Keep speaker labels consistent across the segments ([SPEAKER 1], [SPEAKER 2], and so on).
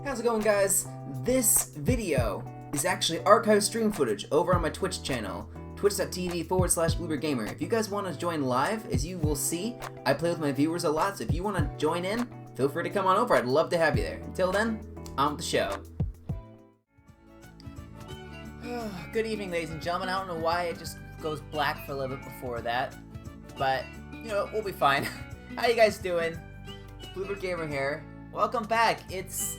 [SPEAKER 1] How's it going, guys? This video is actually archived stream footage over on my Twitch channel, twitch.tv/BluebeardGamer. If you guys want to join live, as you will see, I play with my viewers a lot, so if you want to join in, feel free to come on over. I'd love to have you there. Until then, on with the show. Good evening, ladies and gentlemen. I don't know why it just goes black for a little bit before that, but, you know, we'll be fine. How you guys doing? Bluebeard Gamer here. Welcome back. It's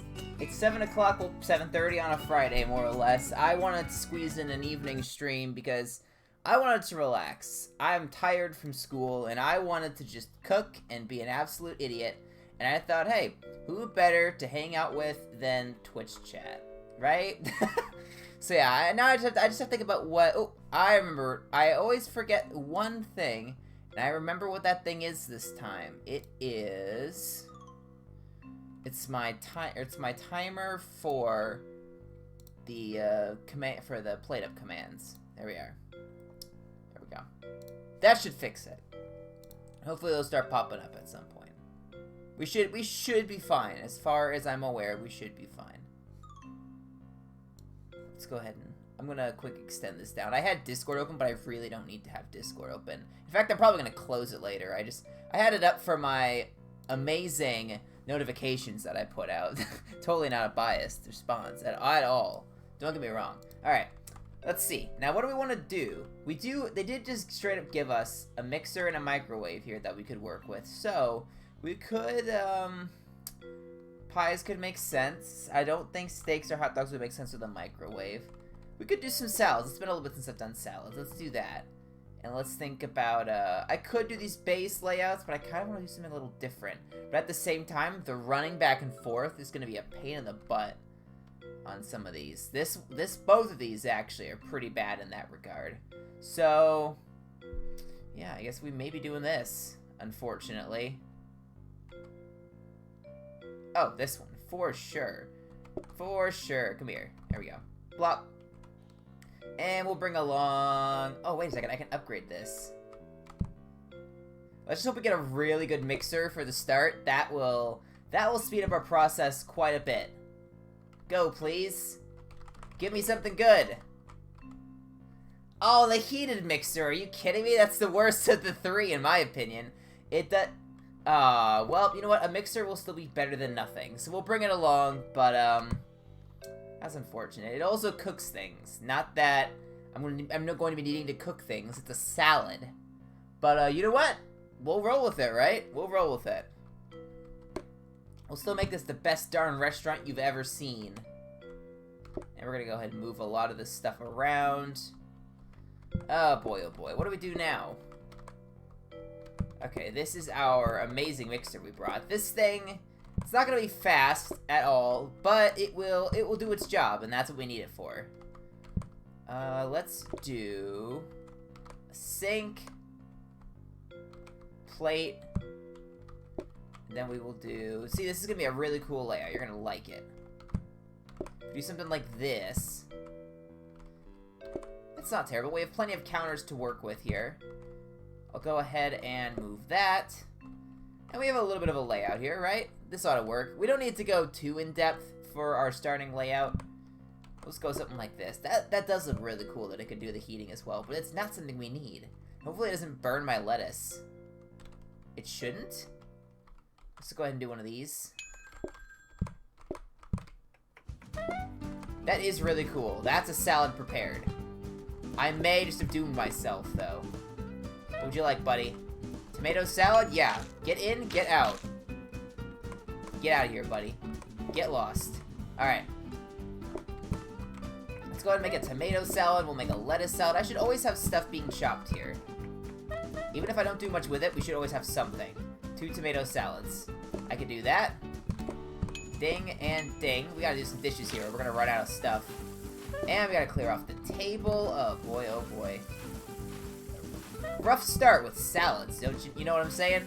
[SPEAKER 1] 7 o'clock, well, 7:30 on a Friday, more or less. I wanted to squeeze in an evening stream because I wanted to relax. I'm tired from school, and I wanted to just cook and be an absolute idiot. And I thought, hey, who better to hang out with than Twitch chat, right? So yeah, now I just have to think about what... Oh, I remember. I always forget one thing, and I remember what that thing is this time. It's my timer for the command for the PlateUp commands. There we are. There we go. That should fix it. Hopefully they'll start popping up at some point. We should be fine. As far as I'm aware, we should be fine. Let's go ahead and I'm gonna quick extend this down. I had Discord open, but I really don't need to have Discord open. In fact, I'm probably gonna close it later. I had it up for my amazing notifications that I put out. Totally not a biased response at all. Don't get me wrong. Alright, let's see. Now, what do we want to do? They did just straight up give us a mixer and a microwave here that we could work with. So, we could, pies could make sense. I don't think steaks or hot dogs would make sense with a microwave. We could do some salads. It's been a little bit since I've done salads. Let's do that. And let's think about, I could do these base layouts, but I kind of want to do something a little different. But at the same time, the running back and forth is going to be a pain in the butt on some of these. Both of these actually are pretty bad in that regard. So, yeah, I guess we may be doing this, unfortunately. Oh, this one, for sure. For sure. Come here. There we go. Blop. And we'll bring along... Oh, wait a second. I can upgrade this. Let's just hope we get a really good mixer for the start. That will speed up our process quite a bit. Go, please. Give me something good. Oh, the heated mixer. Are you kidding me? That's the worst of the three, in my opinion. Well, you know what? A mixer will still be better than nothing. So we'll bring it along, but, that's unfortunate. It also cooks things. Not that I'm not going to be needing to cook things. It's a salad. But, you know what? We'll roll with it, right? We'll roll with it. We'll still make this the best darn restaurant you've ever seen. And we're going to go ahead and move a lot of this stuff around. Oh boy, oh boy. What do we do now? Okay, this is our amazing mixer we brought. This thing... It's not gonna be fast at all, but it will do its job, and that's what we need it for. Let's do a sink, plate, and then we will do... See, this is gonna be a really cool layout. You're gonna like it. Do something like this. It's not terrible. We have plenty of counters to work with here. I'll go ahead and move that. And we have a little bit of a layout here, right? This ought to work. We don't need to go too in-depth for our starting layout. Let's go something like this. That does look really cool that it could do the heating as well, but it's not something we need. Hopefully it doesn't burn my lettuce. It shouldn't. Let's go ahead and do one of these. That is really cool. That's a salad prepared. I may just have doomed myself, though. What would you like, buddy? Tomato salad? Yeah. Get in, get out. Get out of here, buddy. Get lost. Alright. Let's go ahead and make a tomato salad. We'll make a lettuce salad. I should always have stuff being chopped here. Even if I don't do much with it, we should always have something. 2 tomato salads. I could do that. Ding and ding. We gotta do some dishes here. We're gonna run out of stuff. And we gotta clear off the table. Oh boy, oh boy. Rough start with salads, don't you know what I'm saying?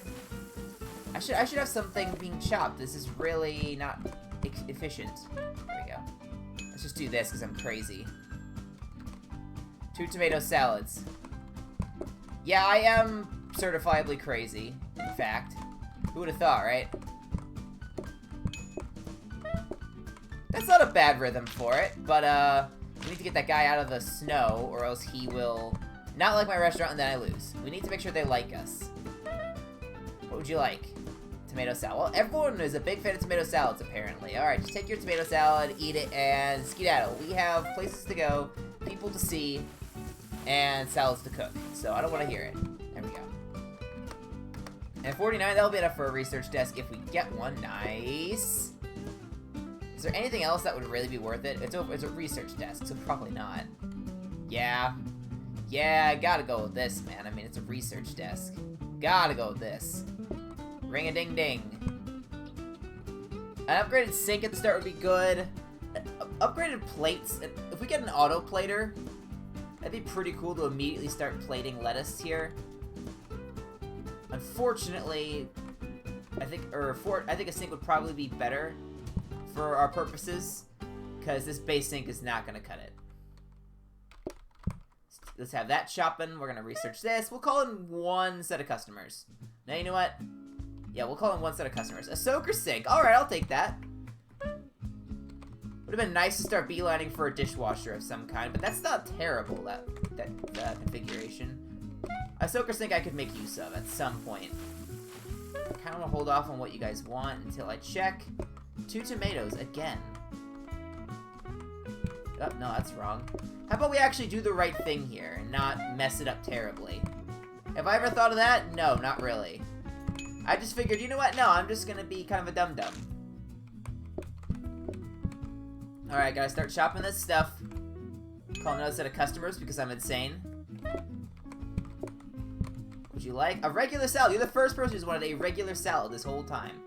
[SPEAKER 1] I should have something being chopped. This is really not efficient. There we go. Let's just do this because I'm crazy. 2 tomato salads. Yeah, I am certifiably crazy, in fact. Who would have thought, right? That's not a bad rhythm for it, but we need to get that guy out of the snow, or else he will not like my restaurant and then I lose. We need to make sure they like us. What would you like? Tomato salad. Well, everyone is a big fan of tomato salads, apparently. Alright, just take your tomato salad, eat it, and skedaddle. We have places to go, people to see, and salads to cook. So I don't want to hear it. There we go. And 49, that'll be enough for a research desk if we get one. Nice. Is there anything else that would really be worth it? It's a research desk, so probably not. Yeah. Yeah, I gotta go with this, man. I mean, it's a research desk. Gotta go with this. Ring-a-ding-ding. An upgraded sink at the start would be good. Upgraded plates. If we get an auto plater, that'd be pretty cool to immediately start plating lettuce here. Unfortunately, I think a sink would probably be better for our purposes, because this base sink is not going to cut it. Let's have that shopping. We're going to research this. We'll call in one set of customers. Now, you know what? Yeah, we'll call in one set of customers. A soaker sink. Alright, I'll take that. Would have been nice to start beelining for a dishwasher of some kind, but that's not terrible, that configuration. A soaker sink I could make use of at some point. I kind of want to hold off on what you guys want until I check. 2 tomatoes, again. Oh, no, that's wrong. How about we actually do the right thing here and not mess it up terribly? Have I ever thought of that? No, not really. I just figured, you know what? No, I'm just gonna be kind of a dum-dum. Alright, gotta start shopping this stuff. Call another set of customers because I'm insane. Would you like a regular salad? You're the first person who's wanted a regular salad this whole time.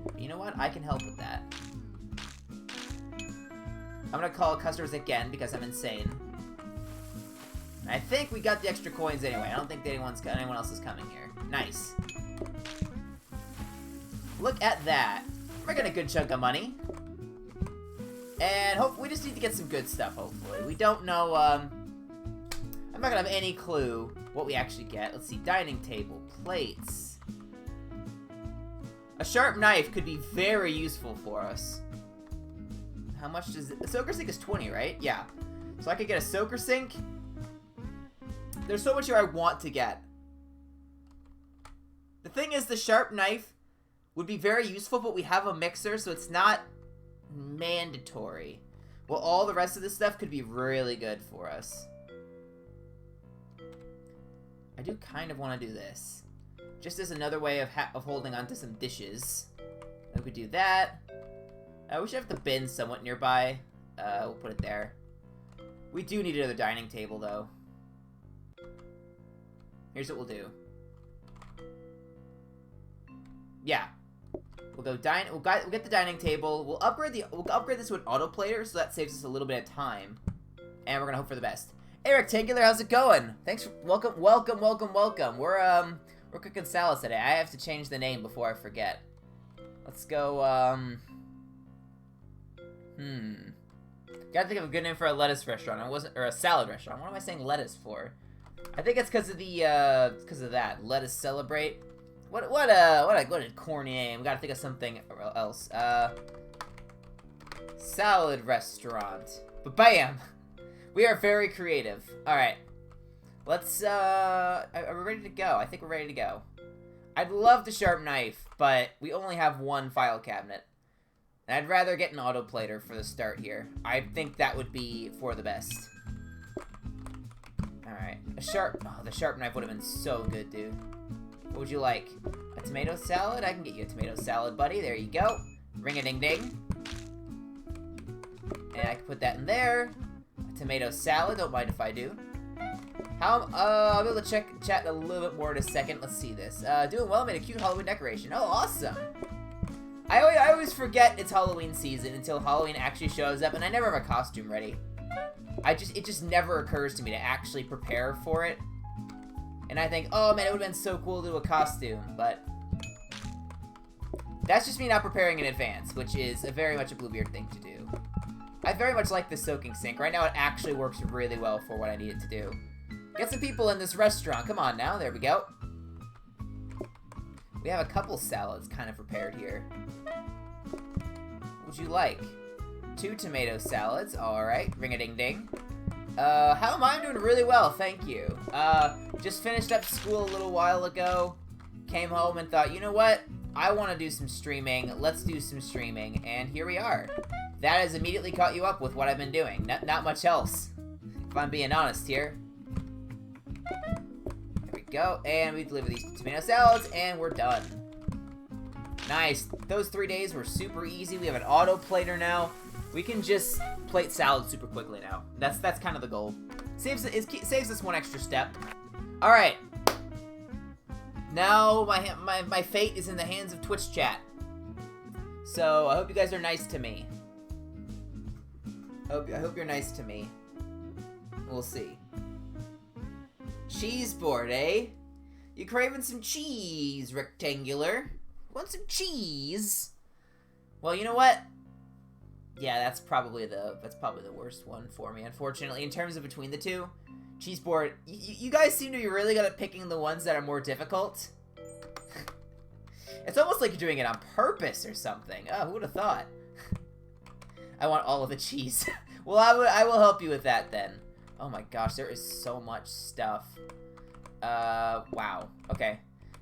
[SPEAKER 1] But you know what? I can help with that. I'm gonna call customers again because I'm insane. And I think we got the extra coins anyway. I don't think anyone else is coming here. Nice. Look at that. We're getting a good chunk of money. And we just need to get some good stuff, hopefully. We don't know, I'm not gonna have any clue what we actually get. Let's see, dining table, plates. A sharp knife could be very useful for us. How much does it? A soaker sink is 20, right? Yeah. So I could get a soaker sink. There's so much here I want to get. The thing is, the sharp knife would be very useful, but we have a mixer, so it's not mandatory. Well, all the rest of this stuff could be really good for us. I do kind of want to do this. Just as another way of holding on to some dishes. We could do that. We should have the bin somewhat nearby. We'll put it there. We do need another dining table, though. Here's what we'll do. Yeah. We'll get the dining table. We'll upgrade this to an auto plater, so that saves us a little bit of time. And we're gonna hope for the best. Hey, Rectangular, how's it going? Thanks for welcome. We're cooking salads today. I have to change the name before I forget. Let's go. Gotta think of a good name for a lettuce restaurant. Or a salad restaurant. What am I saying lettuce for? I think it's because of that. Let us celebrate. What a corny name. We gotta think of something else. Salad restaurant. But bam! We are very creative. Alright. Let's, are we ready to go? I think we're ready to go. I'd love the sharp knife, but we only have one file cabinet. And I'd rather get an auto plater for the start here. I think that would be for the best. Alright. The sharp knife would have been so good, dude. What would you like? A tomato salad? I can get you a tomato salad, buddy. There you go. Ring-a-ding-ding. And I can put that in there. A tomato salad. Don't mind if I do. I'll be able to chat a little bit more in a second. Let's see this. Doing well. Made a cute Halloween decoration. Oh, awesome. I always forget it's Halloween season until Halloween actually shows up, and I never have a costume ready. It just never occurs to me to actually prepare for it. And I think, oh man, it would have been so cool to do a costume, but that's just me not preparing in advance, which is very much a Bluebeard thing to do. I very much like the soaking sink. Right now it actually works really well for what I need it to do. Get some people in this restaurant. Come on now. There we go. We have a couple salads kind of prepared here. What would you like? 2 tomato salads. Alright, ring-a-ding-ding. How am I? I'm doing really well, thank you. Just finished up school a little while ago. Came home and thought, you know what? I want to do some streaming. Let's do some streaming. And here we are. That has immediately caught you up with what I've been doing. Not much else, if I'm being honest here. There we go. And we deliver these tomato salads, and we're done. Nice. Those 3 days were super easy. We have an auto plater now. We can just plate salad super quickly now. That's kind of the goal. Saves us one extra step. All right. Now my fate is in the hands of Twitch chat. So I hope you guys are nice to me. I hope you're nice to me. We'll see. Cheese board, eh? You craving some cheese, rectangular? Want some cheese? Well, you know what? Yeah, that's probably the worst one for me, unfortunately, in terms of between the two. Cheese board, you guys seem to be really good at picking the ones that are more difficult. It's almost like you're doing it on purpose or something. Oh, who would have thought? I want all of the cheese. Well, I will help you with that then. Oh my gosh, there is so much stuff. Wow. Okay.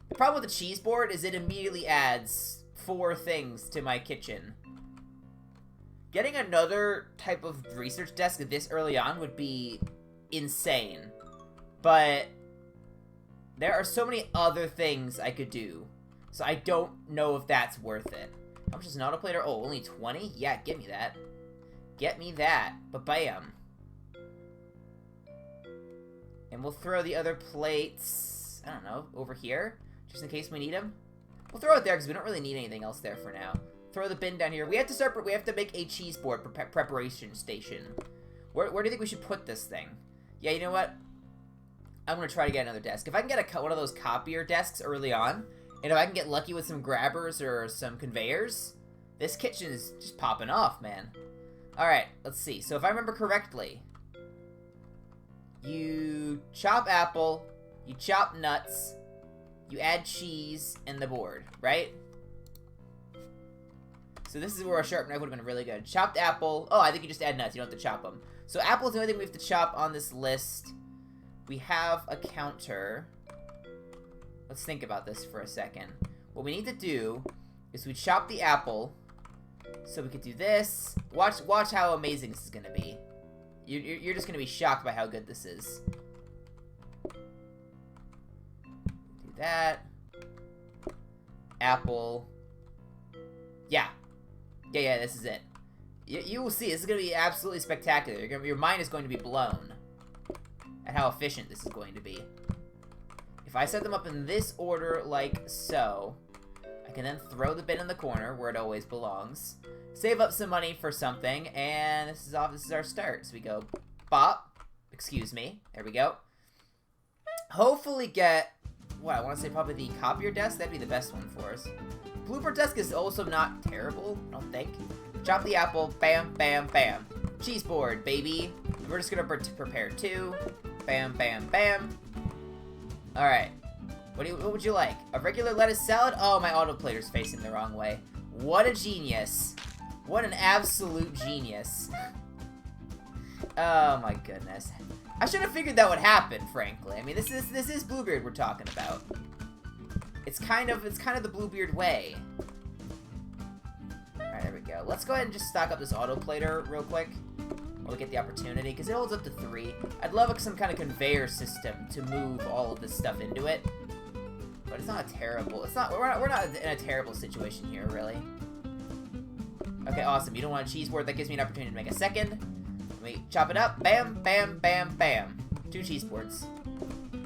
[SPEAKER 1] The problem with the cheese board is it immediately adds 4 things to my kitchen. Getting another type of research desk this early on would be insane. But there are so many other things I could do. So I don't know if that's worth it. How much is an auto plater? Oh, only 20? Yeah, give me that. Get me that. Ba-bam. And we'll throw the other plates, I don't know, over here. Just in case we need them. We'll throw it there because we don't really need anything else there for now. Throw the bin down here. We have to make a cheese board preparation station. Where do you think we should put this thing? Yeah, you know what? I'm going to try to get another desk. If I can get one of those copier desks early on, and if I can get lucky with some grabbers or some conveyors, this kitchen is just popping off, man. Alright, let's see. So if I remember correctly, you chop apple, you chop nuts, you add cheese, and the board, right? So this is where a sharp knife would have been really good. Chopped apple. Oh, I think you just add nuts. You don't have to chop them. So apple is the only thing we have to chop on this list. We have a counter. Let's think about this for a second. What we need to do is we chop the apple. So we could do this. Watch how amazing this is going to be. You're just going to be shocked by how good this is. Do that. Apple. Yeah. Yeah, this is it. You will see, this is going to be absolutely spectacular. Your mind is going to be blown at how efficient this is going to be. If I set them up in this order like so, I can then throw the bin in the corner where it always belongs, save up some money for something, and this is our start. So we go bop, excuse me, there we go. Hopefully get, what, I want to say probably the copier desk, that'd be the best one for us. Blooper desk is also not terrible, I don't think. Chop the apple, bam, bam, bam. Cheese board, baby. And we're just gonna prepare 2. Bam, bam, bam. Alright. What would you like? A regular lettuce salad? Oh, my autoplater's facing the wrong way. What a genius. What an absolute genius. Oh my goodness. I should have figured that would happen, frankly. I mean, this is Bluebeard we're talking about. It's kind of the Bluebeard way. Alright, there we go. Let's go ahead and just stock up this auto plater real quick. While we get the opportunity, because it holds up to 3. I'd love some kind of conveyor system to move all of this stuff into it. But it's not terrible. We're not in a terrible situation here, really. Okay, awesome. You don't want a cheese board? That gives me an opportunity to make a second. Let me chop it up. Bam, bam, bam, bam. 2 cheese boards.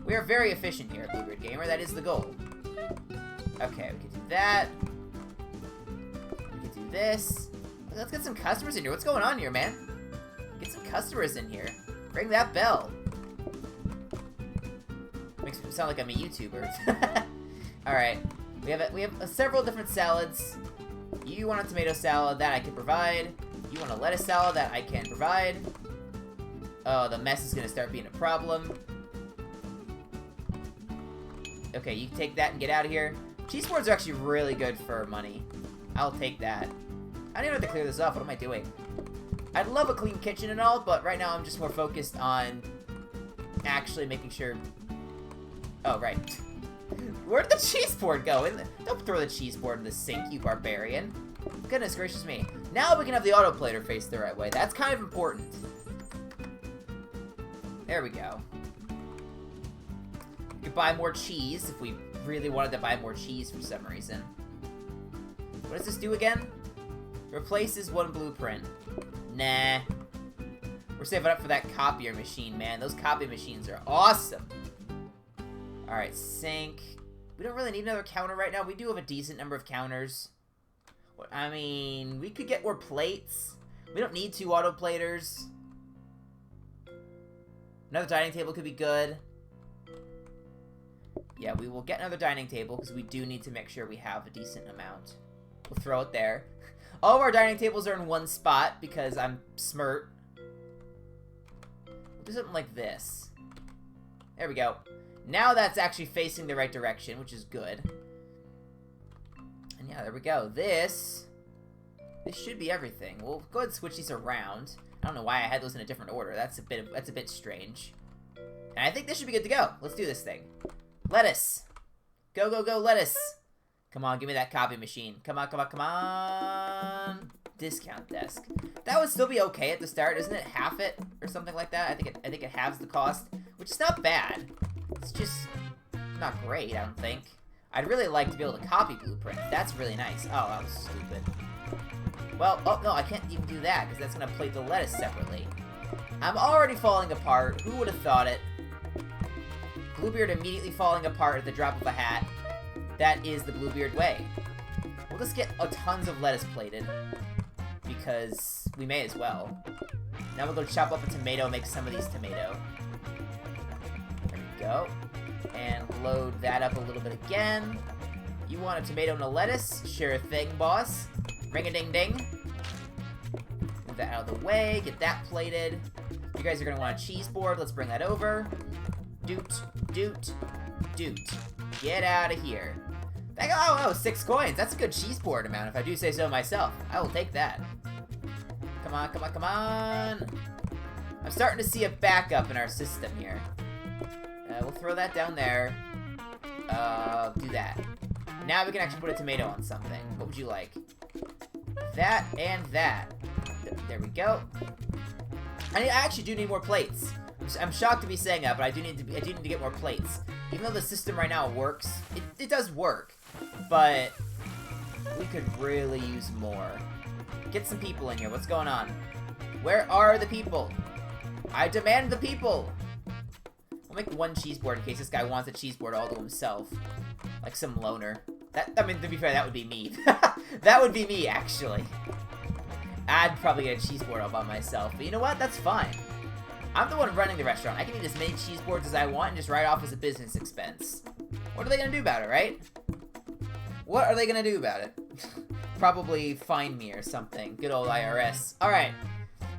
[SPEAKER 1] We are very efficient here at Bluebeard Gamer. That is the goal. Okay, we can do that. We can do this. Let's get some customers in here. What's going on here, man? Get some customers in here. Ring that bell. Makes me sound like I'm a YouTuber. Alright. We have several different salads. You want a tomato salad, that I can provide. You want a lettuce salad, that I can provide. Oh, the mess is gonna start being a problem. Okay, you can take that and get out of here. Cheese boards are actually really good for money. I'll take that. I don't even have to clear this off. What am I doing? I'd love a clean kitchen and all, but right now I'm just more focused on actually making sure... Oh, right. Where'd the cheese board go? Don't throw the cheese board in the sink, you barbarian. Goodness gracious me. Now we can have the autoplater face the right way. That's kind of important. There we go. We could buy more cheese if we really wanted to buy more cheese for some reason. What does this do again? Replaces one blueprint. Nah. We're saving up for that copier machine, man. Those copy machines are awesome. Alright, sink. We don't really need another counter right now. We do have a decent number of counters. I mean, we could get more plates. We don't need 2 autoplaters. Another dining table could be good. Yeah, we will get another dining table because we do need to make sure we have a decent amount. We'll throw it there. All of our dining tables are in one spot because I'm smart. We'll do something like this. There we go. Now that's actually facing the right direction, which is good. And yeah, there we go. This should be everything. We'll go ahead and switch these around. I don't know why I had those in a different order. That's a bit strange. And I think this should be good to go. Let's do this thing. Lettuce. Go, go, go, lettuce. Come on, give me that copy machine. Come on, come on, come on. Discount desk. That would still be okay at the start, isn't it? Half it or something like that. I think it halves the cost, which is not bad. It's just not great, I don't think. I'd really like to be able to copy blueprints. That's really nice. Oh, that was stupid. Well, oh no, I can't even do that because that's gonna plate the lettuce separately. I'm already falling apart. Who would have thought it? Bluebeard immediately falling apart at the drop of a hat. That is the Bluebeard way. We'll just get tons of lettuce plated because we may as well. Now we'll go chop up a tomato, make some of these tomato. There we go. And load that up a little bit again. You want a tomato and a lettuce? Sure thing, boss. Ring-a-ding-ding. Move that out of the way. Get that plated. You guys are going to want a cheese board. Let's bring that over. Doot, doot, doot. Get out of here. Oh, 6 coins. That's a good cheese board amount, if I do say so myself. I will take that. Come on, come on, come on. I'm starting to see a backup in our system here. We'll throw that down there. Do that. Now we can actually put a tomato on something. What would you like? That and that. There we go. I actually do need more plates. I'm shocked to be saying that, but I do need to get more plates. Even though the system right now works, it does work, but we could really use more. Get some people in here. What's going on? Where are the people? I demand the people. We'll make one cheese board in case this guy wants a cheese board all to himself, like some loner. I mean, to be fair, that would be me. That would be me, actually. I'd probably get a cheese board all by myself, but you know what? That's fine. I'm the one running the restaurant. I can eat as many cheese boards as I want and just write off as a business expense. What are they gonna do about it, right? What are they gonna do about it? Probably fine me or something. Good old IRS. Alright.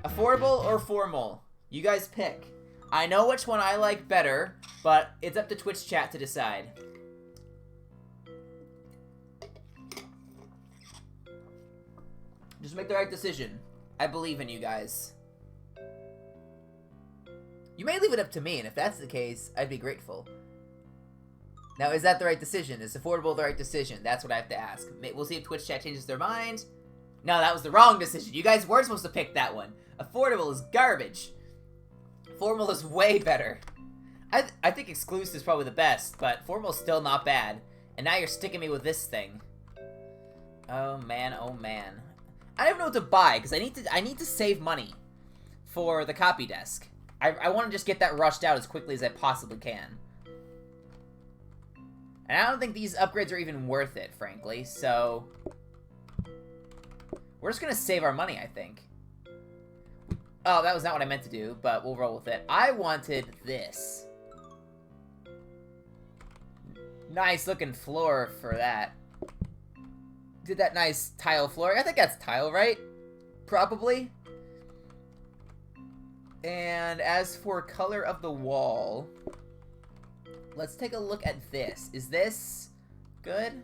[SPEAKER 1] Affordable or formal? You guys pick. I know which one I like better, but it's up to Twitch chat to decide. Just make the right decision. I believe in you guys. You may leave it up to me, and if that's the case, I'd be grateful. Now, is that the right decision? Is affordable the right decision? That's what I have to ask. We'll see if Twitch chat changes their mind. No, that was the wrong decision. You guys were supposed to pick that one. Affordable is garbage. Formal is way better. I think exclusive is probably the best, but formal is still not bad. And now you're sticking me with this thing. Oh man, oh man. I don't even know what to buy because I need to save money for the copy desk. I want to just get that rushed out as quickly as I possibly can. And I don't think these upgrades are even worth it, frankly, so... We're just gonna save our money, I think. Oh, that was not what I meant to do, but we'll roll with it. I wanted this. Nice looking floor for that. Did that nice tile floor. I think that's tile, right? Probably. And as for color of the wall, let's take a look at this. Is this good?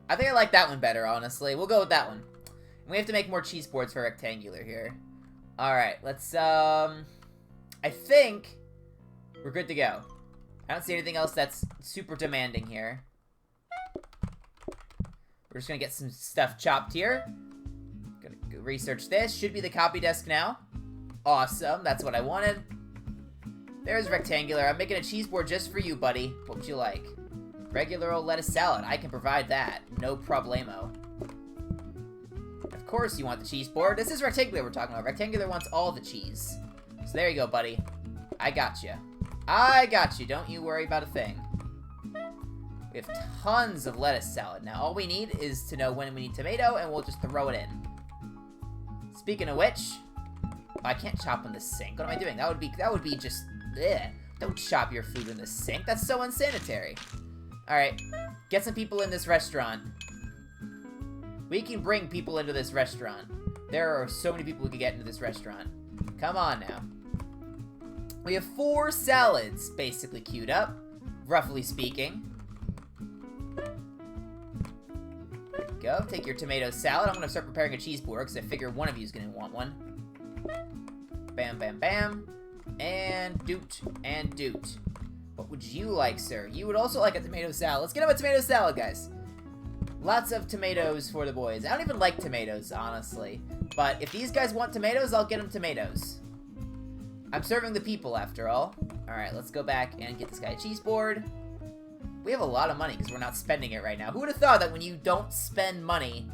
[SPEAKER 1] I think I like that one better, honestly. We'll go with that one. And we have to make more cheese boards for rectangular here. Alright, let's, I think we're good to go. I don't see anything else that's super demanding here. We're just gonna get some stuff chopped here. Gonna go research this. Should be the copy desk now. Awesome, that's what I wanted. There's rectangular. I'm making a cheese board just for you, buddy. What would you like? Regular old lettuce salad. I can provide that. No problemo. Of course you want the cheese board. This is rectangular we're talking about. Rectangular wants all the cheese. So there you go, buddy. I got you. I got you. Don't you worry about a thing. We have tons of lettuce salad. Now, all we need is to know when we need tomato, and we'll just throw it in. Speaking of which, I can't chop in the sink. What am I doing? That would be just, ugh. Don't chop your food in the sink. That's so unsanitary. All right, get some people in this restaurant. We can bring people into this restaurant. There are so many people we can get into this restaurant. Come on now. We have 4 salads basically queued up, roughly speaking. There we go. Take your tomato salad. I'm gonna start preparing a cheese board because I figure one of you is gonna want one. Bam, bam, bam. And doot, and doot. What would you like, sir? You would also like a tomato salad. Let's get him a tomato salad, guys. Lots of tomatoes for the boys. I don't even like tomatoes, honestly. But if these guys want tomatoes, I'll get them tomatoes. I'm serving the people, after all. Alright, let's go back and get this guy a cheese board. We have a lot of money because we're not spending it right now. Who would have thought that when you don't spend money,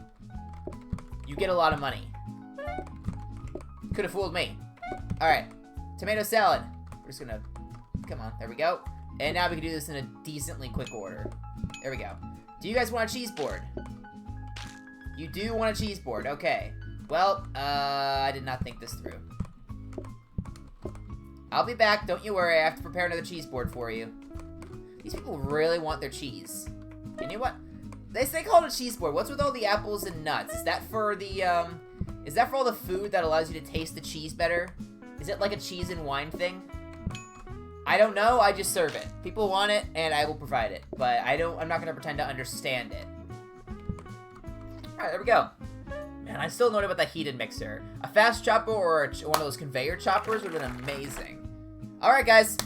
[SPEAKER 1] you get a lot of money? Could have fooled me. Alright, tomato salad. We're just gonna... Come on, there we go. And now we can do this in a decently quick order. There we go. Do you guys want a cheese board? You do want a cheese board, okay. Well, I did not think this through. I'll be back, don't you worry, I have to prepare another cheese board for you. These people really want their cheese. And you know what? They call it a cheese board. What's with all the apples and nuts? Is that for the, is that for all the food that allows you to taste the cheese better? Is it like a cheese and wine thing? I don't know, I just serve it. People want it, and I will provide it. But I'm not gonna pretend to understand it. Alright, there we go. Man, I still don't know about the heated mixer. A fast chopper or one of those conveyor choppers would have been amazing. Alright, guys.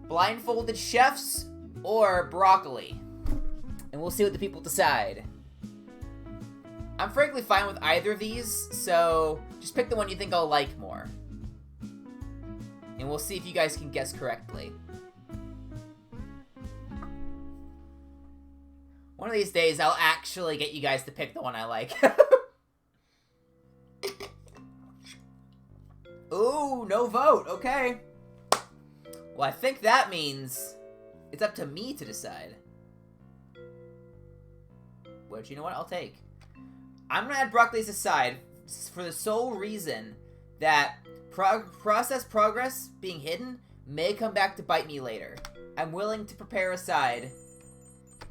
[SPEAKER 1] Blindfolded chefs or broccoli. And we'll see what the people decide. I'm frankly fine with either of these, so just pick the one you think I'll like more. And we'll see if you guys can guess correctly. One of these days, I'll actually get you guys to pick the one I like. Ooh, no vote. Okay. Well, I think that means it's up to me to decide. Which, you know what? I'll take. I'm going to add broccoli as a side for the sole reason that process progress being hidden may come back to bite me later. I'm willing to prepare a side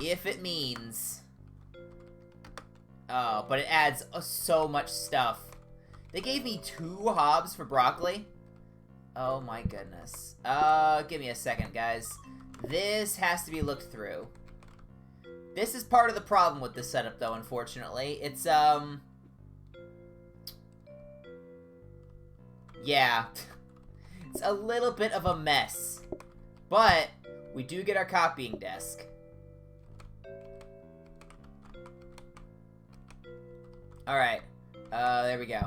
[SPEAKER 1] if it means... Oh, but it adds so much stuff. They gave me 2 hobs for broccoli. Oh my goodness. Give me a second, guys. This has to be looked through. This is part of the problem with this setup, though, unfortunately. It's, yeah. It's a little bit of a mess. But we do get our copying desk. Alright. There we go.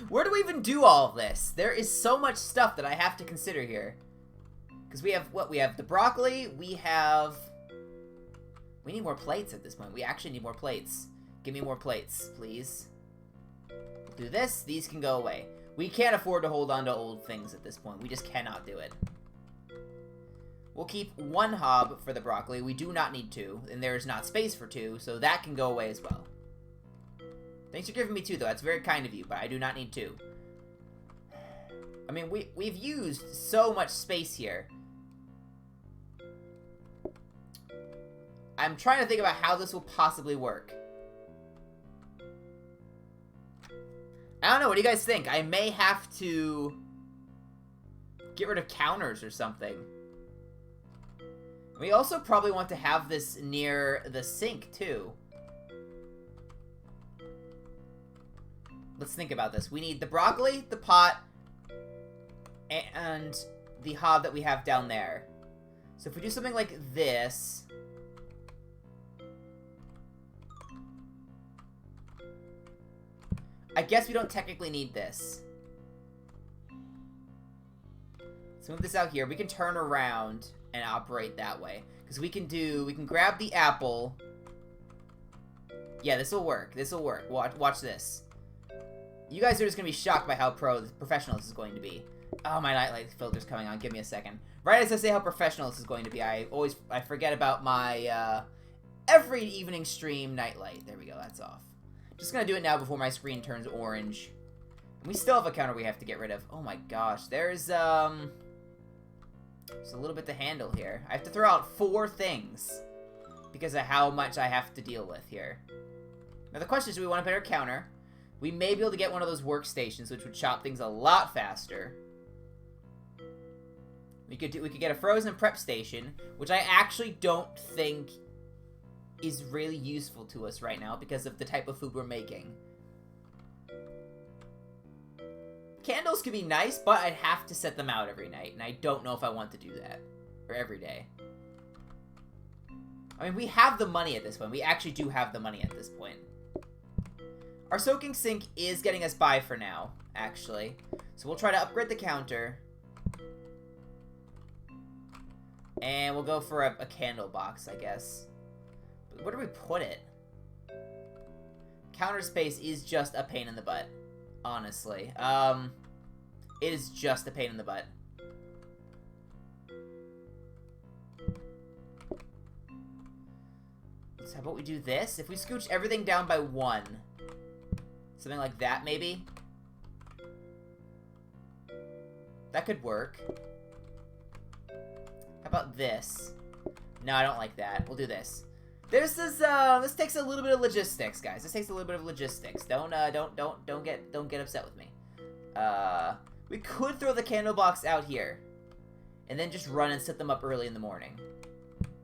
[SPEAKER 1] Where do we even do all of this? There is so much stuff that I have to consider here. Because we have, what? We have the broccoli, we have... We need more plates at this point. We actually need more plates. Give me more plates, please. We'll do this. These can go away. We can't afford to hold on to old things at this point. We just cannot do it. We'll keep 1 hob for the broccoli. We do not need 2. And there is not space for 2, so that can go away as well. Thanks for giving me 2, though. That's very kind of you, but I do not need 2. I mean, we've used so much space here. I'm trying to think about how this will possibly work. I don't know, what do you guys think? I may have to get rid of counters or something. We also probably want to have this near the sink, too. Let's think about this. We need the broccoli, the pot, and the hob that we have down there. So if we do something like this... I guess we don't technically need this. Let's move this out here. We can turn around and operate that way. Because we can grab the apple. Yeah, this will work. This will work. Watch this. You guys are just going to be shocked by how professional this is going to be. Oh, my nightlight filter's coming on. Give me a second. Right as I say how professional this is going to be, I forget about my, every evening stream nightlight. There we go. That's off. Just going to do it now before my screen turns orange. And we still have a counter we have to get rid of. Oh, my gosh. There's a little bit to handle here. I have to throw out 4 things because of how much I have to deal with here. Now, the question is, do we want a better counter? We may be able to get one of those workstations, which would chop things a lot faster. We could get a frozen prep station, which I actually don't think is really useful to us right now because of the type of food we're making. Candles could be nice, but I'd have to set them out every night, and I don't know if I want to do that. Or every day. I mean, we have the money at this point. We actually do have the money at this point. Our soaking sink is getting us by for now, actually. So we'll try to upgrade the counter. And we'll go for a candle box, I guess. But where do we put it? Counter space is just a pain in the butt, honestly. It is just a pain in the butt. So how about we do this? If we scooch everything down by 1... something like that, maybe? That could work. How about this? No, I don't like that. We'll do this. This takes a little bit of logistics, guys. This takes a little bit of logistics. Don't get upset with me. We could throw the candle box out here. And then just run and set them up early in the morning.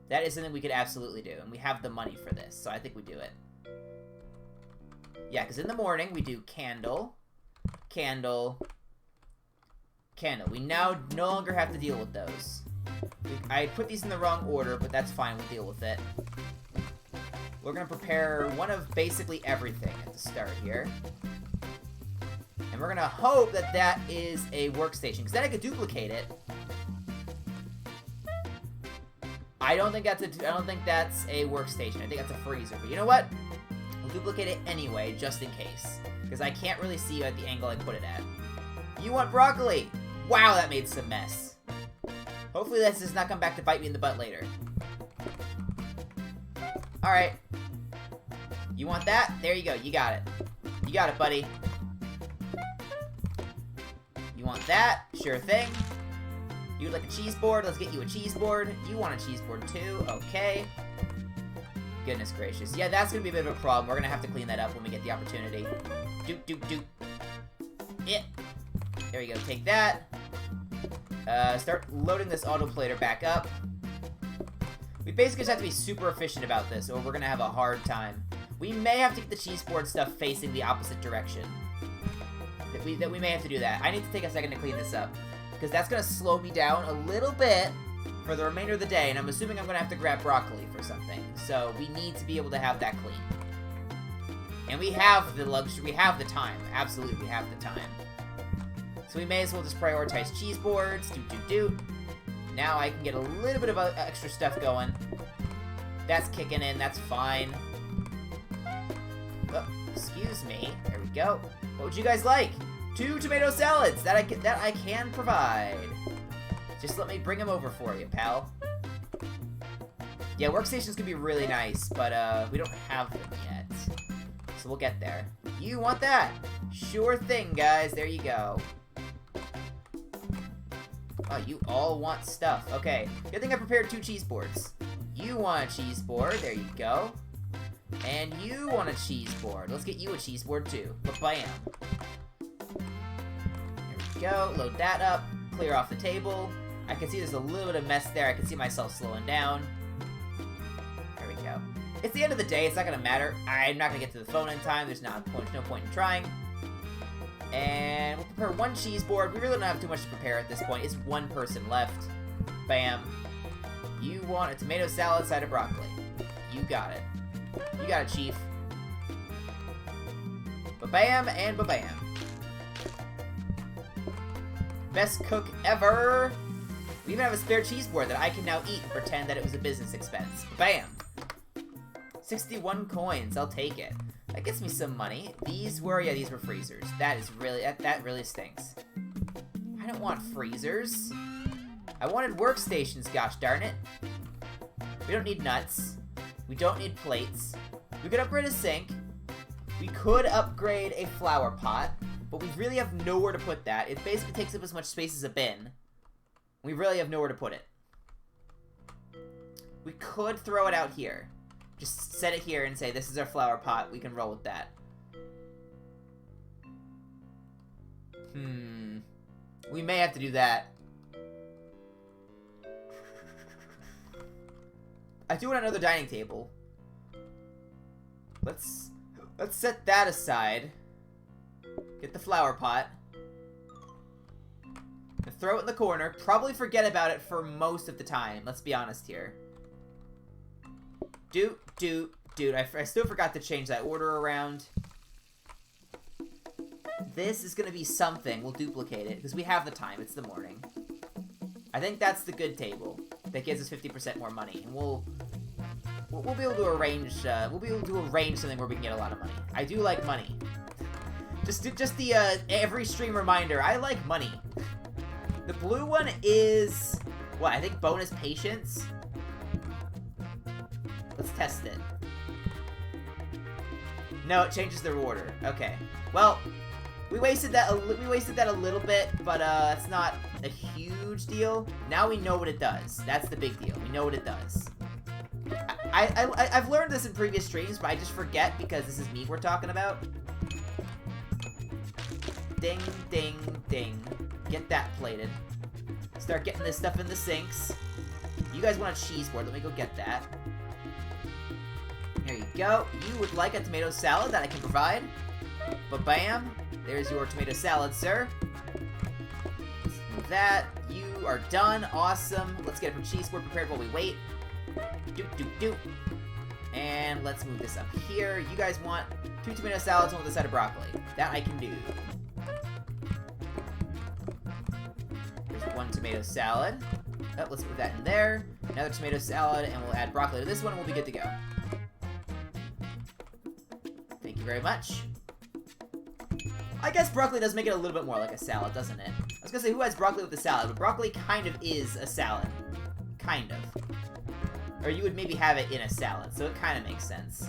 [SPEAKER 1] That is something we could absolutely do. And we have the money for this, so I think we do it. Yeah, because in the morning, we do candle, candle, candle. We now no longer have to deal with those. I put these in the wrong order, but that's fine. We'll deal with it. We're going to prepare one of basically everything at the start here. And we're going to hope that that is a workstation, because then I could duplicate it. I don't think that's a workstation. I think that's a freezer. But you know what? We'll duplicate it anyway, just in case. Because I can't really see at the angle I put it at. You want broccoli? Wow, that made some mess. Hopefully this does not come back to bite me in the butt later. Alright. You want that? There you go. You got it. You got it, buddy. You want that? Sure thing. You'd like a cheese board? Let's get you a cheese board. You want a cheese board too? Okay. Goodness gracious. Yeah, that's gonna be a bit of a problem. We're gonna have to clean that up when we get the opportunity. Doop, doop, doop. Yeah. There you go. Take that. Start loading this autoplater back up. We basically just have to be super efficient about this, or we're gonna have a hard time. We may have to get the cheese board stuff facing the opposite direction. That we may have to do that. I need to take a second to clean this up, because that's gonna slow me down a little bit for the remainder of the day, and I'm assuming I'm gonna have to grab broccoli for something. So we need to be able to have that clean. And we have the luxury, we have the time. Absolutely, we have the time. So we may as well just prioritize cheese boards. Doot, doot, doot. Now I can get a little bit of extra stuff going. That's kicking in. That's fine. Oh, excuse me. There we go. What would you guys like? 2 tomato salads that I can provide. Just let me bring them over for you, pal. Yeah, workstations can be really nice, but we don't have them yet. So we'll get there. You want that? Sure thing, guys. There you go. Oh, you all want stuff. Okay. Good thing I prepared 2 cheese boards. You want a cheese board. There you go. And you want a cheese board. Let's get you a cheese board too. Ba-bam. There we go. Load that up. Clear off the table. I can see there's a little bit of mess there. I can see myself slowing down. There we go. It's the end of the day. It's not going to matter. I'm not going to get to the phone in time. There's no point in trying. And we'll prepare one cheese board. We really don't have too much to prepare at this point. It's one person left. Bam. You want a tomato salad side of broccoli. You got it. You got it, Chief. Ba-bam and ba-bam. Best cook ever. We even have a spare cheese board that I can now eat and pretend that it was a business expense. Bam. 61 coins. I'll take it. That gets me some money. These were freezers. That is really, that really stinks. I don't want freezers. I wanted workstations, gosh darn it. We don't need nuts. We don't need plates. We could upgrade a sink. We could upgrade a flower pot, but we really have nowhere to put that. It basically takes up as much space as a bin. We really have nowhere to put it. We could throw it out here. Just set it here and say, this is our flower pot. We can roll with that. We may have to do that. I do want another dining table. Let's set that aside. Get the flower pot. And throw it in the corner. Probably forget about it for most of the time. Let's be honest here. Dude, I still forgot to change that order around. This is gonna be something. We'll duplicate it, because we have the time. It's the morning. I think that's the good table. That gives us 50% more money. And we'll be able to arrange, something where we can get a lot of money. I do like money. Just the, every stream reminder, I like money. The blue one is, what, I think bonus patience? Let's test it. No, it changes the order. Okay. Well, we wasted that a little bit, but it's not a huge deal. Now we know what it does. That's the big deal. We know what it does. I've learned this in previous streams, but I just forget because this is me we're talking about. Ding, ding, ding. Get that plated. Start getting this stuff in the sinks. You guys want a cheese board. Let me go get that. There you go. You would like a tomato salad that I can provide. Ba-bam. There's your tomato salad, sir. Let's move that. You are done. Awesome. Let's get a cheese board prepared while we wait. Doop. And let's move this up here. You guys want 2 tomato salads, one with a side of broccoli. That I can do. There's 1 tomato salad. Oh, let's move that in there. Another tomato salad, and we'll add broccoli to this one, and we'll be good to go. Thank you very much. I guess broccoli does make it a little bit more like a salad, doesn't it? I was gonna say, who has broccoli with a salad? But broccoli kind of is a salad. Kind of. Or you would maybe have it in a salad, so it kind of makes sense.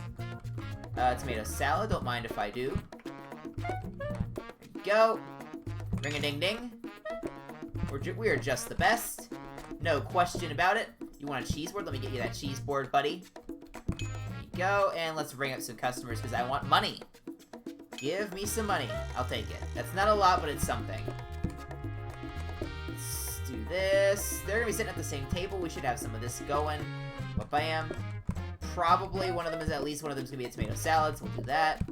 [SPEAKER 1] Tomato salad, don't mind if I do. There you go. Ring-a-ding-ding. We are just the best. No question about it. You want a cheese board? Let me get you that cheese board, buddy. There you go, and let's ring up some customers, because I want money. Give me some money. I'll take it. That's not a lot, but it's something. Let's do this. They're going to be sitting at the same table. We should have some of this going. Ba-bam. Probably one of them is at least one of them is going to be a tomato salad, so we'll do that.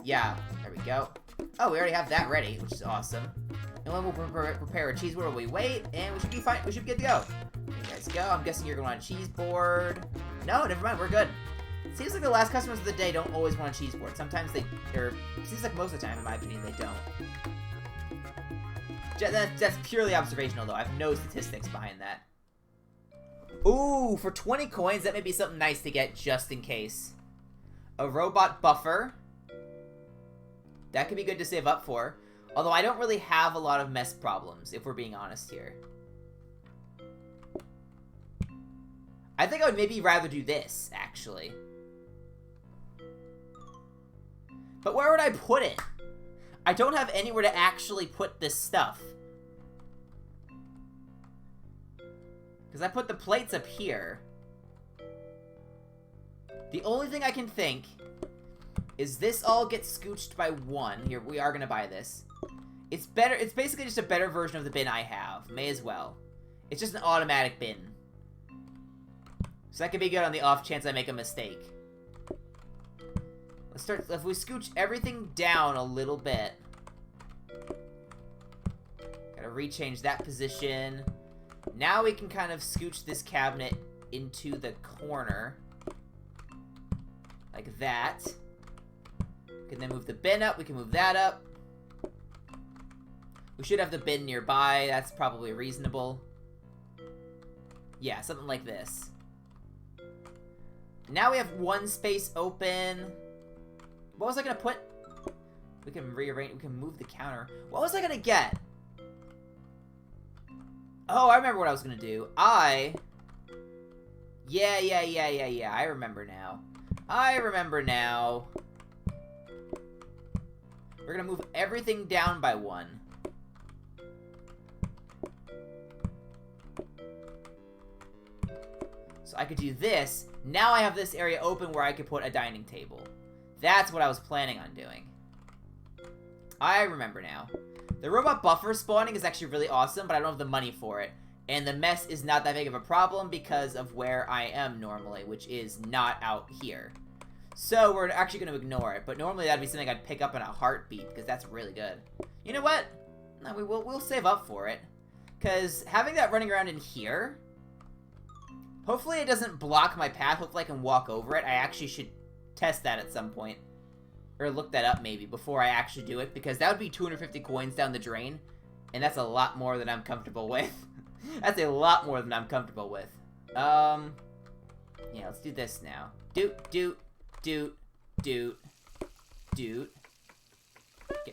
[SPEAKER 1] Yeah, there we go. Oh, we already have that ready, which is awesome. And then we'll prepare a cheese board while we wait, and we should be fine. We should be good to go. There you guys go. I'm guessing you're going to want a cheese board. No, never mind. We're good. It seems like the last customers of the day don't always want a cheese board. Sometimes they, or it seems like most of the time, in my opinion, they don't. That's purely observational, though. I have no statistics behind that. Ooh, for 20 coins, that may be something nice to get just in case. A robot buffer. That could be good to save up for. Although I don't really have a lot of mess problems, if we're being honest here. I think I would maybe rather do this, actually. But where would I put it? I don't have anywhere to actually put this stuff. Because I put the plates up here. The only thing I can think is this all gets scooched by 1. Here, we are going to buy this. It's better. It's basically just a better version of the bin I have. May as well. It's just an automatic bin. So that could be good on the off chance I make a mistake. Let's start. If we scooch everything down a little bit. Gotta rechange that position. Now we can kind of scooch this cabinet into the corner. Like that. We can then move the bin up. We can move that up. We should have the bin nearby. That's probably reasonable. Yeah, something like this. Now we have one space open. What was I gonna put? We can rearrange. We can move the counter. What was I gonna get? Oh, I remember what I was gonna do. Yeah. I remember now. We're gonna move everything down by one. So I could do this. Now I have this area open where I could put a dining table. That's what I was planning on doing. I remember now. The robot buffer spawning is actually really awesome, but I don't have the money for it. And the mess is not that big of a problem because of where I am normally, which is not out here. So we're actually going to ignore it. But normally that'd be something I'd pick up in a heartbeat because that's really good. You know what? No, we'll save up for it. Because having that running around in here... Hopefully it doesn't block my path. Hopefully I can walk over it. I actually should test that at some point. Or look that up maybe before I actually do it. Because that would be 250 coins down the drain. And that's a lot more than I'm comfortable with. That's a lot more than I'm comfortable with. Yeah, let's do this now. Doot.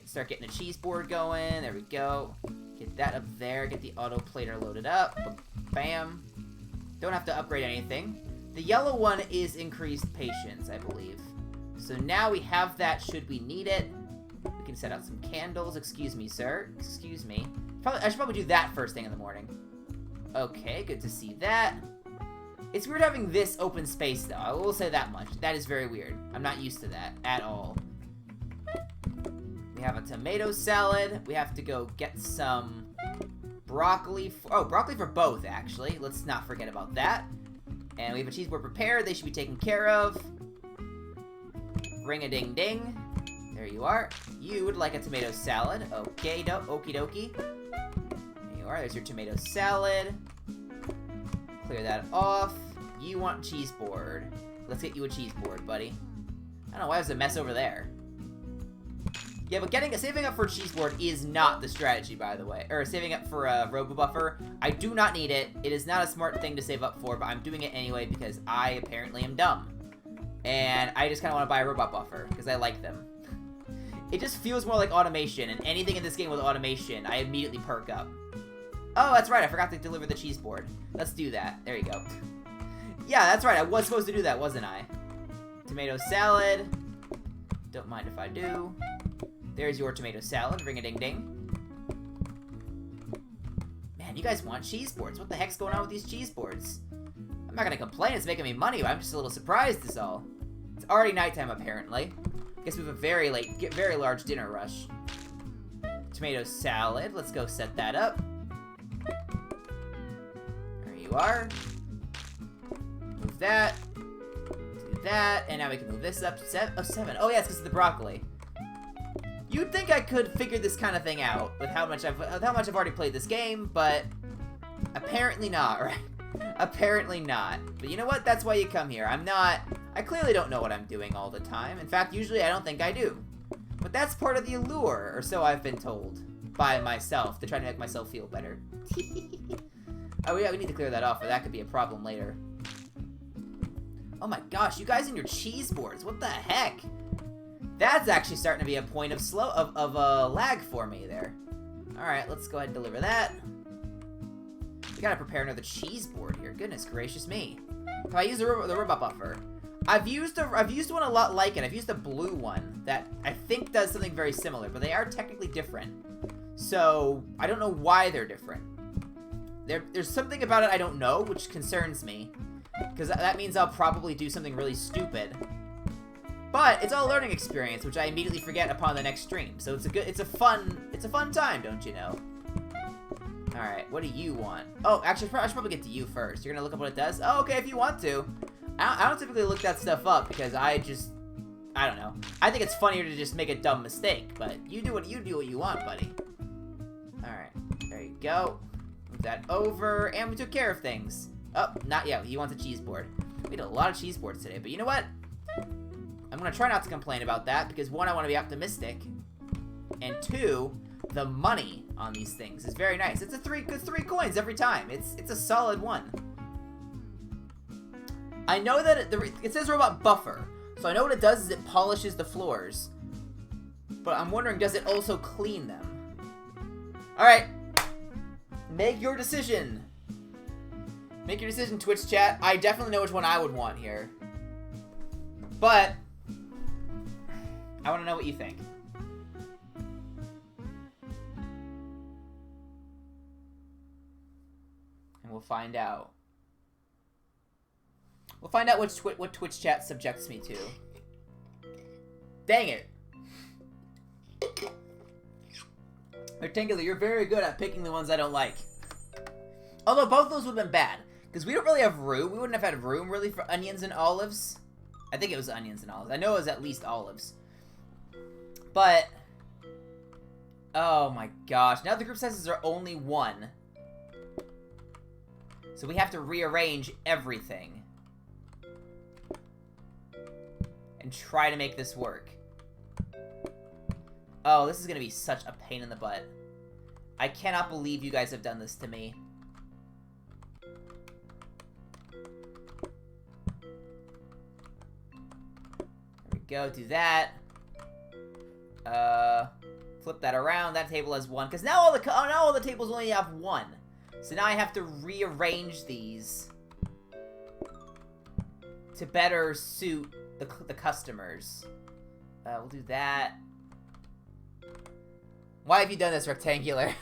[SPEAKER 1] Start getting a cheese board going. There we go. Get that up there. Get the auto plater loaded up. Bam. Don't have to upgrade anything. The yellow one is increased patience, I believe. So now we have that should we need it. We can set out some candles. Excuse me, sir. Excuse me. I should probably do that first thing in the morning. Okay, good to see that. It's weird having this open space, though. I will say that much. That is very weird. I'm not used to that at all. We have a tomato salad. We have to go get some broccoli. Broccoli for both, actually. Let's not forget about that. And we have a cheese board prepared. They should be taken care of. Ring-a-ding-ding. There you are. You would like a tomato salad. Okay, okie dokie. There you are. There's your tomato salad. Clear that off. You want cheese board. Let's get you a cheese board, buddy. I don't know why there's a mess over there. Yeah, but saving up for a cheese board is not the strategy, by the way. Or saving up for a robo buffer. I do not need it. It is not a smart thing to save up for, but I'm doing it anyway because I apparently am dumb. And I just kind of want to buy a robot buffer because I like them. It just feels more like automation, and anything in this game with automation, I immediately perk up. Oh, that's right, I forgot to deliver the cheese board. Let's do that. There you go. Yeah, that's right, I was supposed to do that, wasn't I? Tomato salad. Don't mind if I do. There's your tomato salad. Ring-a-ding-ding. Man, you guys want cheese boards. What the heck's going on with these cheese boards? I'm not gonna complain, it's making me money, but I'm just a little surprised is all. It's already nighttime, apparently. Guess we have a very large dinner rush. Tomato salad. Let's go set that up. There you are. Move that. Do that. And now we can move this up. 7. Oh, yeah, it's because of the broccoli. You'd think I could figure this kind of thing out with how much I've already played this game, but apparently not, right? Apparently not. But you know what? That's why you come here. I clearly don't know what I'm doing all the time. In fact, usually I don't think I do. But that's part of the allure, or so I've been told. By myself, to try to make myself feel better. Oh yeah, we need to clear that off, or that could be a problem later. Oh my gosh, you guys and your cheese boards, what the heck? That's actually starting to be a point of lag for me there. Alright, let's go ahead and deliver that. We gotta prepare another cheese board here. Goodness gracious me. If I use the robot buffer. I've used one a lot like it. I've used a blue one that I think does something very similar, but they are technically different. So, I don't know why they're different. There's something about it I don't know, which concerns me. Because that means I'll probably do something really stupid. But it's all a learning experience, which I immediately forget upon the next stream. So it's a fun time, don't you know? All right, what do you want? Oh, actually, I should probably get to you first. You're gonna look up what it does? Oh, okay, if you want to. I don't typically look that stuff up because I don't know. I think it's funnier to just make a dumb mistake, but you do what you want, buddy. All right, there you go. Move that over, and we took care of things. Oh, not yet. He wants a cheese board. We did a lot of cheese boards today, but you know what? I'm gonna try not to complain about that because one, I want to be optimistic, and two, the money on these things is very nice. It's three coins every time. It's a solid one. I know that it says robot buffer, so I know what it does is it polishes the floors. But I'm wondering, does it also clean them? All right, make your decision. Make your decision, Twitch chat. I definitely know which one I would want here, but I want to know what you think. And we'll find out. We'll find out what Twitch chat subjects me to. Dang it. Rectangular, you're very good at picking the ones I don't like. Although both those would have been bad. Because we don't really have room. We wouldn't have had room, really, for onions and olives. I think it was onions and olives. I know it was at least olives. But... oh my gosh. Now the group sizes are only 1. So we have to rearrange everything. And try to make this work. Oh, this is going to be such a pain in the butt. I cannot believe you guys have done this to me. There we go, do that. Flip that around. That table has 1. Because now all the tables only have 1. So now I have to rearrange these to better suit the customers. We'll do that. Why have you done this, Rectangular?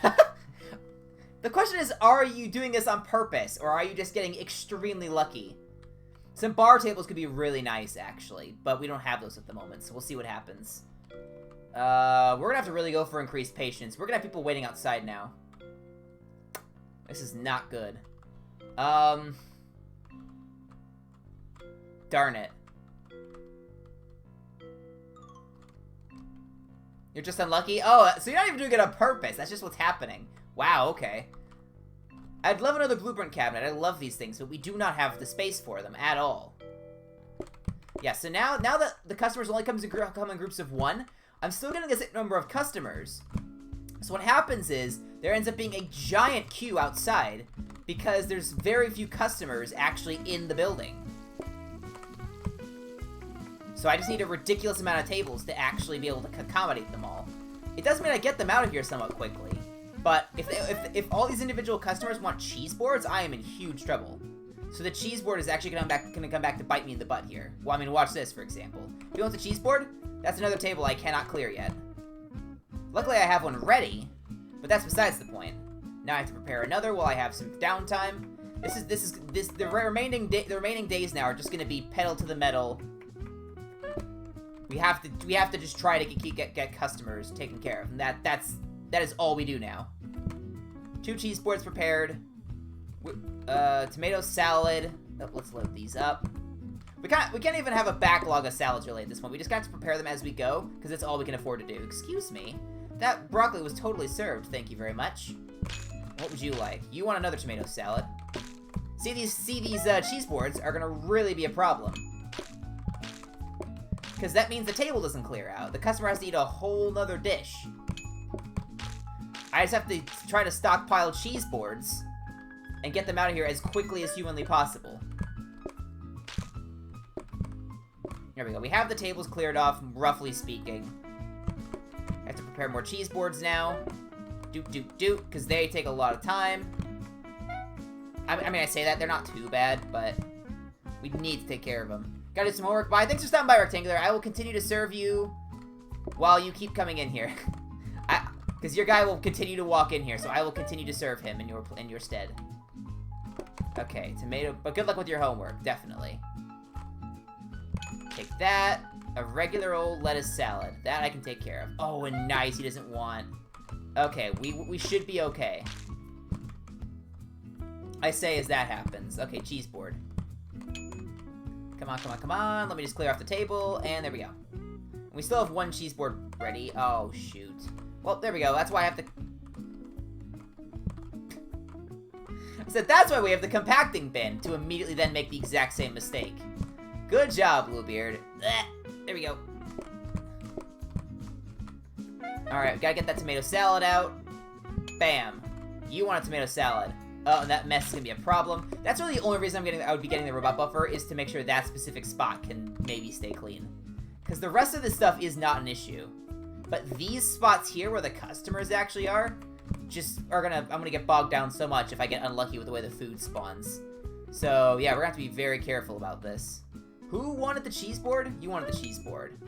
[SPEAKER 1] The question is, are you doing this on purpose, or are you just getting extremely lucky? Some bar tables could be really nice, actually, but we don't have those at the moment, so we'll see what happens. We're gonna have to really go for increased patience. We're gonna have people waiting outside now. This is not good. Darn it. You're just unlucky? Oh, so you're not even doing it on purpose. That's just what's happening. Wow, okay. I'd love another blueprint cabinet. I love these things, but we do not have the space for them at all. Yeah, so now that the customers only come in groups of 1, I'm still getting a number of customers. So what happens is, there ends up being a giant queue outside because there's very few customers actually in the building. So I just need a ridiculous amount of tables to actually be able to accommodate them all. It does mean I get them out of here somewhat quickly, but if all these individual customers want cheese boards, I am in huge trouble. So the cheese board is actually gonna come back to bite me in the butt here. Well, I mean, watch this, for example. If you want the cheese board, that's another table I cannot clear yet. Luckily, I have one ready, but that's besides the point. Now I have to prepare another while I have some downtime. The remaining days now are just gonna be pedal to the metal. We have to just try to get customers taken care of, and that is all we do now. 2 cheese boards prepared. Tomato salad. Oh, let's load these up. We can't even have a backlog of salads really at this point. We just got to prepare them as we go, because that's all we can afford to do. Excuse me. That broccoli was totally served. Thank you very much. What would you like? You want another tomato salad? See these cheese boards are gonna really be a problem. Because that means the table doesn't clear out. The customer has to eat a whole nother dish. I just have to try to stockpile cheese boards and get them out of here as quickly as humanly possible. There we go. We have the tables cleared off, roughly speaking. I have to prepare more cheese boards now. Doot, because they take a lot of time. I mean, I say that, they're not too bad, but we need to take care of them. Gotta do some homework. Bye. Thanks for stopping by, Rectangular. I will continue to serve you while you keep coming in here. Because your guy will continue to walk in here, so I will continue to serve him in your stead. Okay, tomato. But good luck with your homework, definitely. Take that. A regular old lettuce salad. That I can take care of. Oh, and nice. He doesn't want... Okay, we should be okay. I say as that happens. Okay, cheese board. Come on, come on, come on. Let me just clear off the table, and there we go. We still have one cheese board ready. Oh, shoot. Well, there we go. That's why I have to... I said that's why we have the compacting bin, to immediately then make the exact same mistake. Good job, Bluebeard. There we go. Alright, we gotta get that tomato salad out. Bam. You want a tomato salad. Oh, and that mess is gonna be a problem. That's really the only reason I would be getting the robot buffer, is to make sure that specific spot can maybe stay clean. Because the rest of this stuff is not an issue. But these spots here, where the customers actually are, I'm gonna get bogged down so much if I get unlucky with the way the food spawns. So, yeah, we're gonna have to be very careful about this. Who wanted the cheese board? You wanted the cheese board.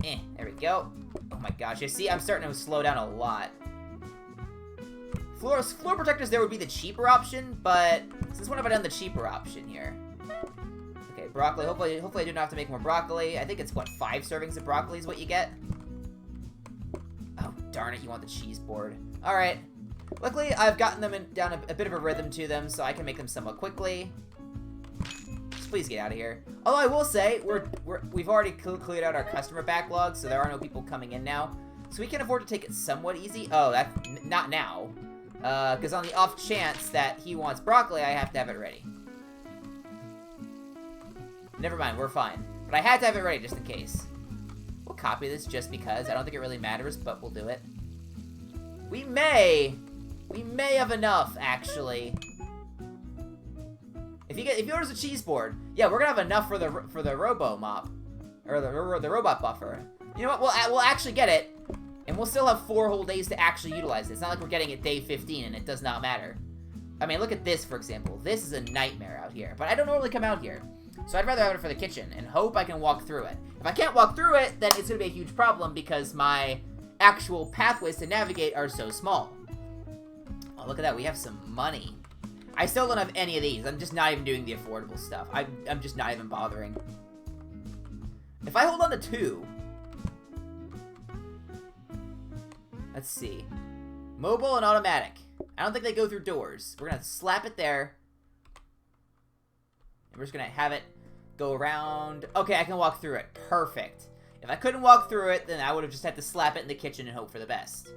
[SPEAKER 1] There we go. Oh my gosh, you see, I'm starting to slow down a lot. Floor protectors there would be the cheaper option, but since when have I done the cheaper option here? Okay, broccoli. Hopefully I do not have to make more broccoli. I think it's, what, 5 servings of broccoli is what you get? Oh, darn it, you want the cheese board. Alright. Luckily, I've gotten them down a bit of a rhythm to them, so I can make them somewhat quickly. Just please get out of here. Although I will say, we've already cleared out our customer backlog, so there are no people coming in now. So we can afford to take it somewhat easy. Oh, that's not now. Because on the off chance that he wants broccoli, I have to have it ready. Never mind, we're fine. But I had to have it ready just in case. We'll copy this just because. I don't think it really matters, but we'll do it. We may have enough, actually. If he orders a cheese board, yeah, we're gonna have enough for the robo mop, or the robot buffer. You know what? We'll actually get it. And we'll still have 4 whole days to actually utilize it. It's not like we're getting it day 15 and it does not matter. I mean, look at this, for example. This is a nightmare out here. But I don't normally come out here. So I'd rather have it for the kitchen and hope I can walk through it. If I can't walk through it, then it's going to be a huge problem because my actual pathways to navigate are so small. Oh, look at that. We have some money. I still don't have any of these. I'm just not even doing the affordable stuff. I'm just not even bothering. If I hold on to 2... Let's see. Mobile and automatic. I don't think they go through doors. We're going to slap it there. And we're just going to have it go around. Okay, I can walk through it. Perfect. If I couldn't walk through it, then I would have just had to slap it in the kitchen and hope for the best.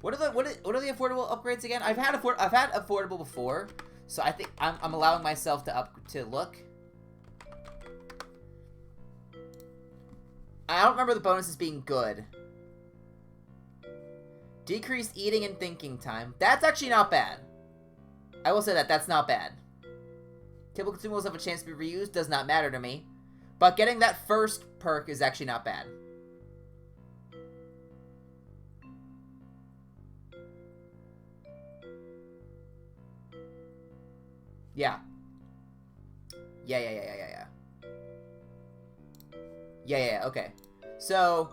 [SPEAKER 1] What are the affordable upgrades again? I've had affordable before, so I think I'm allowing myself to look. I don't remember the bonuses being good. Decreased eating and thinking time. That's actually not bad. I will say that's not bad. Table consumables have a chance to be reused. Does not matter to me. But getting that first perk is actually not bad. Yeah. Yeah, okay. So,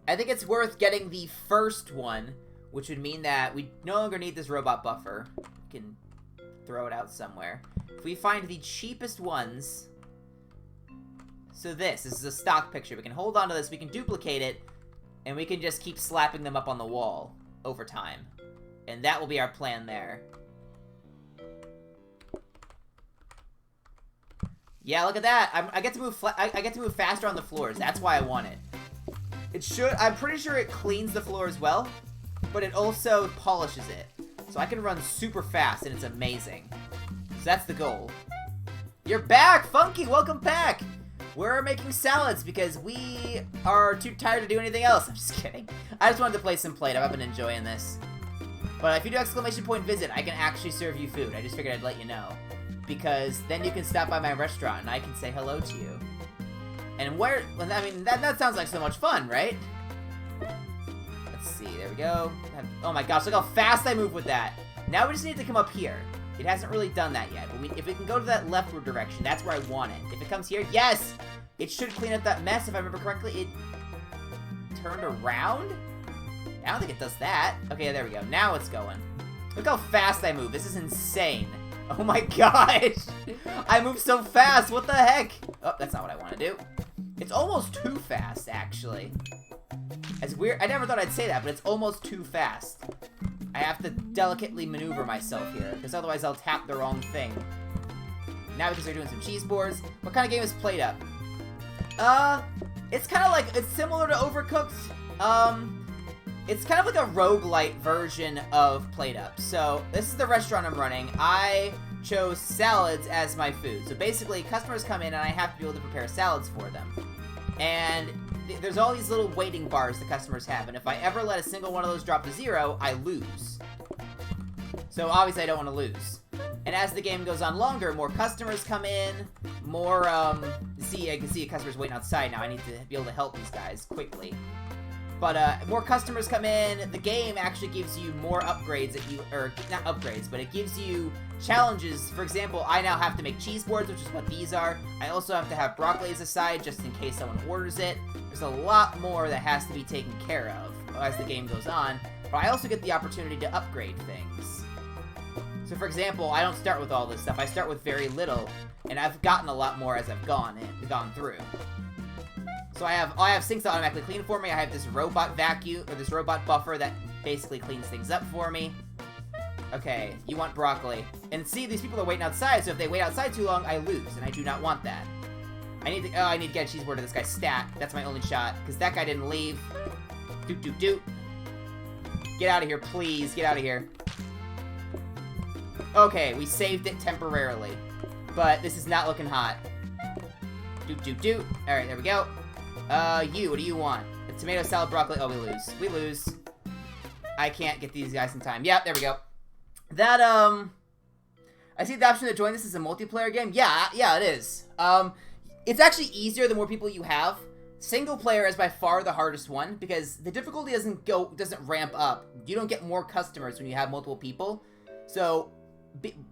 [SPEAKER 1] I think it's worth getting the first one, which would mean that we no longer need this robot buffer. We can throw it out somewhere. If we find the cheapest ones... So this is a stock picture. We can hold on to this, we can duplicate it, and we can just keep slapping them up on the wall over time. And that will be our plan there. Yeah, look at that. I get to move. I get to move faster on the floors. That's why I want it. It should. I'm pretty sure it cleans the floor as well, but it also polishes it, so I can run super fast, and it's amazing. So that's the goal. You're back, Funky. Welcome back. We're making salads because we are too tired to do anything else. I'm just kidding. I just wanted to play some PlateUp. I've been enjoying this. But if you do exclamation point visit, I can actually serve you food. I just figured I'd let you know. Because then you can stop by my restaurant and I can say hello to you. And where, I mean, that sounds like so much fun, right? Let's see, there we go. Oh my gosh, look how fast I move with that. Now we just need to come up here. It hasn't really done that yet, but if we can go to that leftward direction, that's where I want it. If it comes here, yes! It should clean up that mess, if I remember correctly. It turned around? I don't think it does that. Okay, there we go. Now it's going. Look how fast I move. This is insane. Oh my gosh! I move so fast, what the heck? Oh, that's not what I want to do. It's almost too fast, actually. It's weird, I never thought I'd say that, but it's almost too fast. I have to delicately maneuver myself here, because otherwise I'll tap the wrong thing. Now because they're doing some cheese boards. What kind of game is PlateUp? It's kind of like, it's similar to Overcooked. It's kind of like a roguelite version of PlateUp. So, this is the restaurant I'm running. I chose salads as my food. So basically, customers come in and I have to be able to prepare salads for them. And there's all these little waiting bars the customers have. And if I ever let a single one of those drop to 0, I lose. So obviously I don't want to lose. And as the game goes on longer, more customers come in, more, see, I can see customers waiting outside now. I need to be able to help these guys quickly. But, more customers come in, the game actually gives you more upgrades that you, or, not upgrades, but it gives you challenges. For example, I now have to make cheese boards, which is what these are. I also have to have broccoli as a side, just in case someone orders it. There's a lot more that has to be taken care of as the game goes on, but I also get the opportunity to upgrade things. So, for example, I don't start with all this stuff. I start with very little, and I've gotten a lot more as I've gone through. So I have sinks that automatically clean for me. I have this robot vacuum, or this robot buffer that basically cleans things up for me. Okay, you want broccoli. And see, these people are waiting outside, so if they wait outside too long, I lose, and I do not want that. I need to get a cheese board to this guy's stat. That's my only shot, because that guy didn't leave. Doot, doot, doot. Get out of here, please. Get out of here. Okay, we saved it temporarily. But this is not looking hot. Doot, doot, doot. Alright, there we go. You, what do you want? A tomato salad, broccoli. Oh, we lose. We lose. I can't get these guys in time. Yep, there we go. That, I see the option to join this as a multiplayer game. Yeah, it is. It's actually easier the more people you have. Single player is by far the hardest one, because the difficulty doesn't ramp up. You don't get more customers when you have multiple people. So,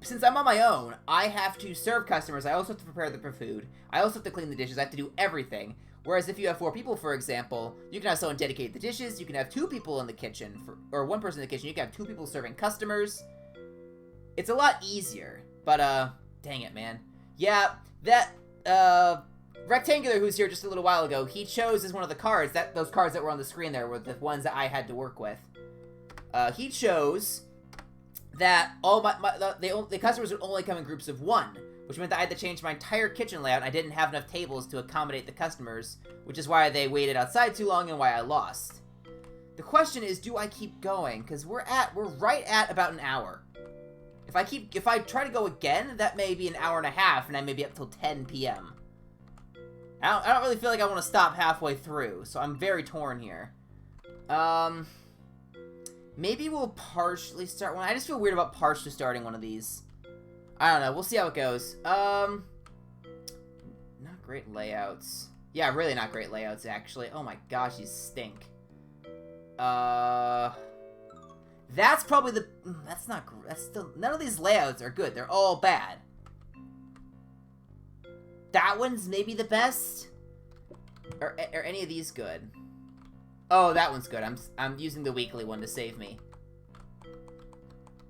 [SPEAKER 1] since I'm on my own, I have to serve customers. I also have to prepare the food. I also have to clean the dishes. I have to do everything. Whereas if you have 4 people, for example, you can have someone dedicate the dishes. You can have 2 people in the kitchen, or 1 person in the kitchen. You can have 2 people serving customers. It's a lot easier. But, dang it, man. Yeah, that, Rectangular, who's here just a little while ago, he chose as one of the cards, those cards that were on the screen there were the ones that I had to work with. He chose that all the customers would only come in groups of 1, which meant that I had to change my entire kitchen layout, and I didn't have enough tables to accommodate the customers, which is why they waited outside too long and why I lost. The question is, do I keep going? Because we're right at about an hour. If I try to go again, that may be an hour and a half, and I may be up till 10 p.m. I don't really feel like I want to stop halfway through, so I'm very torn here. Maybe we'll partially start one. I just feel weird about partially starting one of these. I don't know. We'll see how it goes. Not great layouts. Yeah, really not great layouts, actually. Oh my gosh, these stink. That's probably the... That's not... That's still... None of these layouts are good. They're all bad. That one's maybe the best? Or any of these good? Oh, that one's good. I'm using the weekly one to save me.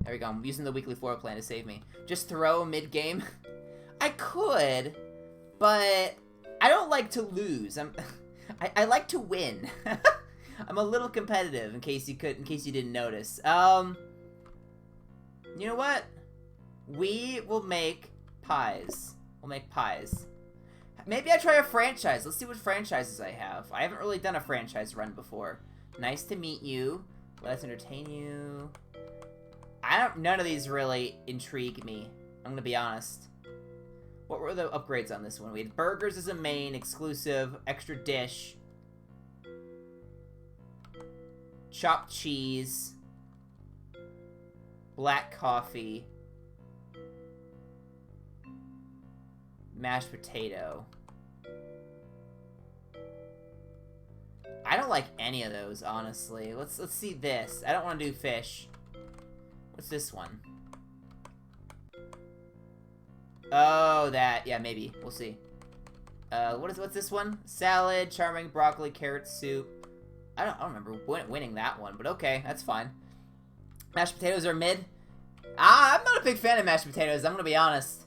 [SPEAKER 1] There we go. I'm using the weekly floor plan to save me. Just throw mid-game. I could, but I don't like to lose. I like to win. I'm a little competitive, in case you didn't notice. You know what? We will make pies. We'll make pies. Maybe I try a franchise. Let's see what franchises I have. I haven't really done a franchise run before. Nice to meet you. Let us entertain you. None of these really intrigue me. I'm gonna be honest. What were the upgrades on this one? We had burgers as a main, exclusive, extra dish, chopped cheese, black coffee, mashed potato. I don't like any of those, honestly. Let's see this. I don't want to do fish. What's this one? Oh, that. Yeah, maybe. We'll see. What's this one? Salad, charming, broccoli, carrot soup. I don't remember winning that one, but okay, that's fine. Mashed potatoes are mid. I'm not a big fan of mashed potatoes, I'm gonna be honest.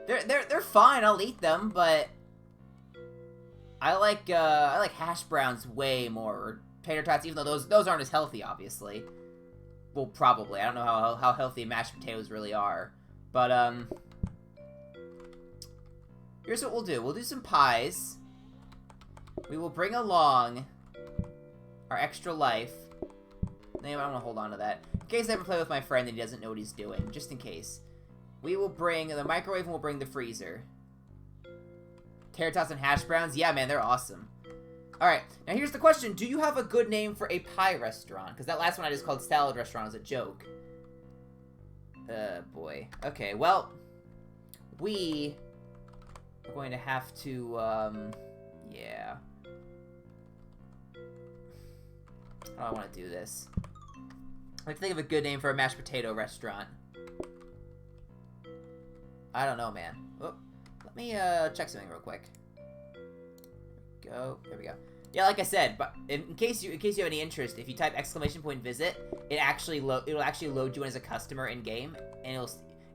[SPEAKER 1] They're fine, I'll eat them, but I like hash browns way more, or tater tots, even though those aren't as healthy, obviously. Well, probably. I don't know how healthy mashed potatoes really are. But, here's what we'll do. We'll do some pies. We will bring along our extra life. Anyway, I'm gonna hold on to that. In case I ever play with my friend and he doesn't know what he's doing. Just in case. We will bring the microwave and we'll bring the freezer. Tater tots and hash browns? Yeah, man, they're awesome. Alright, now here's the question. Do you have a good name for a pie restaurant? Because that last one I just called salad restaurant as a joke. Boy. Okay, well, we are going to have to, yeah. How do I want to do this? I have to think of a good name for a mashed potato restaurant. I don't know, man. Oh, let me, check something real quick. Go. There we go. Yeah, like I said, but in case you have any interest, if you type !visit, it'll actually load you in as a customer in game, and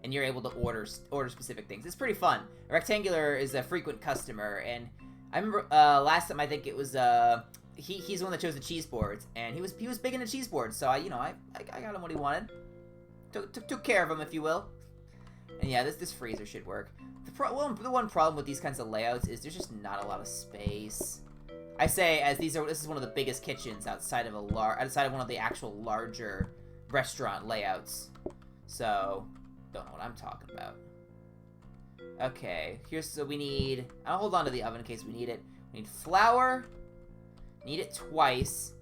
[SPEAKER 1] you're able to order specific things. It's pretty fun. Rectangular is a frequent customer, and I remember last time I think it was he's the one that chose the cheese boards, and he was big into cheese boards, so I got him what he wanted. Took care of him, if you will. And yeah, this freezer should work. The one problem with these kinds of layouts is there's just not a lot of space. I say as this is one of the biggest kitchens outside of one of the actual larger restaurant layouts. So don't know what I'm talking about. Okay, so we need. I'll hold on to the oven in case we need it. We need flour. Need it twice.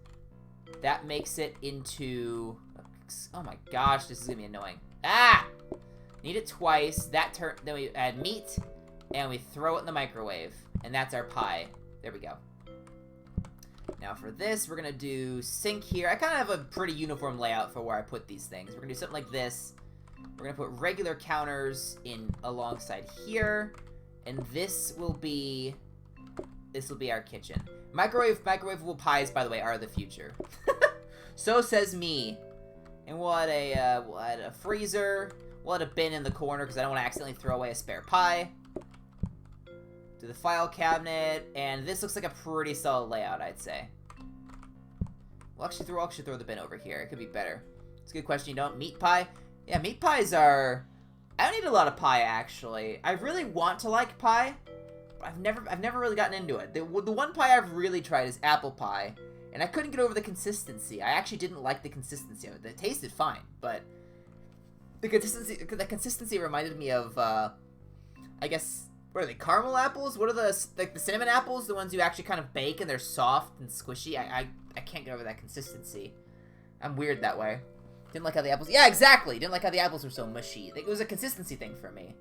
[SPEAKER 1] That makes it into. Oh my gosh, this is gonna be annoying. Ah! Need it twice. Then we add meat, and we throw it in the microwave, and that's our pie. There we go. Now for this, we're gonna do sink here. I kind of have a pretty uniform layout for where I put these things. We're gonna do something like this. We're gonna put regular counters in alongside here, and this will be our kitchen. Microwavable pies, by the way, are the future. So says me. And we'll add a freezer. We'll add a bin in the corner because I don't want to accidentally throw away a spare pie. To the file cabinet, and this looks like a pretty solid layout, I'd say. We'll actually throw the bin over here. It could be better. It's a good question. You don't meat pie? Yeah, meat pies are. I don't eat a lot of pie actually. I really want to like pie, but I've never really gotten into it. The one pie I've really tried is apple pie, and I couldn't get over the consistency. I actually didn't like the consistency of it. It tasted fine, but the consistency reminded me of I guess. What are they, caramel apples? What are the cinnamon apples? The ones you actually kind of bake and they're soft and squishy? I can't get over that consistency. I'm weird that way. Didn't like how the apples... Yeah, exactly! Didn't like how the apples were so mushy. It was a consistency thing for me.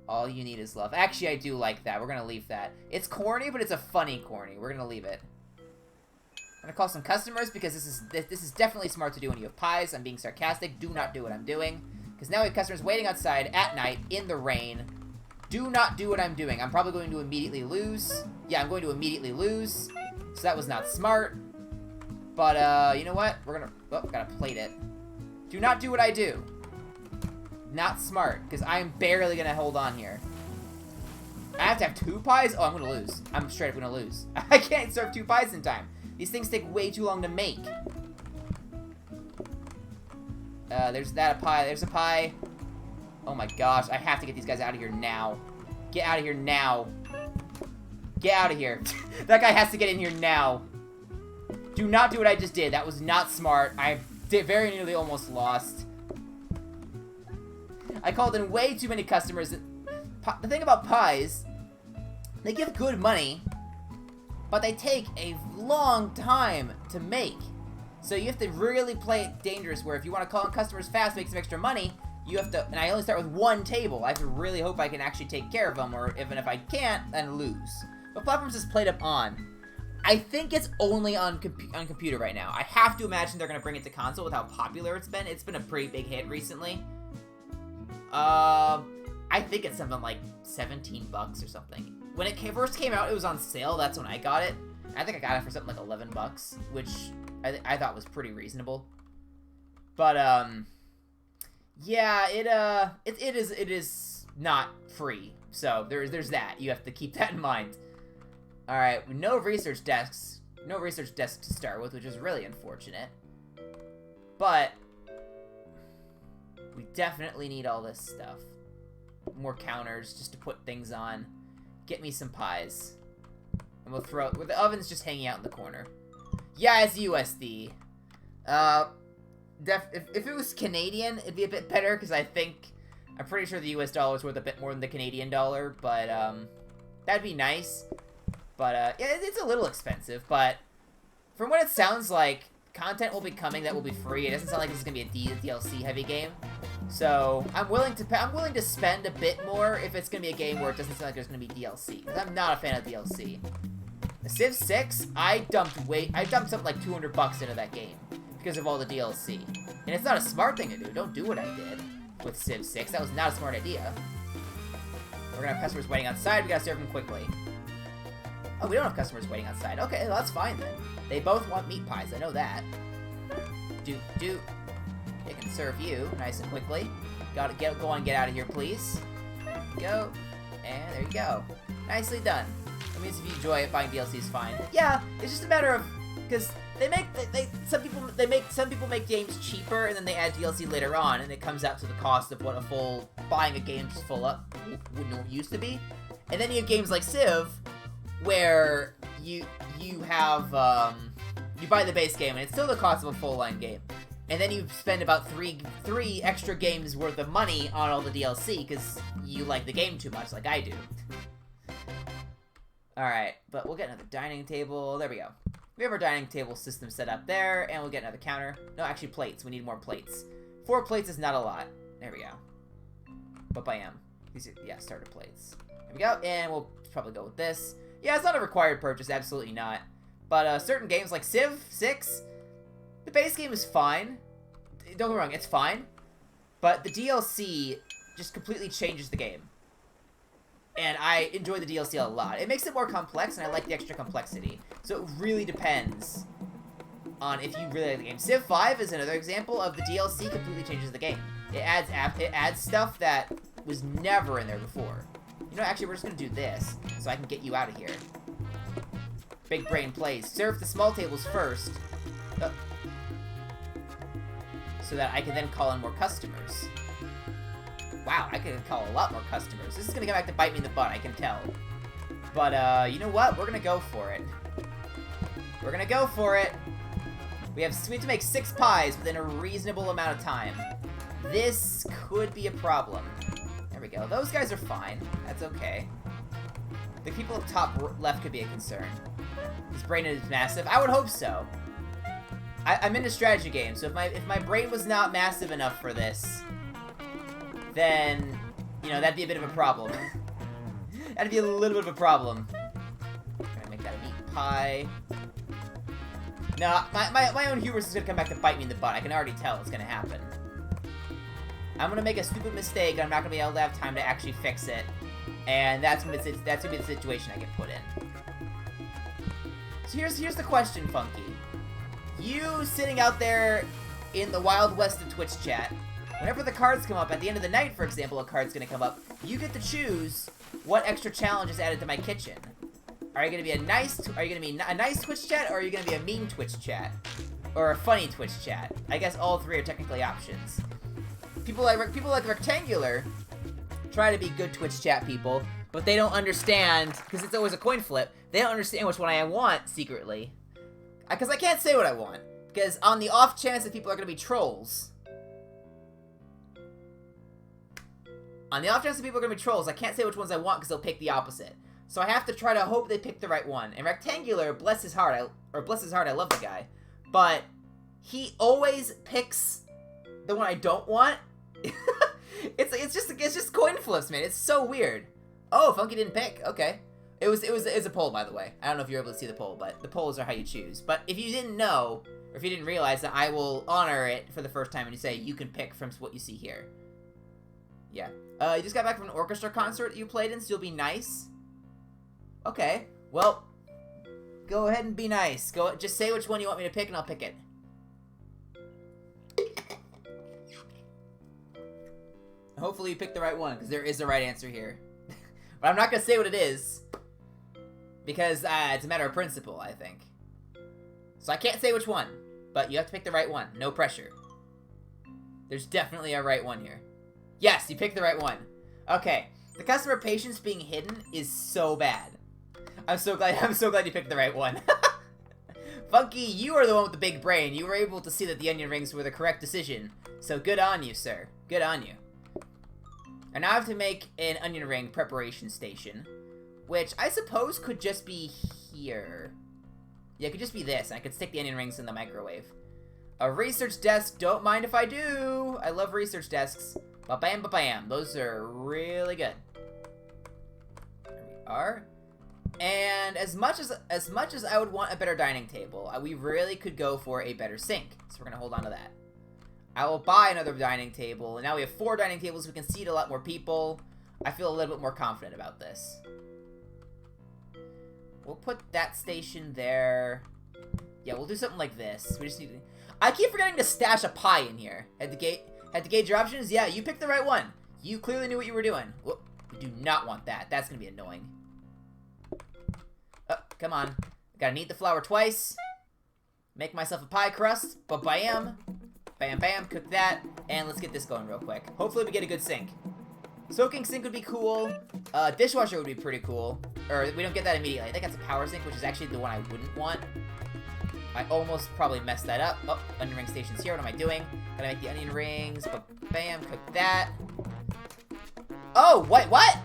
[SPEAKER 1] All you need is love. Actually, I do like that. We're gonna leave that. It's corny, but it's a funny corny. We're gonna leave it. I'm gonna call some customers because this is definitely smart to do when you have pies. I'm being sarcastic. Do not do what I'm doing. Because now we have customers waiting outside at night in the rain. Do not do what I'm doing. I'm probably going to immediately lose. Yeah, I'm going to immediately lose. So that was not smart. But, you know what? We're gonna... Oh, gotta plate it. Do not do what I do. Not smart. Because I am barely gonna hold on here. I have to have 2 pies? Oh, I'm gonna lose. I'm straight up gonna lose. I can't serve 2 pies in time. These things take way too long to make. There's a pie. There's a pie. Oh my gosh, I have to get these guys out of here now. Get out of here now. Get out of here. That guy has to get in here now. Do not do what I just did. That was not smart. I very nearly almost lost. I called in way too many customers. The thing about pies, they give good money, but they take a long time to make. So you have to really play it dangerous, where if you want to call in customers fast, make some extra money, you have to, and I only start with 1 table. I have to really hope I can actually take care of them, or even if I can't, then lose. What platforms is PlateUp on? I think it's only on computer right now. I have to imagine they're going to bring it to console with how popular it's been. It's been a pretty big hit recently. I think it's something like 17 bucks or something. When it first came out, it was on sale. That's when I got it. I think I got it for something like 11 bucks, which I thought was pretty reasonable. But, yeah, it is not free. So, there's that. You have to keep that in mind. Alright, no research desks. No research desks to start with, which is really unfortunate. But we definitely need all this stuff. More counters just to put things on. Get me some pies. And we'll throw... the oven's just hanging out in the corner. Yeah, it's USD. If it was Canadian, it'd be a bit better, because I'm pretty sure the US dollar is worth a bit more than the Canadian dollar, but, that'd be nice. But, yeah, it's a little expensive, but from what it sounds like, content will be coming that will be free. It doesn't sound like this is gonna be a DLC-heavy game. So, I'm willing to spend a bit more if it's gonna be a game where it doesn't sound like there's gonna be DLC, because I'm not a fan of DLC. The Civ 6, I dumped something like $200 into that game because of all the DLC. And it's not a smart thing to do. Don't do what I did with Civ 6. That was not a smart idea. We're gonna have customers waiting outside. We gotta serve them quickly. Oh, we don't have customers waiting outside. Okay, well, that's fine then. They both want meat pies. I know that. They can serve you nice and quickly. Gotta go on, get out of here, please. There you go. And there you go. Nicely done. That means if you enjoy it, buying DLC is fine. Yeah, it's just a matter of, because some people make games cheaper and then they add DLC later on, and it comes out to the cost of what buying a game just full up used to be. And then you have games like Civ, where you have you buy the base game and it's still the cost of a full-line game, and then you spend about three extra games worth of money on all the DLC because you like the game too much, like I do. Alright, but we'll get another dining table. There we go. We have our dining table system set up there, and we'll get another counter. No, actually plates. We need more plates. 4 plates is not a lot. There we go. But bam. These are, yeah, starter plates. There we go, and we'll probably go with this. Yeah, it's not a required purchase, absolutely not. But certain games like Civ 6, the base game is fine. Don't get me wrong, it's fine. But the DLC just completely changes the game. And I enjoy the DLC a lot. It makes it more complex, and I like the extra complexity. So it really depends on if you really like the game. Civ 5 is another example of the DLC completely changes the game. It adds stuff that was never in there before. You know, actually, we're just going to do this, so I can get you out of here. Big brain plays. Serve the small tables first. So that I can then call in more customers. Wow, I could call a lot more customers. This is going to come back to bite me in the butt, I can tell. But, you know what? We're going to go for it. We're going to go for it. We have to make 6 pies within a reasonable amount of time. This could be a problem. There we go. Those guys are fine. That's okay. The people up top left could be a concern. His brain is massive. I would hope so. I'm in a strategy game, so if my brain was not massive enough for this, then, you know, that'd be a bit of a problem. That'd be a little bit of a problem. Gonna make that a meat pie. No, my own hubris is gonna come back to bite me in the butt. I can already tell it's gonna happen. I'm gonna make a stupid mistake, and I'm not gonna be able to have time to actually fix it. And that's gonna be the situation I get put in. So here's the question, Funky. You sitting out there in the Wild West of Twitch chat, whenever the cards come up, at the end of the night, for example, a card's gonna come up, you get to choose what extra challenge is added to my kitchen. Are you gonna be a nice Twitch chat, or are you gonna be a mean Twitch chat? Or a funny Twitch chat? I guess all 3 are technically options. People like Rectangular try to be good Twitch chat people, but they don't understand, because it's always a coin flip, they don't understand which one I want secretly. Because I can't say what I want. Because on the off chance that people are going to be trolls. On the off chance that people are going to be trolls, I can't say which ones I want because they'll pick the opposite. So I have to try to hope they pick the right one. And Rectangular, bless his heart, I love the guy. But he always picks the one I don't want. It's just coin flips, man. It's so weird. Oh, Funky didn't pick. Okay. It was a poll, by the way. I don't know if you're able to see the poll, but the polls are how you choose. But if you didn't know, or if you didn't realize that, I will honor it for the first time and you say you can pick from what you see here. Yeah. You just got back from an orchestra concert that you played in, so you'll be nice. Okay. Well, go ahead and be nice. Just say which one you want me to pick and I'll pick it. Hopefully you picked the right one, because there is a right answer here. But I'm not going to say what it is, because it's a matter of principle, I think. So I can't say which one, but you have to pick the right one. No pressure. There's definitely a right one here. Yes, you picked the right one. Okay, the customer patience being hidden is so bad. I'm so glad you picked the right one. Funky, you are the one with the big brain. You were able to see that the onion rings were the correct decision. So good on you, sir. Good on you. And now I have to make an onion ring preparation station, which I suppose could just be here. Yeah, it could just be this, and I could stick the onion rings in the microwave. A research desk, don't mind if I do. I love research desks. Ba-bam, ba-bam. Those are really good. There we are. And as much as I would want a better dining table, we really could go for a better sink. So we're going to hold on to that. I will buy another dining table, and now we have 4 dining tables. We can seat a lot more people. I feel a little bit more confident about this. We'll put that station there. Yeah, we'll do something like this. We just need to... I keep forgetting to stash a pie in here. Had to gauge your options? Yeah, you picked the right one. You clearly knew what you were doing. Whoop. We do not want that. That's going to be annoying. Oh, come on. Gotta knead the flour twice. Make myself a pie crust. Ba-bam. Bam, bam. Cook that. And let's get this going real quick. Hopefully we get a good sink. Soaking sink would be cool. Dishwasher would be pretty cool. Or we don't get that immediately. I think that's a power sink, which is actually the one I wouldn't want. I almost probably messed that up. Oh, onion ring station's here. What am I doing? Gotta make the onion rings. Bam, cook that. Oh, wait, what?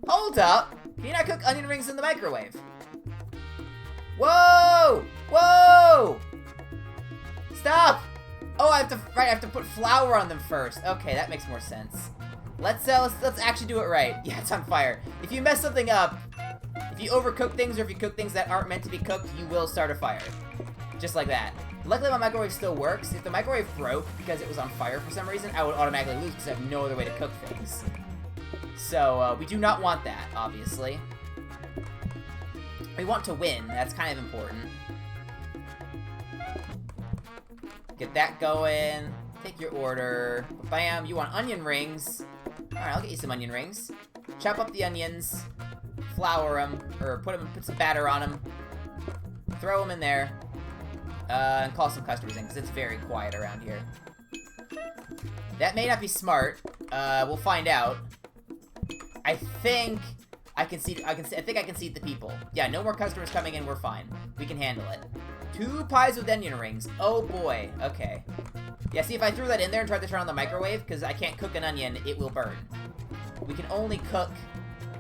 [SPEAKER 1] Hold up. Can you not cook onion rings in the microwave? Whoa! Whoa! Stop! Oh, I have to put flour on them first. Okay, that makes more sense. Let's actually do it right. Yeah, it's on fire. If you mess something up, if you overcook things or if you cook things that aren't meant to be cooked, you will start a fire. Just like that. Luckily, my microwave still works. If the microwave broke because it was on fire for some reason, I would automatically lose because I have no other way to cook things. So, we do not want that, obviously. We want to win. That's kind of important. Get that going. Take your order. Bam. You want onion rings. Alright, I'll get you some onion rings. Chop up the onions. Flour them. Or put some batter on them. Throw them in there. And call some customers in, because it's very quiet around here. That may not be smart. We'll find out. I think I can seat the people. Yeah, no more customers coming in, we're fine. We can handle it. 2 pies with onion rings. Oh boy, okay. Yeah, see, if I threw that in there and tried to turn on the microwave, because I can't cook an onion, it will burn. We can only cook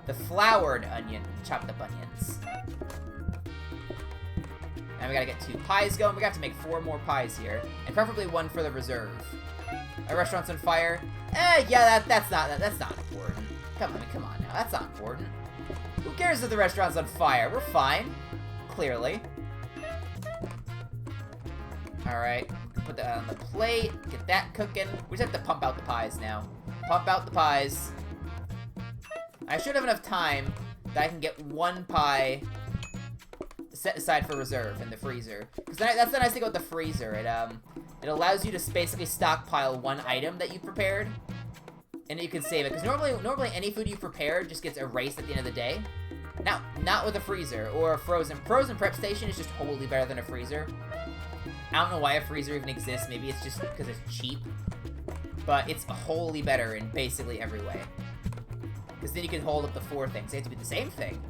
[SPEAKER 1] the floured onion, chopped up onions. And we gotta get 2 pies going. We got to make 4 more pies here. And preferably 1 for the reserve. Our restaurant's on fire. Yeah, that's not important. Come on now. That's not important. Who cares if the restaurant's on fire? We're fine. Clearly. Alright. Put that on the plate. Get that cooking. We just have to pump out the pies now. Pump out the pies. I should have enough time that I can get 1 pie set aside for reserve in the freezer. Because that's the nice thing about the freezer. It allows you to basically stockpile 1 item that you prepared. And you can save it. Because normally any food you prepared just gets erased at the end of the day. Now, not with a freezer or a frozen. Frozen prep station is just wholly better than a freezer. I don't know why a freezer even exists. Maybe it's just because it's cheap. But it's wholly better in basically every way. Because then you can hold up the 4 things. They have to be the same thing.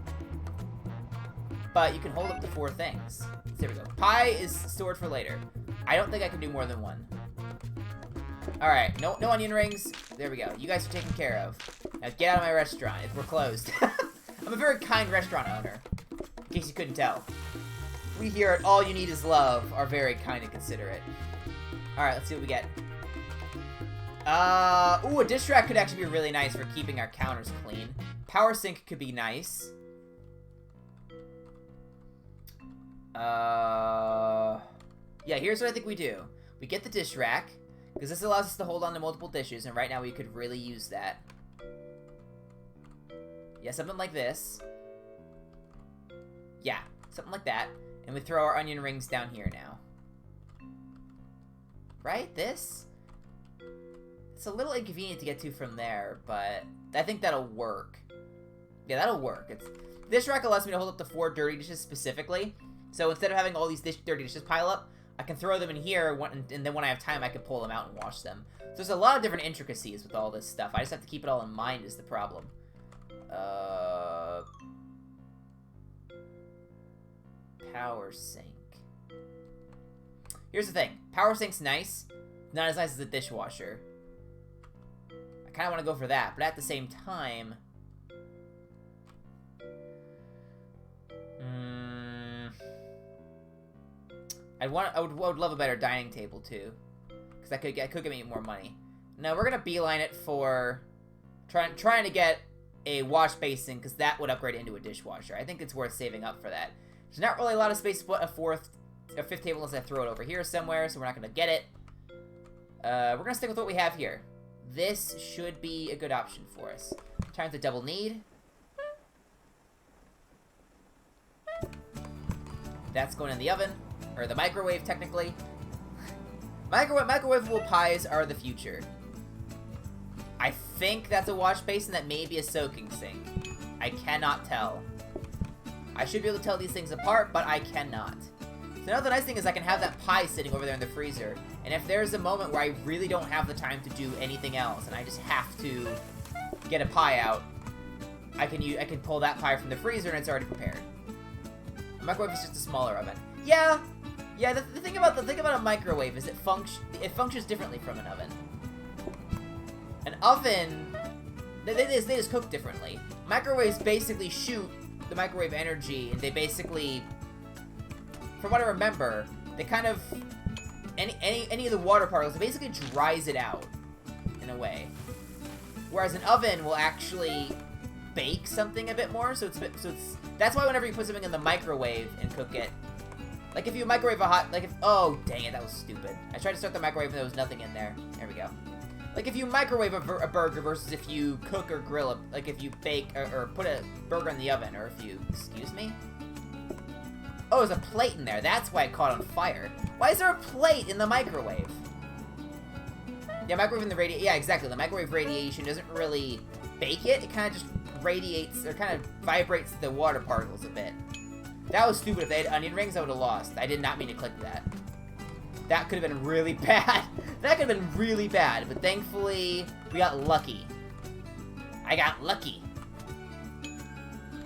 [SPEAKER 1] But you can hold up the 4 things. So there we go. Pie is stored for later. I don't think I can do more than 1. Alright, no onion rings. There we go. You guys are taken care of. Now get out of my restaurant. We're closed. I'm a very kind restaurant owner. In case you couldn't tell. We here at All You Need Is Love are very kind and considerate. Alright, let's see what we get. Ooh, a dish rack could actually be really nice for keeping our counters clean. Power sink could be nice. Yeah, here's what I think we do. We get the dish rack, because this allows us to hold on to multiple dishes, and right now we could really use that. Yeah, something like this. Yeah, something like that. And we throw our onion rings down here now. Right? This? It's a little inconvenient to get to from there, but I think that'll work. Yeah, that'll work. Dish rack allows me to hold up to 4 dirty dishes specifically. So instead of having all these dirty dishes pile up, I can throw them in here, and then when I have time, I can pull them out and wash them. So there's a lot of different intricacies with all this stuff. I just have to keep it all in mind is the problem. Power sink. Here's the thing. Power sink's nice. Not as nice as the dishwasher. I kind of want to go for that, but at the same time... I would love a better dining table too, because that could get me more money. Now we're gonna beeline it for trying to get a wash basin, because that would upgrade into a dishwasher. I think it's worth saving up for that. There's not really a lot of space to put a fifth table unless I throw it over here somewhere, so we're not gonna get it. We're gonna stick with what we have here. This should be a good option for us. Time to double need. That's going in the oven. Or the microwave, technically. Microwavable pies are the future. I think that's a wash basin. That may be a soaking sink. I cannot tell. I should be able to tell these things apart, but I cannot. So now the nice thing is I can have that pie sitting over there in the freezer. And if there's a moment where I really don't have the time to do anything else, and I just have to get a pie out, I can pull that pie from the freezer and it's already prepared. A microwave is just a smaller oven. Yeah. Yeah, the thing about a microwave is it functions differently from an oven. An oven, they just cook differently. Microwaves basically shoot the microwave energy, and they basically, from what I remember, they kind of any of the water particles, it basically dries it out in a way. Whereas an oven will actually bake something a bit more, so that's why whenever you put something in the microwave and cook it. Like, if you microwave oh, dang it, that was stupid. I tried to start the microwave and there was nothing in there. There we go. Like, if you microwave a burger versus if you cook or grill like, if you bake or put a burger in the oven, or if you, excuse me? Oh, there's a plate in there. That's why it caught on fire. Why is there a plate in the microwave? Yeah, microwave in the yeah, exactly. The microwave radiation doesn't really bake it. It kind of just radiates, or kind of vibrates the water particles a bit. That was stupid. If they had onion rings, I would have lost. I did not mean to click that. That could have been really bad. That could have been really bad, but thankfully, we got lucky. I got lucky.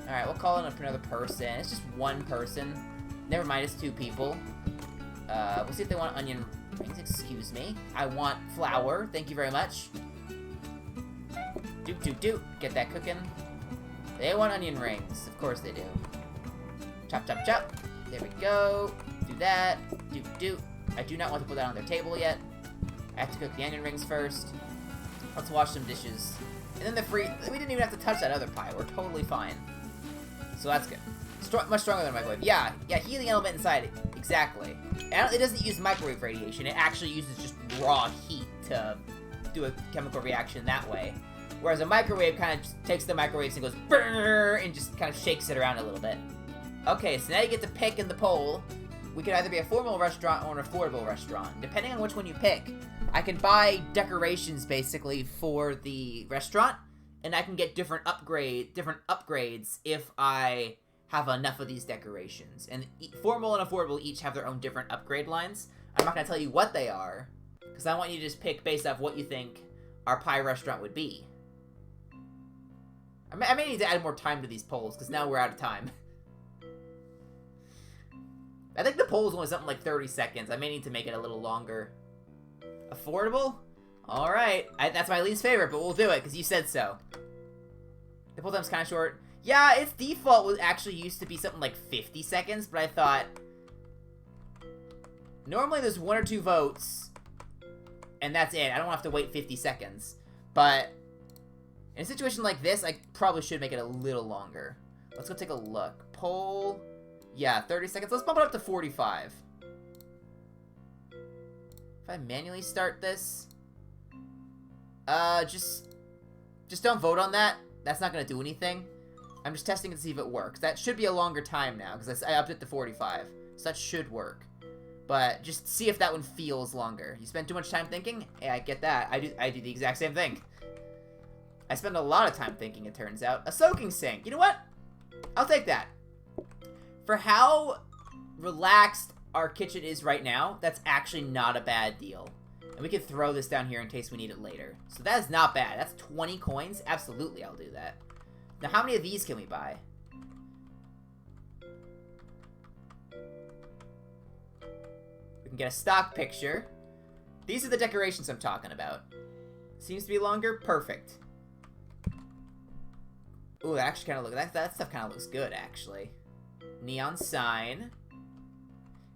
[SPEAKER 1] Alright, we'll call in another person. It's just one person. Never mind, it's 2 people. We'll see if they want onion rings. Excuse me. I want flour. Thank you very much. Doop, doop, doop. Get that cooking. They want onion rings. Of course they do. Chop, chop, chop. There we go. Do that. Doop, doop. I do not want to put that on their table yet. I have to cook the onion rings first. Let's wash some dishes. And then we didn't even have to touch that other pie. We're totally fine. So that's good. Much stronger than a microwave. Yeah, heating element inside it. Exactly. And it doesn't use microwave radiation. It actually uses just raw heat to do a chemical reaction that way. Whereas a microwave kind of just takes the microwaves and goes brrr, and just kind of shakes it around a little bit. Okay, so now you get to pick in the poll. We could either be a formal restaurant or an affordable restaurant. Depending on which one you pick, I can buy decorations basically for the restaurant, and I can get different upgrades if I have enough of these decorations. And formal and affordable each have their own different upgrade lines. I'm not going to tell you what they are, because I want you to just pick based off what you think our pie restaurant would be. I may need to add more time to these polls, because now we're out of time. I think the poll is only something like 30 seconds. I may need to make it a little longer. Affordable? Alright. That's my least favorite, but we'll do it, because you said so. The poll time's kind of short. Yeah, its default was actually used to be something like 50 seconds, but I thought... Normally there's 1 or 2 votes, and that's it. I don't have to wait 50 seconds. But in a situation like this, I probably should make it a little longer. Let's go take a look. Poll... Yeah, 30 seconds. Let's bump it up to 45. If I manually start this... Just don't vote on that. That's not going to do anything. I'm just testing to see if it works. That should be a longer time now, because I upped it to 45. So that should work. But just see if that one feels longer. You spend too much time thinking? Yeah, I get that. I do the exact same thing. I spend a lot of time thinking, it turns out. A soaking sink. You know what? I'll take that. For how relaxed our kitchen is right now, that's actually not a bad deal. And we can throw this down here in case we need it later. So that is not bad. That's 20 coins. Absolutely, I'll do that. Now, how many of these can we buy? We can get a stock picture. These are the decorations I'm talking about. Seems to be longer. Perfect. Ooh, that actually kind of looks... That stuff kind of looks good, actually. Neon sign. And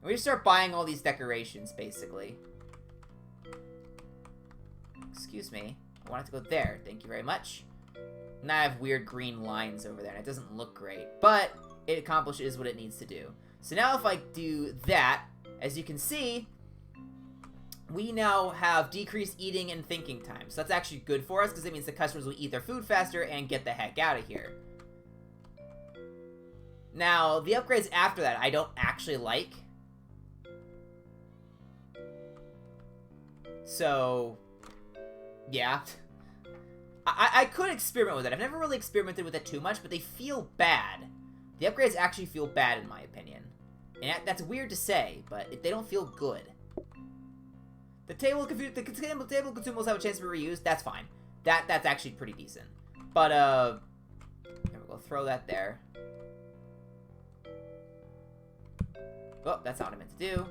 [SPEAKER 1] we just start buying all these decorations, basically. Excuse me. I want it to go there. Thank you very much. Now I have weird green lines over there, and it doesn't look great. But it accomplishes what it needs to do. So now if I do that, as you can see, we now have decreased eating and thinking time. So that's actually good for us, because it means the customers will eat their food faster and get the heck out of here. Now, the upgrades after that, I don't actually like. So, yeah. I could experiment with it. I've never really experimented with it too much, but they feel bad. The upgrades actually feel bad, in my opinion. And that's weird to say, but they don't feel good. The table consumables have a chance to be reused. That's fine. That's actually pretty decent. But, here we go. Throw that there. Oh, that's not what I meant to do.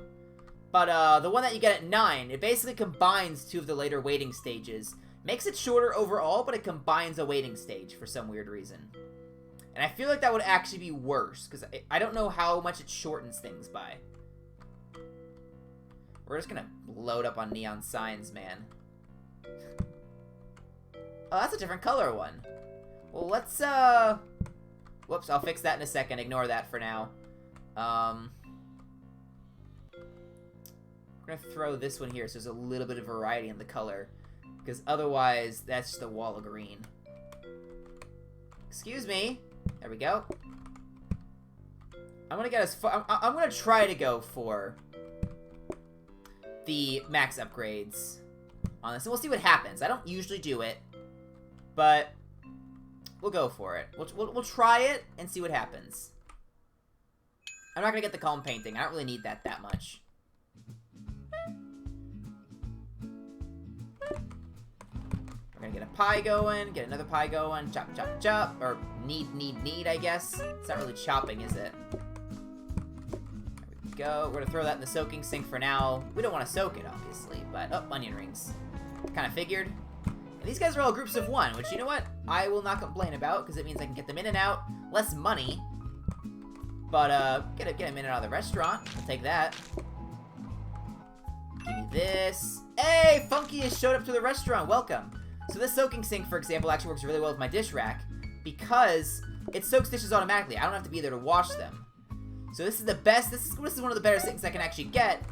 [SPEAKER 1] But, the one that you get at 9, it basically combines two of the later waiting stages. Makes it shorter overall, but it combines a waiting stage for some weird reason. And I feel like that would actually be worse, because I don't know how much it shortens things by. We're just gonna load up on neon signs, man. Oh, that's a different color one. Well, let's, whoops, I'll fix that in a second. Ignore that for now. We're gonna throw this one here so there's a little bit of variety in the color. Because otherwise, that's just a wall of green. Excuse me. There we go. I'm gonna get as far... I'm gonna try to go for the max upgrades on this. And we'll see what happens. I don't usually do it. But we'll go for it. We'll try it and see what happens. I'm not gonna get the calm painting. I don't really need that much. We're gonna get a pie going, get another pie going, chop, chop, chop, or need, I guess. It's not really chopping, is it? There we go. We're gonna throw that in the soaking sink for now. We don't want to soak it, obviously, but, oh, onion rings. Kind of figured. And these guys are all groups of 1, which, you know what? I will not complain about, because it means I can get them in and out. Less money. But, get them in and out of the restaurant. I'll take that. Give me this. Hey, Funky has showed up to the restaurant. Welcome. So this soaking sink, for example, actually works really well with my dish rack because it soaks dishes automatically. I don't have to be there to wash them. So this is the best. This is one of the better sinks I can actually get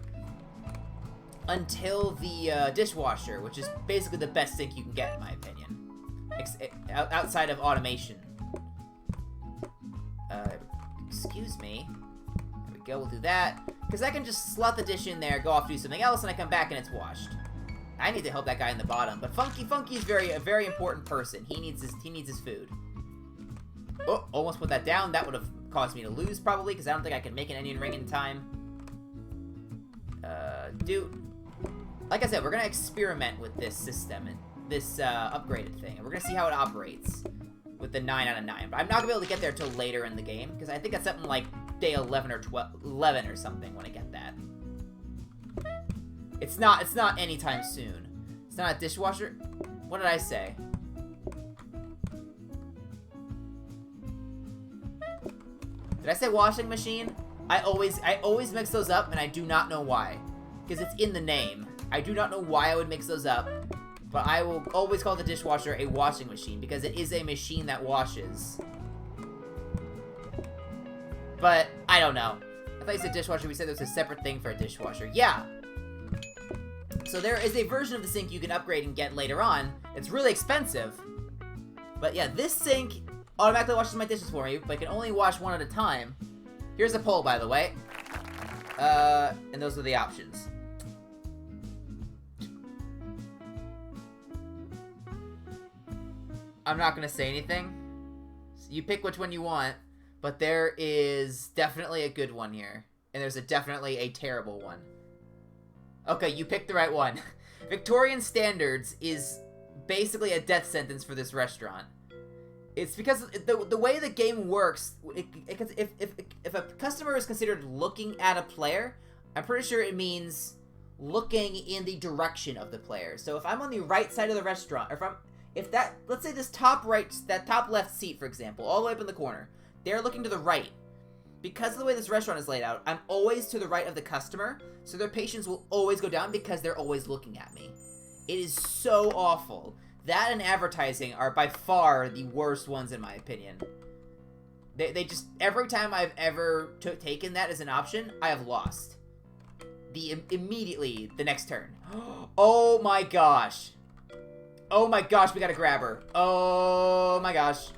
[SPEAKER 1] until the dishwasher, which is basically the best sink you can get, in my opinion, outside of automation. Excuse me. There we go. We'll do that because I can just slot the dish in there, go off, do something else, and I come back and it's washed. I need to help that guy in the bottom, but Funky is a very important person. He needs his food. Oh, almost put that down. That would have caused me to lose probably, because I don't think I can make an onion ring in time. Dude, like I said, we're gonna experiment with this system and this upgraded thing, and we're gonna see how it operates with the 9 out of 9. But I'm not gonna be able to get there till later in the game, because I think that's something like day 11 or 11 or something when I get that. It's not anytime soon. It's not a dishwasher. What did I say? Did I say washing machine? I always mix those up, and I do not know why. Because it's in the name. I do not know why I would mix those up, but I will always call the dishwasher a washing machine, because it is a machine that washes. But, I don't know. I thought you said dishwasher, we said there was a separate thing for a dishwasher. Yeah. So there is a version of the sink you can upgrade and get later on. It's really expensive. But yeah, this sink automatically washes my dishes for me, but I can only wash one at a time. Here's a poll, by the way. And those are the options. I'm not gonna say anything. You pick which one you want, but there is definitely a good one here. And there's definitely a terrible one. Okay, you picked the right one. Victorian standards is basically a death sentence for this restaurant. It's because the way the game works, if a customer is considered looking at a player, I'm pretty sure it means looking in the direction of the player. So if I'm on the right side of the restaurant, or let's say this top left seat, for example, all the way up in the corner, they're looking to the right. Because of the way this restaurant is laid out, I'm always to the right of the customer, so their patience will always go down because they're always looking at me. It is so awful. That and advertising are by far the worst ones in my opinion. They just, every time I've ever taken that as an option, I have lost. Immediately, the next turn. Oh my gosh. Oh my gosh, we got a grabber. Oh my gosh.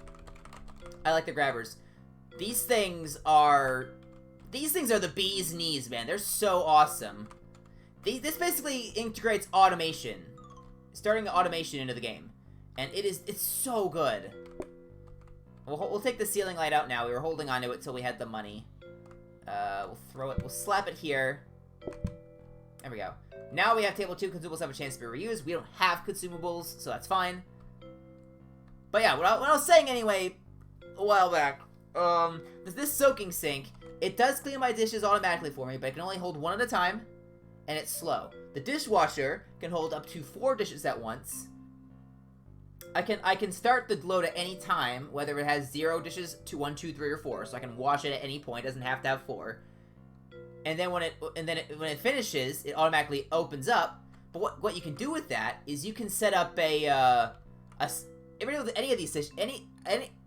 [SPEAKER 1] I like the grabbers. These things are the bee's knees, man. They're so awesome. This basically integrates automation. Starting automation into the game. And it's so good. We'll take the ceiling light out now. We were holding on to it till we had the money. We'll slap it here. There we go. Now we have table 2. Consumables have a chance to be reused. We don't have consumables, so that's fine. But yeah, what I was saying anyway, a while back, this soaking sink, it does clean my dishes automatically for me, but it can only hold 1 at a time, and it's slow. The dishwasher can hold up to 4 dishes at once. I can start the load at any time, whether it has 0 dishes to 1, 2, 3, or 4, so I can wash it at any point. It doesn't have to have 4. And then when it finishes, it automatically opens up. But what you can do with that is you can set up any of these dishes,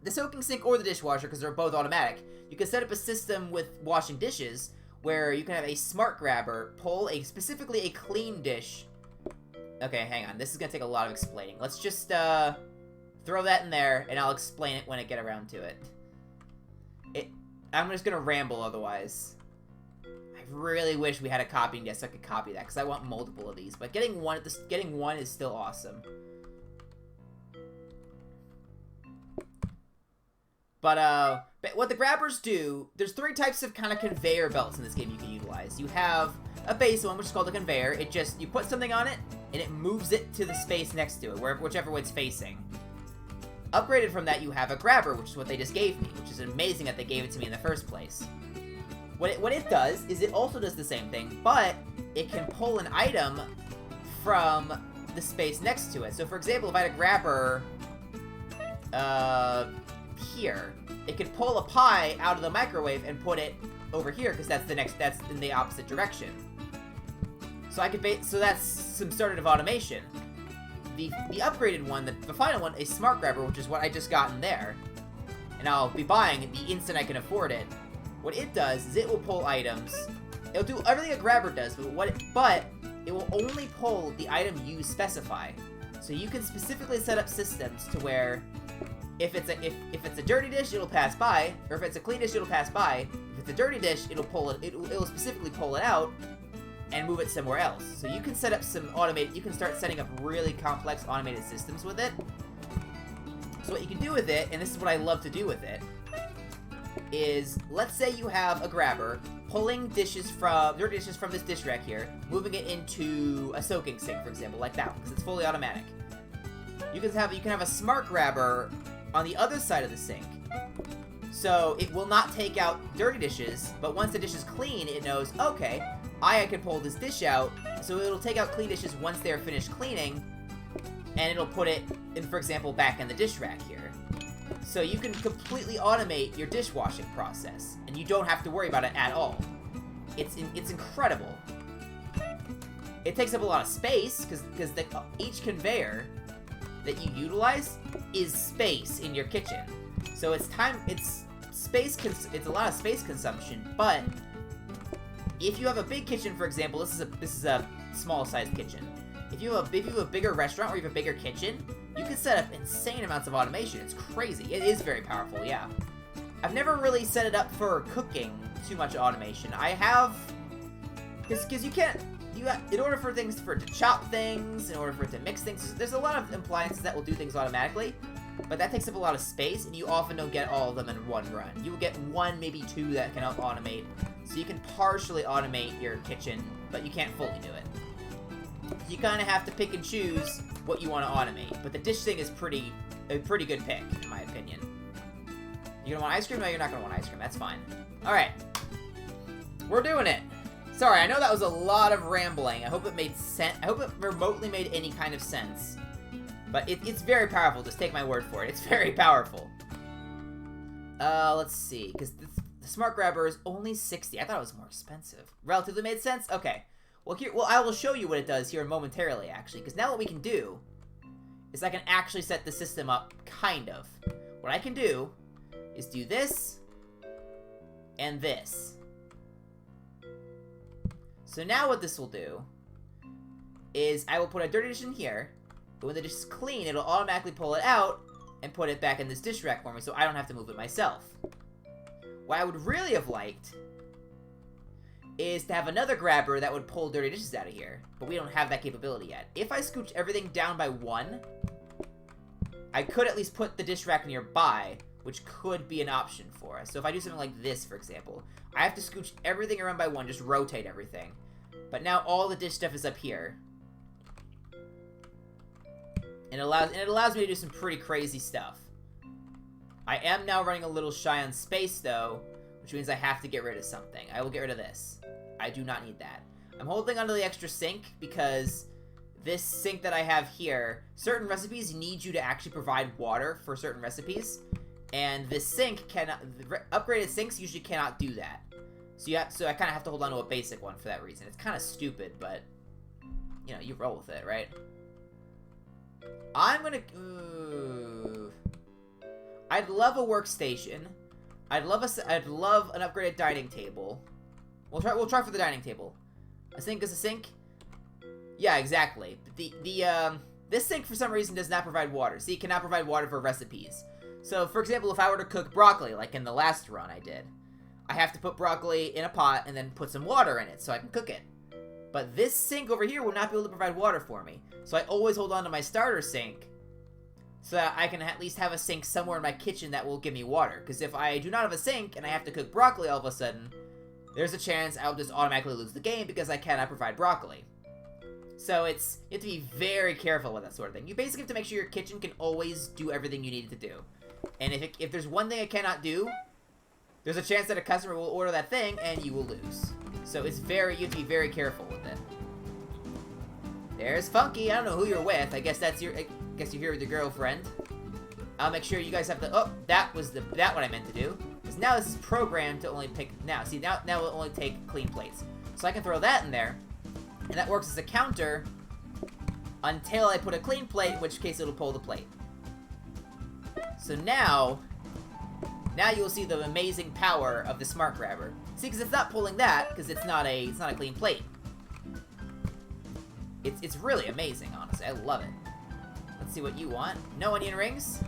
[SPEAKER 1] the soaking sink or the dishwasher, because they're both automatic. You can set up a system with washing dishes where you can have a smart grabber pull specifically a clean dish. Okay, hang on. This is gonna take a lot of explaining. Let's just throw that in there, and I'll explain it when I get around to it. I'm just gonna ramble otherwise. I really wish we had a copying desk so I could copy that, because I want multiple of these. But getting one is still awesome. But what the grabbers do, there's 3 types of kind of conveyor belts in this game you can utilize. You have a base one, which is called a conveyor. You put something on it, and it moves it to the space next to it, whichever way it's facing. Upgraded from that, you have a grabber, which is what they just gave me, which is amazing that they gave it to me in the first place. What it does is it also does the same thing, but it can pull an item from the space next to it. So, for example, if I had a grabber here, it could pull a pie out of the microwave and put it over here, because that's in the opposite direction. So so that's some sort of automation. The upgraded one, the final one, a smart grabber, which is what I just got in there, and I'll be buying the instant I can afford it. What it does is it will pull items. It'll do everything a grabber does, but it will only pull the item you specify. So you can specifically set up systems to where if it's a dirty dish, it'll pass by, or if it's a clean dish, it'll pass by. If it's a dirty dish, it'll specifically pull it out and move it somewhere else. So you can set up you can start setting up really complex automated systems with it. So what you can do with it, and this is what I love to do with it, is let's say you have a grabber pulling dirty dishes from this dish rack here, moving it into a soaking sink, for example, like that one, because it's fully automatic. You can have a smart grabber on the other side of the sink. So it will not take out dirty dishes, but once the dish is clean, it knows, okay, I can pull this dish out, so it'll take out clean dishes once they're finished cleaning, and it'll put it, for example, back in the dish rack here. So you can completely automate your dishwashing process, and you don't have to worry about it at all. It's incredible. It takes up a lot of space, because each conveyor that you utilize is space in your kitchen. So it's a lot of space consumption, but if you have a big kitchen, for example, this is a small sized kitchen. If you have a bigger restaurant or you have a bigger kitchen, you can set up insane amounts of automation. It's crazy. It is very powerful, yeah. I've never really set it up for cooking too much automation. I have Because you can't, in order for things, for it to chop things, in order for it to mix things, there's a lot of appliances that will do things automatically, but that takes up a lot of space, and you often don't get all of them in one run. You will get one, maybe two that can automate, so you can partially automate your kitchen, but you can't fully do it. You kind of have to pick and choose what you want to automate, but the dish thing is a pretty good pick, in my opinion. You gonna want ice cream? No, you're not gonna want ice cream. That's fine. Alright. We're doing it. Sorry, I know that was a lot of rambling. I hope it made sense. I hope it remotely made any kind of sense. But it's very powerful. Just take my word for it. It's very powerful. Let's see. Because the Smart Grabber is only 60. I thought it was more expensive. Relatively made sense? Okay. Well, I will show you what it does here momentarily, actually. Because now what we can do is I can actually set the system up, kind of. What I can do is do this and this. So now what this will do is I will put a dirty dish in here, but when the dish is clean, it'll automatically pull it out and put it back in this dish rack for me, so I don't have to move it myself. What I would really have liked is to have another grabber that would pull dirty dishes out of here, but we don't have that capability yet. If I scooch everything down by one, I could at least put the dish rack nearby, which could be an option for us. So if I do something like this, for example, I have to scooch everything around by one, just rotate everything. But now all the dish stuff is up here. And it allows me to do some pretty crazy stuff. I am now running a little shy on space, though, which means I have to get rid of something. I will get rid of this. I do not need that. I'm holding onto the extra sink because this sink that I have here, certain recipes need you to actually provide water for certain recipes. And this sink cannot, upgraded sinks usually cannot do that. So I kind of have to hold on to a basic one for that reason. It's kind of stupid, but, you know, you roll with it, right? I'm gonna, I'd love a workstation. I'd love an upgraded dining table. We'll try for the dining table. A sink is a sink? Yeah, exactly. This sink for some reason does not provide water. See, it cannot provide water for recipes. So, for example, if I were to cook broccoli, like in the last run I did, I have to put broccoli in a pot and then put some water in it so I can cook it. But this sink over here will not be able to provide water for me. So I always hold on to my starter sink so that I can at least have a sink somewhere in my kitchen that will give me water. Because if I do not have a sink and I have to cook broccoli all of a sudden, there's a chance I'll just automatically lose the game because I cannot provide broccoli. So you have to be very careful with that sort of thing. You basically have to make sure your kitchen can always do everything you need it to do. And if there's one thing it cannot do, there's a chance that a customer will order that thing and you will lose. So you have to be very careful with it. There's Funky. I don't know who you're with. I guess you're here with your girlfriend. I'll make sure you guys have the, oh, that what I meant to do. Because now this is programmed to only pick, now it'll only take clean plates. So I can throw that in there, and that works as a counter until I put a clean plate, in which case it'll pull the plate. So now you will see the amazing power of the Smart Grabber. See, because it's not pulling that, because it's not a clean plate. It's really amazing, honestly. I love it. Let's see what you want. No onion rings.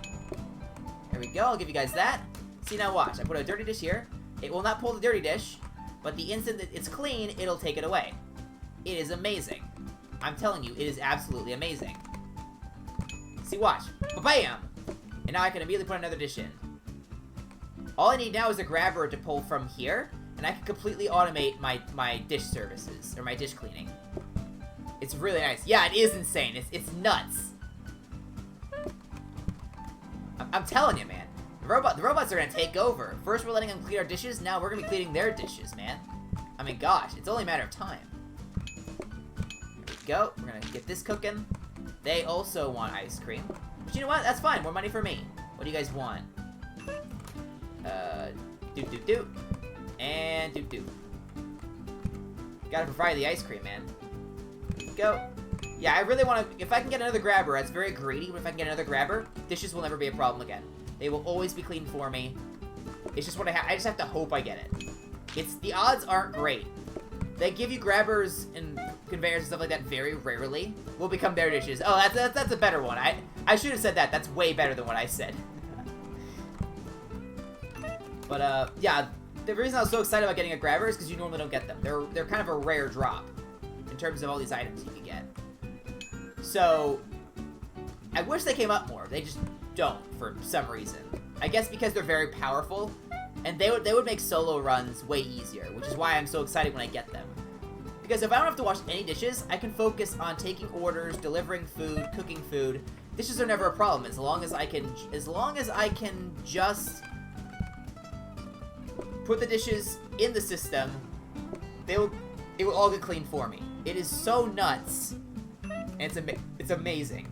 [SPEAKER 1] There we go. I'll give you guys that. See, now watch. I put a dirty dish here. It will not pull the dirty dish, but the instant that it's clean, it'll take it away. It is amazing. I'm telling you, it is absolutely amazing. See, watch. Ba-bam! And now I can immediately put another dish in. All I need now is a grabber to pull from here, and I can completely automate my dish services, or my dish cleaning. It's really nice. Yeah, it is insane. It's nuts. I'm telling you, man. The robots are gonna take over. First we're letting them clean our dishes, now we're gonna be cleaning their dishes, man. I mean, gosh, it's only a matter of time. There we go. We're gonna get this cooking. They also want ice cream. But you know what? That's fine. More money for me. What do you guys want? Doop. And doop. Gotta provide the ice cream, man. Go. Yeah, I really want to, if I can get another grabber, that's very greedy, but if I can get another grabber, dishes will never be a problem again. They will always be clean for me. It's just what I just have to hope I get it. The odds aren't great. They give you grabbers and conveyors and stuff like that very rarely. Will become their dishes. Oh, that's a better one. I should have said that. That's way better than what I said. But, yeah, the reason I was so excited about getting a grabber is because you normally don't get them. They're kind of a rare drop in terms of all these items you can get. So, I wish they came up more. They just don't for some reason. I guess because they're very powerful, and they would make solo runs way easier, which is why I'm so excited when I get them. Because if I don't have to wash any dishes, I can focus on taking orders, delivering food, cooking food. Dishes are never a problem as long as I can just put the dishes in the system. It will all get cleaned for me. It is so nuts. And it's amazing.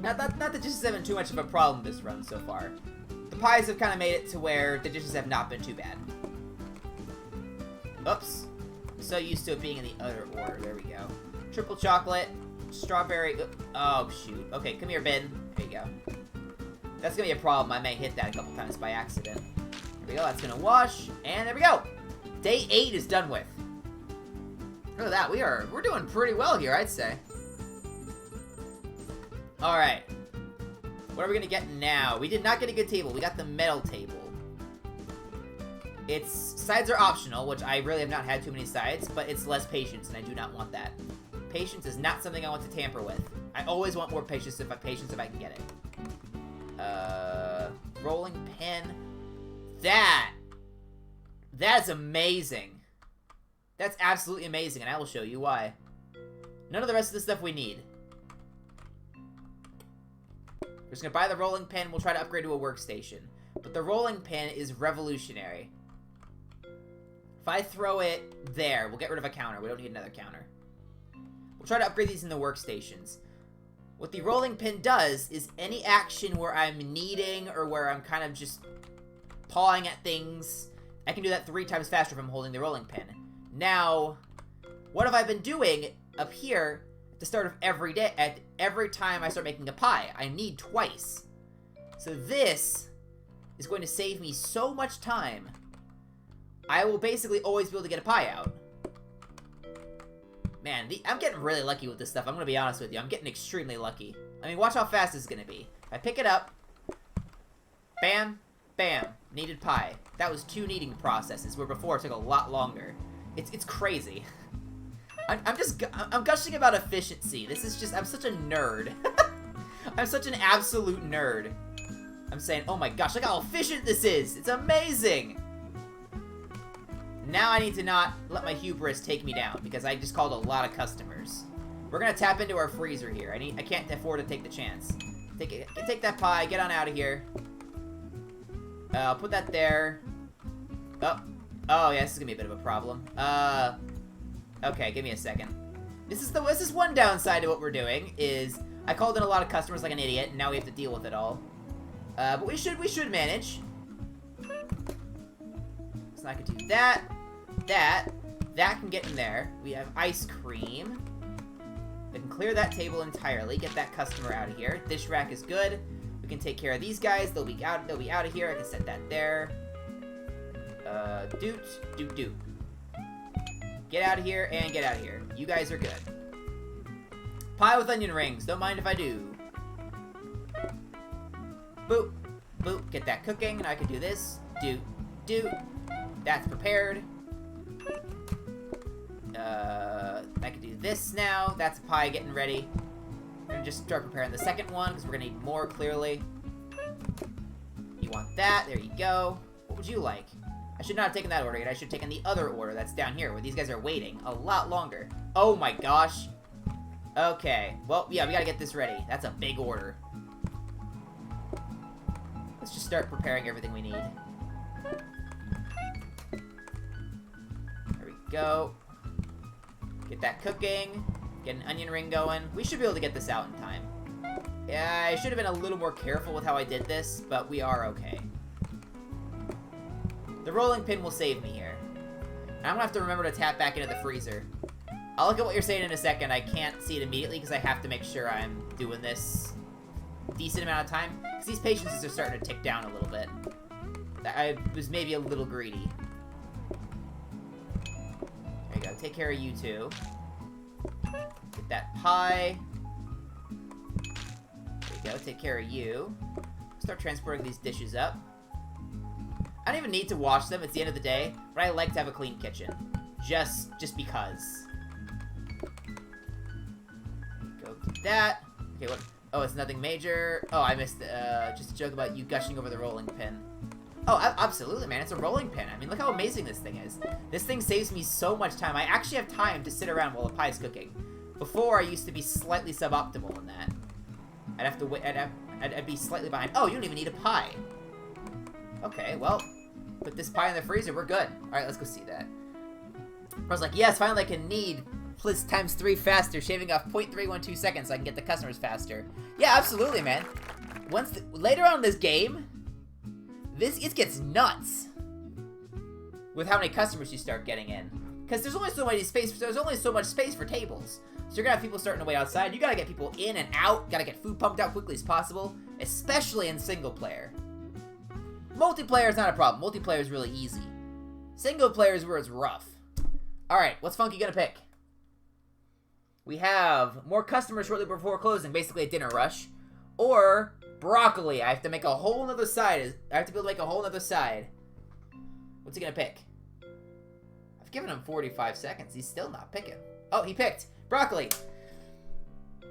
[SPEAKER 1] Not that dishes haven't too much of a problem this run so far. The pies have kind of made it to where the dishes have not been too bad. Oops. I'm so used to it being in the other order. There we go. Triple chocolate, strawberry. Oh, shoot. Okay, come here, Ben. There you go. That's gonna be a problem. I may hit that a couple times by accident. There we go. That's gonna wash. And there we go. Day 8 is done with. Look at that. We're doing pretty well here, I'd say. Alright. What are we gonna get now? We did not get a good table. We got the metal table. Its sides are optional, which I really have not had too many sides, but it's less patience, and I do not want that. Patience is not something I want to tamper with. I always want more patience if I can get it. Rolling pin. That's amazing. That's absolutely amazing, and I will show you why. None of the rest of the stuff we need. We're just gonna buy the rolling pin. We'll try to upgrade to a workstation. But the rolling pin is revolutionary. If I throw it there, we'll get rid of a counter. We don't need another counter. We'll try to upgrade these in the workstations. What the rolling pin does is any action where I'm kneading or where I'm kind of just pawing at things, I can do that 3 times faster if I'm holding the rolling pin. Now, what have I been doing up here at the start of every day, at every time I start making a pie? I knead twice. So this is going to save me so much time. I will basically always be able to get a pie out. Man, I'm getting really lucky with this stuff. I'm going to be honest with you. I'm getting extremely lucky. I mean, watch how fast this is going to be. If I pick it up, bam, bam, kneaded pie. That was 2 kneading processes, where before it took a lot longer. It's crazy. I'm gushing about efficiency. This is just, I'm such a nerd. I'm such an absolute nerd. I'm saying, oh my gosh, look how efficient this is. It's amazing. Now I need to not let my hubris take me down, because I just called a lot of customers. We're gonna tap into our freezer here. I can't afford to take the chance. Take that pie, get on out of here. I'll put that there. Oh yeah, this is gonna be a bit of a problem. Okay, give me a second. This is one downside to what we're doing, is I called in a lot of customers like an idiot, and now we have to deal with it all. But we should manage. So I can do that, that can get in there. We have ice cream. We can clear that table entirely, get that customer out of here. Dish rack is good. We can take care of these guys. They'll be out of here. I can set that there. Doot. Get out of here and get out of here. You guys are good. Pie with onion rings. Don't mind if I do. Boop. Boop. Get that cooking. And I can do this. Doot. That's prepared. I can do this now. That's a pie getting ready. We're gonna just start preparing the second one, because we're gonna need more, clearly. You want that. There you go. What would you like? I should not have taken that order yet. I should have taken the other order that's down here, where these guys are waiting a lot longer. Oh my gosh. Okay. Well, yeah, we gotta get this ready. That's a big order. Let's just start preparing everything we need. There we go. Get that cooking. Get an onion ring going. We should be able to get this out in time. Yeah, I should have been a little more careful with how I did this, but we are okay. The rolling pin will save me here. And I'm gonna have to remember to tap back into the freezer. I'll look at what you're saying in a second. I can't see it immediately because I have to make sure I'm doing this a decent amount of time. Because these patiences are starting to tick down a little bit. I was maybe a little greedy. There you go. Take care of you two. Get that pie. There you go. Take care of you. Start transporting these dishes up. I don't even need to wash them. It's the end of the day. But I like to have a clean kitchen. Just because. Go do that. Okay, what? Oh, it's nothing major. Oh, I missed, just a joke about you gushing over the rolling pin. Oh, absolutely, man. It's a rolling pin. I mean, look how amazing this thing is. This thing saves me so much time. I actually have time to sit around while the pie's cooking. Before, I used to be slightly suboptimal in that. I'd have to wait. I'd be slightly behind. Oh, you don't even need a pie. Okay, well, put this pie in the freezer. We're good. All right, let's go see that. I was like, yes, finally I can knead plus times 3 faster, shaving off 0.312 seconds so I can get the customers faster. Yeah, absolutely, man. Later on in this game, it gets nuts with how many customers you start getting in. Because there's only so much space for tables. So you're gonna have people starting to wait outside. You gotta get people in and out. Gotta get food pumped out quickly as possible, especially in single player. Multiplayer is not a problem. Multiplayer is really easy. Single player is where it's rough. Alright, what's Funky gonna pick? We have more customers shortly before closing, basically a dinner rush. Or broccoli. I have to make a whole nother side. I have to be able to make a whole nother side. What's he gonna pick? I've given him 45 seconds. He's still not picking. Oh, he picked broccoli.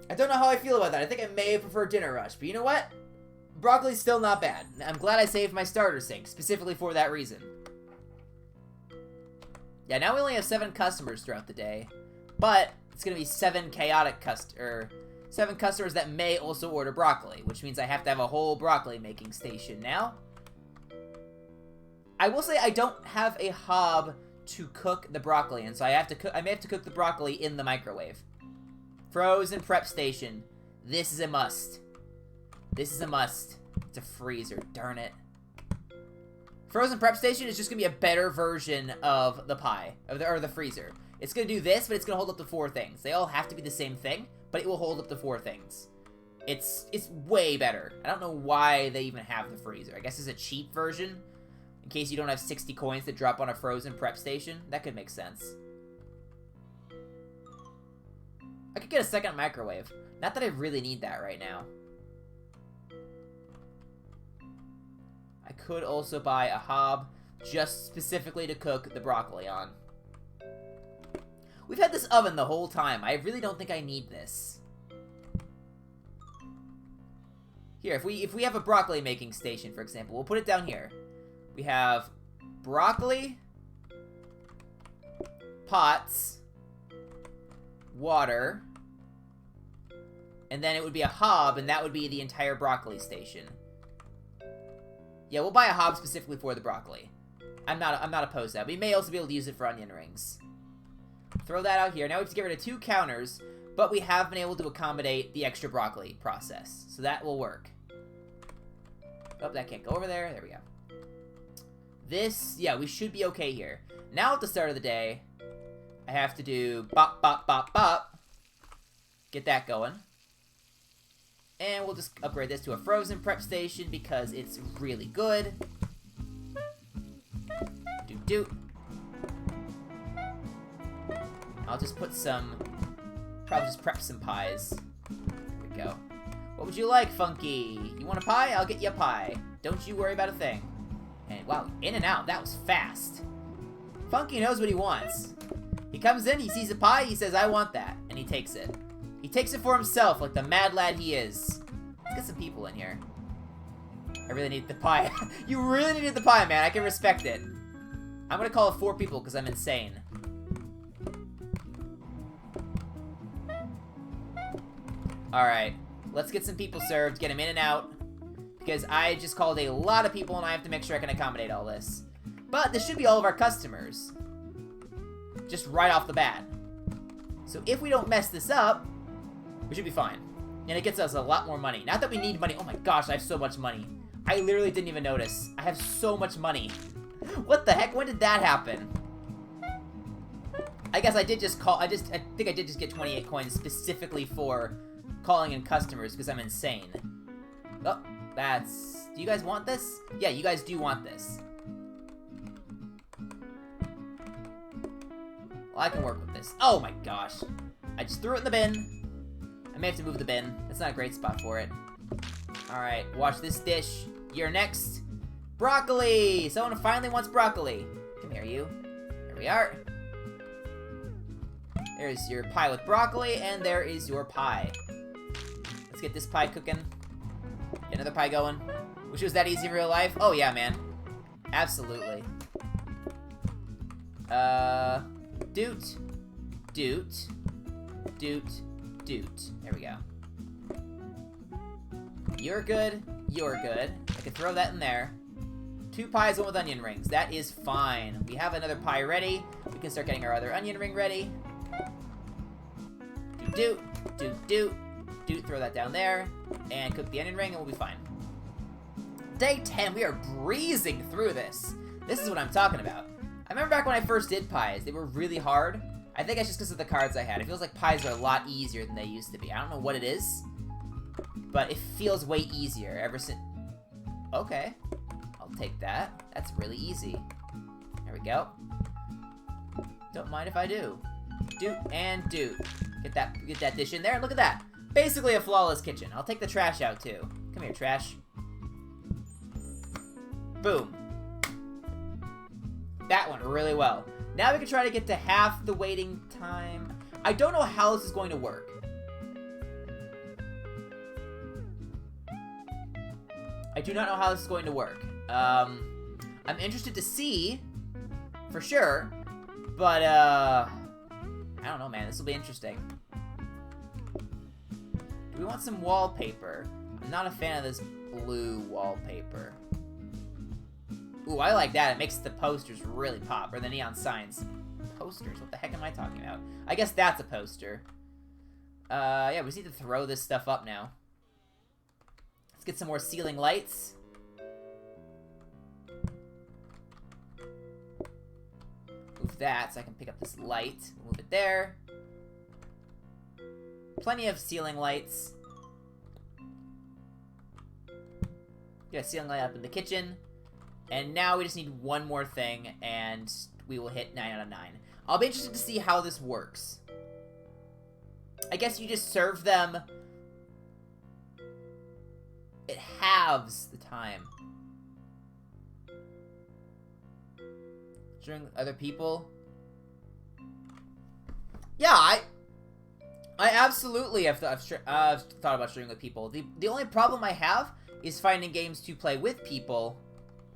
[SPEAKER 1] I don't know how I feel about that. I think I may have preferred dinner rush, but you know what? Broccoli's still not bad. I'm glad I saved my starter sink, specifically for that reason. Yeah, now we only have 7 customers throughout the day, but it's gonna be 7 chaotic seven customers that may also order broccoli, which means I have to have a whole broccoli making station now. I will say I don't have a hob to cook the broccoli, and so I may have to cook the broccoli in the microwave. Frozen prep station. This is a must. This is a must. It's a freezer, darn it. Frozen prep station is just gonna be a better version of the pie, or the freezer. It's gonna do this, but it's gonna hold up to 4 things. They all have to be the same thing, but it will hold up to 4 things. It's way better. I don't know why they even have the freezer. I guess it's a cheap version, in case you don't have 60 coins to drop on a frozen prep station. That could make sense. I could get a second microwave. Not that I really need that right now. I could also buy a hob just specifically to cook the broccoli on. We've had this oven the whole time. I really don't think I need this. Here, if we have a broccoli making station, for example, we'll put it down here. We have broccoli, pots, water, and then it would be a hob, and that would be the entire broccoli station. Yeah, we'll buy a hob specifically for the broccoli. I'm not opposed to that. We may also be able to use it for onion rings. Throw that out here. Now we have to get rid of 2 counters, but we have been able to accommodate the extra broccoli process, so that will work. Oh, that can't go over there. There we go. This, yeah, we should be okay here. Now at the start of the day, I have to do bop, bop, bop, bop. Get that going. And we'll just upgrade this to a frozen prep station because it's really good. Doot doot. I'll just put some, probably just prep some pies. There we go. What would you like, Funky? You want a pie? I'll get you a pie. Don't you worry about a thing. And wow, in and out. That was fast. Funky knows what he wants. He comes in, he sees a pie, he says, I want that. And he takes it. He takes it for himself like the mad lad he is. Let's get some people in here. I really need the pie. You really needed the pie, man. I can respect it. I'm gonna call it 4 people because I'm insane. Alright, let's get some people served, get them in and out, because I just called a lot of people and I have to make sure I can accommodate all this. But this should be all of our customers, just right off the bat. So if we don't mess this up, we should be fine. And it gets us a lot more money. Not that we need money. Oh my gosh, I have so much money. I literally didn't even notice. I have so much money. What the heck? When did that happen? I guess I did just call, I think I did just get 28 coins specifically for calling in customers because I'm insane. Oh, that's... Do you guys want this? Yeah, you guys do want this. Well, I can work with this. Oh my gosh. I just threw it in the bin. I may have to move the bin. That's not a great spot for it. Alright, watch this dish. You're next. Broccoli! Someone finally wants broccoli. Come here, you. Here we are. There's your pie with broccoli, and there is your pie. Let's get this pie cooking. Get another pie going. Wish it was that easy in real life. Oh, yeah, man. Absolutely. Doot. Doot. Doot. Doot. There we go. You're good. You're good. I can throw that in there. 2 pies, 1 with onion rings. That is fine. We have another pie ready. We can start getting our other onion ring ready. Doot. Doot. Doot. Doot. Throw that down there. And cook the onion ring, and we'll be fine. Day 10. We are breezing through this. This is what I'm talking about. I remember back when I first did pies. They were really hard. I think it's just because of the cards I had. It feels like pies are a lot easier than they used to be. I don't know what it is, but it feels way easier ever since... Okay. I'll take that. That's really easy. There we go. Don't mind if I do. Doot and doot. Get that dish in there, and look at that. Basically a flawless kitchen. I'll take the trash out, too. Come here, trash. Boom. That went really well. Now we can try to get to half the waiting time. I don't know how this is going to work. I do not know how this is going to work. I'm interested to see, for sure, but, I don't know, man. This will be interesting. Do we want some wallpaper? I'm not a fan of this blue wallpaper. Ooh, I like that. It makes the posters really pop. Or the neon signs. Posters? What the heck am I talking about? I guess that's a poster. Yeah, we just need to throw this stuff up now. Let's get some more ceiling lights. Move that so I can pick up this light. Move it there. Plenty of ceiling lights. Get a ceiling light up in the kitchen. And now we just need one more thing, and we will hit 9 out of 9. I'll be interested to see how this works. I guess you just serve them. It halves the time. Showing other people. Yeah, I absolutely have thought about streaming with people. The only problem I have is finding games to play with people.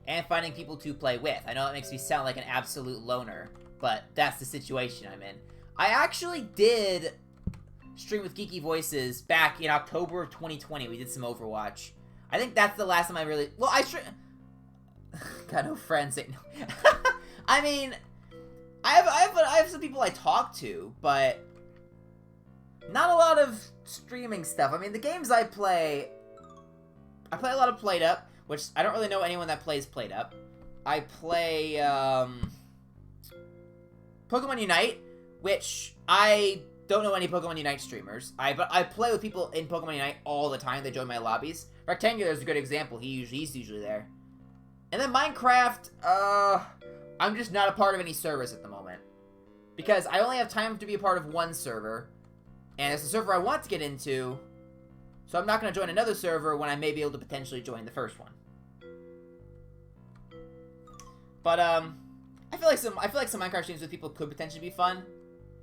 [SPEAKER 1] And finding people to play with. I know that makes me sound like an absolute loner, but that's the situation I'm in. I actually did stream with Geeky Voices back in October of 2020. We did some Overwatch. I think that's the last time I really... Well, got no friends. No. I mean, I have some people I talk to, but not a lot of streaming stuff. I mean, the games I play a lot of PlateUp. Which, I don't really know anyone that plays PlateUp. I play, Pokemon Unite, which I don't know any Pokemon Unite streamers. But I play with people in Pokemon Unite all the time. They join my lobbies. Rectangular is a good example. He's usually there. And then Minecraft, I'm just not a part of any servers at the moment. Because I only have time to be a part of one server. And it's a server I want to get into... So I'm not going to join another server when I may be able to potentially join the first one. But I feel like some Minecraft streams with people could potentially be fun.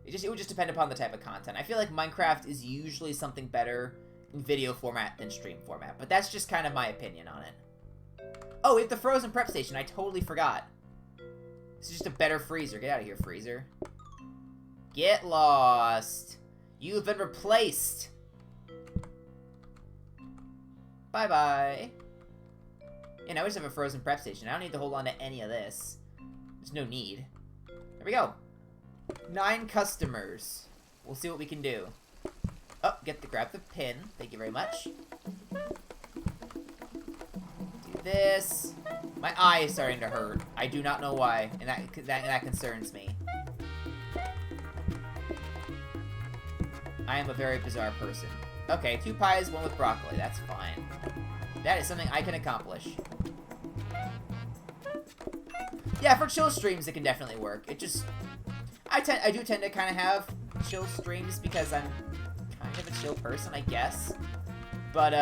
[SPEAKER 1] It would just depend upon the type of content. I feel like Minecraft is usually something better in video format than stream format, but that's just kind of my opinion on it. Oh, we have the frozen prep station. I totally forgot. This is just a better freezer. Get out of here, freezer. Get lost. You've been replaced. Bye-bye. Yeah, now we just have a frozen prep station. I don't need to hold on to any of this. There's no need. There we go. 9 customers. We'll see what we can do. Oh, grab the pin. Thank you very much. Do this. My eye is starting to hurt. I do not know why, and that concerns me. I am a very bizarre person. Okay, 2 pies, 1 with broccoli. That's fine. That is something I can accomplish. Yeah, for chill streams, it can definitely work. It just... I do tend to kind of have chill streams because I'm kind of a chill person, I guess. But,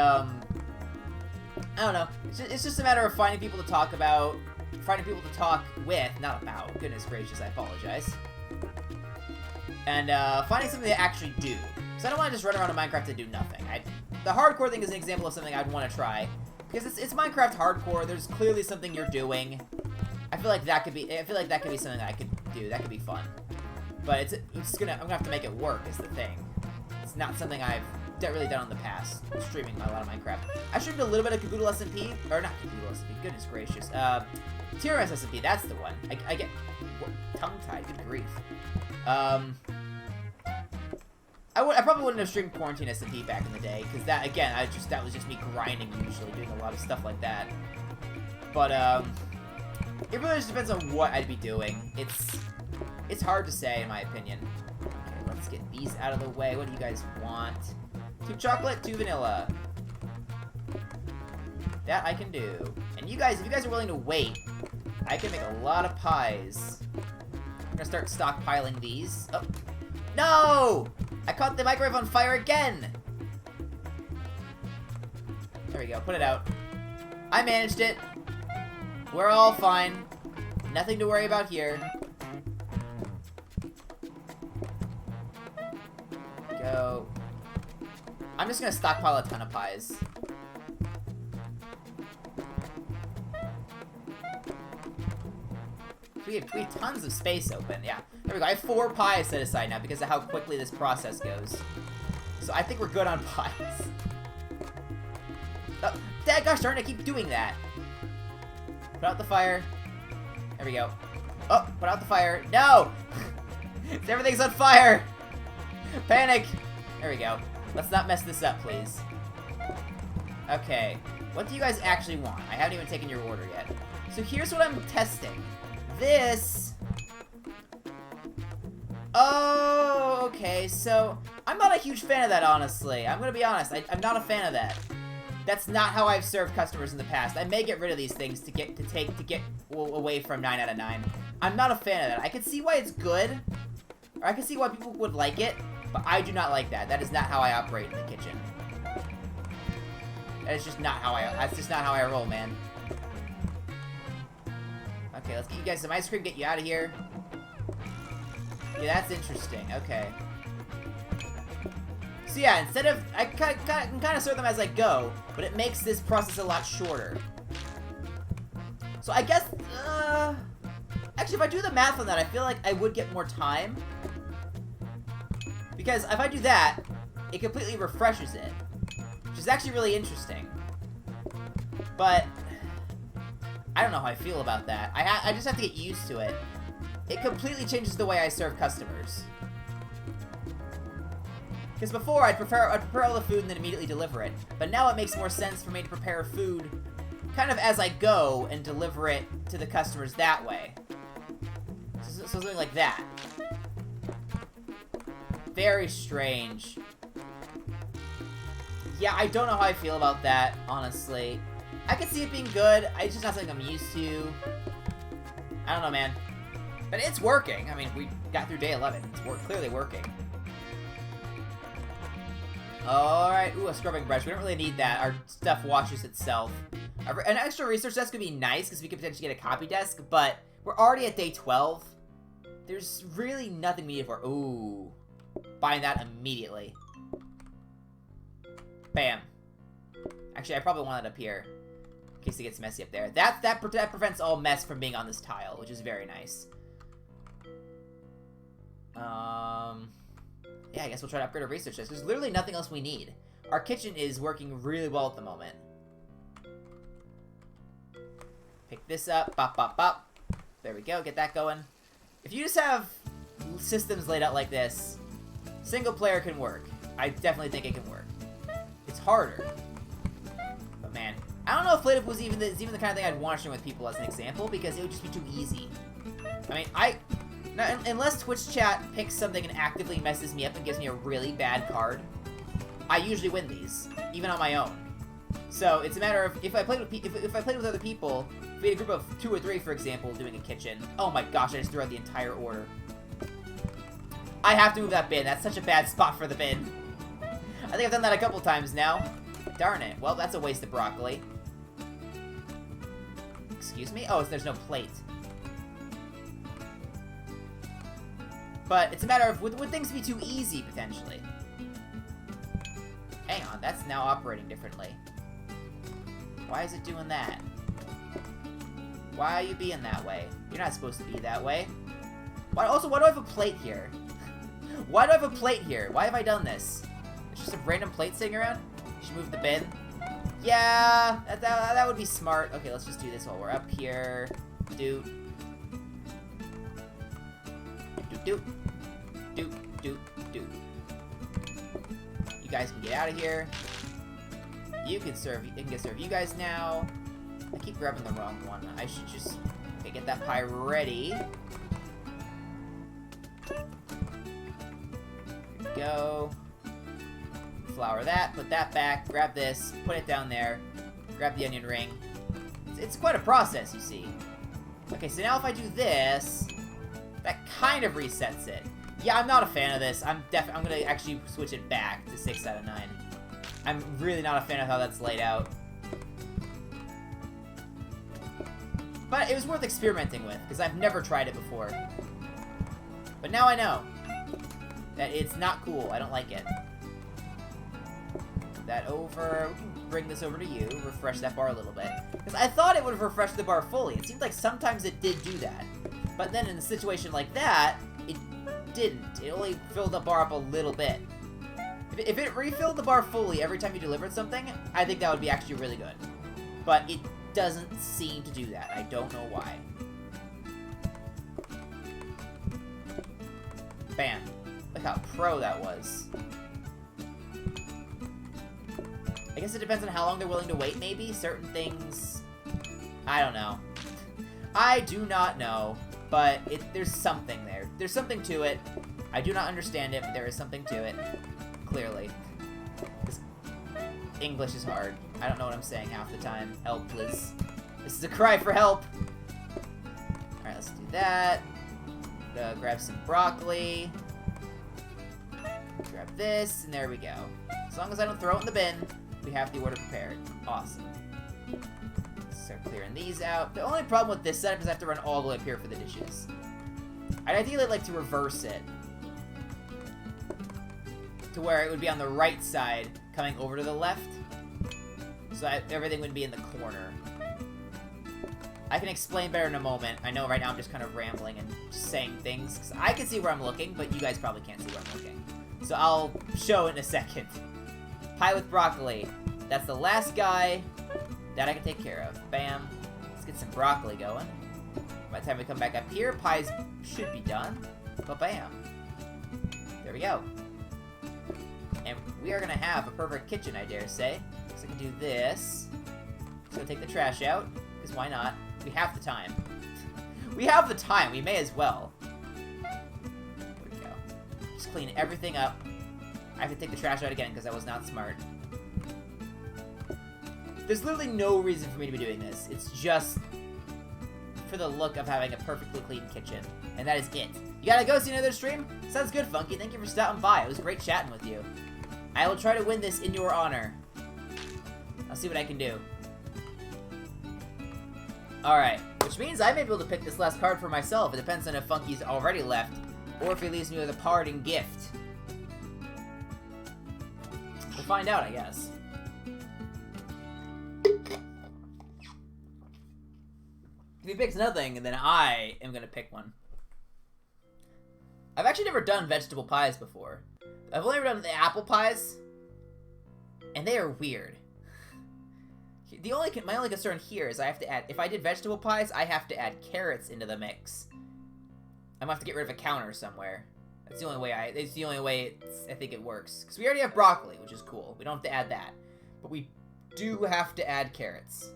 [SPEAKER 1] I don't know. It's just a matter of finding people to talk about, finding people to talk with, not about. Goodness gracious, I apologize. And finding something to actually do. Because I don't want to just run around in Minecraft and do nothing. The hardcore thing is an example of something I'd want to try. Because it's Minecraft hardcore. There's clearly something you're doing. I feel like that could be something that I could do. That could be fun. But I'm gonna have to make it work. Is the thing. It's not something I've really done in the past. Streaming a lot of Minecraft. I streamed a little bit of Caboodle SMP, or not Caboodle SMP. Goodness gracious. TRS SMP. That's the one. I get tongue-tied. Good grief. I probably wouldn't have streamed Quarantine SMP back in the day, because that, again, that was just me grinding usually, doing a lot of stuff like that. But, it really just depends on what I'd be doing. It's hard to say, in my opinion. Okay, let's get these out of the way. What do you guys want? 2 chocolate, 2 vanilla. That I can do. And you guys, if you guys are willing to wait, I can make a lot of pies. I'm gonna start stockpiling these. Oh. No! I caught the microwave on fire again! There we go, put it out. I managed it. We're all fine. Nothing to worry about here. Go. I'm just gonna stockpile a ton of pies. We have tons of space open, yeah. There we go, I have 4 pies set aside now because of how quickly this process goes. So I think we're good on pies. Oh, dad gosh darn it, I keep doing that. Put out the fire. There we go. Oh, put out the fire. No! Everything's on fire! Panic! There we go. Let's not mess this up, please. Okay. What do you guys actually want? I haven't even taken your order yet. So here's what I'm testing. This... Oh, okay, so... I'm not a huge fan of that, honestly. I'm gonna be honest. I'm not a fan of that. That's not how I've served customers in the past. I may get rid of these things to get away from 9 out of 9. I'm not a fan of that. I can see why it's good, or I can see why people would like it, but I do not like that. That is not how I operate in the kitchen. That is just not how that's just not how I roll, man. Okay, let's get you guys some ice cream, get you out of here. Yeah, that's interesting. Okay. So yeah, instead of... I can kind of sort them as I go, but it makes this process a lot shorter. So I guess... actually, if I do the math on that, I feel like I would get more time. Because if I do that, it completely refreshes it. Which is actually really interesting. But... I don't know how I feel about that. I just have to get used to it. It completely changes the way I serve customers. Because before, I'd prepare all the food and then immediately deliver it. But now it makes more sense for me to prepare food kind of as I go and deliver it to the customers that way. So something like that. Very strange. Yeah, I don't know how I feel about that, honestly. I could see it being good. It's just not something I'm used to. I don't know, man. But it's working. I mean, we got through day 11. It's clearly working. Alright, ooh, a scrubbing brush. We don't really need that. Our stuff washes itself. An extra research desk would be nice, because we could potentially get a copy desk, but we're already at day 12. There's really nothing we need for... Ooh. Buying that immediately. Bam. Actually, I probably want it up here, in case it gets messy up there. That prevents all mess from being on this tile, which is very nice. Yeah, I guess we'll try to upgrade our research desk. There's literally nothing else we need. Our kitchen is working really well at the moment. Pick this up. Bop, bop, bop. There we go. Get that going. If you just have systems laid out like this, single player can work. I definitely think it can work. It's harder. But man, I don't know if PlateUp was even the kind of thing I'd want to share with people as an example, because it would just be too easy. I mean, unless Twitch chat picks something and actively messes me up and gives me a really bad card, I usually win these, even on my own. So it's a matter of if I played with other people, if we had a group of 2 or 3, for example, doing a kitchen. Oh my gosh, I just threw out the entire order. I have to move that bin. That's such a bad spot for the bin. I think I've done that a couple times now. Darn it. Well, that's a waste of broccoli. Excuse me? Oh, there's no plate. But it's a matter of, would things be too easy, potentially? Hang on, that's now operating differently. Why is it doing that? Why are you being that way? You're not supposed to be that way. Why do I have a plate here? Why do I have a plate here? Why have I done this? It's just a random plate sitting around? You should move the bin. Yeah, that would be smart. Okay, let's just do this while we're up here. Doot. Doot, doot. Doot, doot, doot. You guys can get out of here. You can serve you guys now. I keep grabbing the wrong one. I should just... Okay, get that pie ready. Here we go. Flour that, put that back, grab this, put it down there, grab the onion ring. It's quite a process, you see. Okay, so now if I do this, that kind of resets it. Yeah, I'm not a fan of this. I'm gonna actually switch it back to 6 out of 9. I'm really not a fan of how that's laid out. But it was worth experimenting with, because I've never tried it before. But now I know that it's not cool. I don't like it. Move that over. We can bring this over to you. Refresh that bar a little bit. Because I thought it would have refreshed the bar fully. It seemed like sometimes it did do that. But then in a situation like that, it didn't. It only filled the bar up a little bit. If it refilled the bar fully every time you delivered something, I think that would be actually really good. But it doesn't seem to do that. I don't know why. Bam. Look how pro that was. I guess it depends on how long they're willing to wait, maybe? Certain things... I don't know. I do not know, but there's something there. There's something to it. I do not understand it, but there is something to it. Clearly. This English is hard. I don't know what I'm saying half the time. Help, please. This is a cry for help! Alright, let's do that. Grab some broccoli. Grab this, and there we go. As long as I don't throw it in the bin, we have the order prepared. Awesome. Start clearing these out. The only problem with this setup is I have to run all the way up here for the dishes. I'd ideally like to reverse it. To where it would be on the right side, coming over to the left. So everything would be in the corner. I can explain better in a moment. I know right now I'm just kind of rambling and just saying things. 'Cause I can see where I'm looking, but you guys probably can't see where I'm looking. So I'll show it in a second. Pie with broccoli. That's the last guy that I can take care of. Bam. Let's get some broccoli going. By the time we come back up here, pies should be done. But bam. There we go. And we are going to have a perfect kitchen, I dare say. So I can do this. Just going to take the trash out. Because why not? We have the time. We have the time. We may as well. There we go. Just clean everything up. I have to take the trash out again because I was not smart. There's literally no reason for me to be doing this. It's just for the look of having a perfectly clean kitchen. And that is it. You gotta go see another stream? Sounds good, Funky. Thank you for stopping by. It was great chatting with you. I will try to win this in your honor. I'll see what I can do. Alright, which means I may be able to pick this last card for myself. It depends on if Funky's already left, or if he leaves me with a parting gift. We'll find out, I guess. If he picks nothing, then I am gonna pick one. I've actually never done vegetable pies before. I've only ever done the apple pies, and they are weird. My only concern here is I have to add, if I did vegetable pies, I have to add carrots into the mix. I'm gonna have to get rid of a counter somewhere. That's the only way I think it works. Because we already have broccoli, which is cool. We don't have to add that. But we do have to add carrots.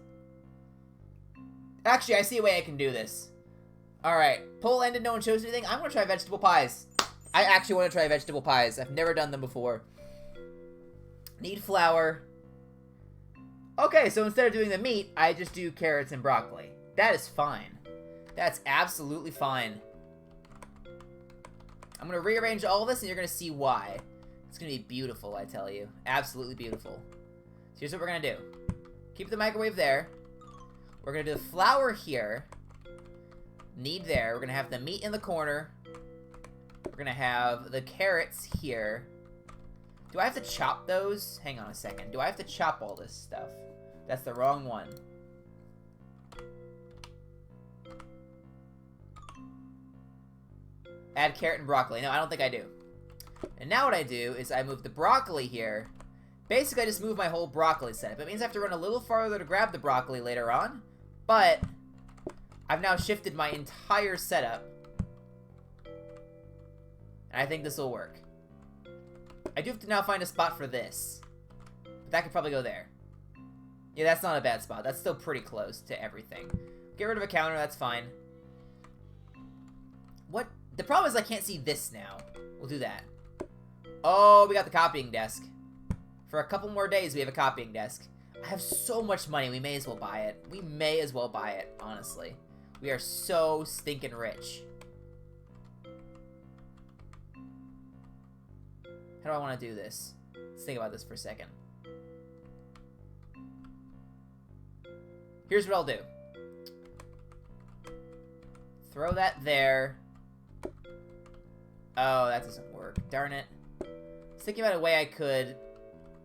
[SPEAKER 1] Actually, I see a way I can do this. Alright, poll ended, no one chose anything. I'm gonna try vegetable pies. I actually want to try vegetable pies. I've never done them before. Need flour. Okay, so instead of doing the meat, I just do carrots and broccoli. That is fine. That's absolutely fine. I'm going to rearrange all this, and you're going to see why. It's going to be beautiful, I tell you. Absolutely beautiful. So here's what we're going to do. Keep the microwave there. We're gonna do the flour here. Need there. We're gonna have the meat in the corner. We're gonna have the carrots here. Do I have to chop those? Hang on a second. Do I have to chop all this stuff? That's the wrong one. Add carrot and broccoli. No, I don't think I do. And now what I do is I move the broccoli here. Basically, I just move my whole broccoli setup. It means I have to run a little farther to grab the broccoli later on. But I've now shifted my entire setup. And I think this will work. I do have to now find a spot for this. But that could probably go there. Yeah, that's not a bad spot. That's still pretty close to everything. Get rid of a counter, that's fine. What? The problem is I can't see this now. We'll do that. Oh, we got the copying desk. For a couple more days, we have a copying desk. I have so much money, we may as well buy it. We may as well buy it, honestly. We are so stinking rich. How do I want to do this? Let's think about this for a second. Here's what I'll do. Throw that there. Oh, that doesn't work. Darn it. I was thinking about a way I could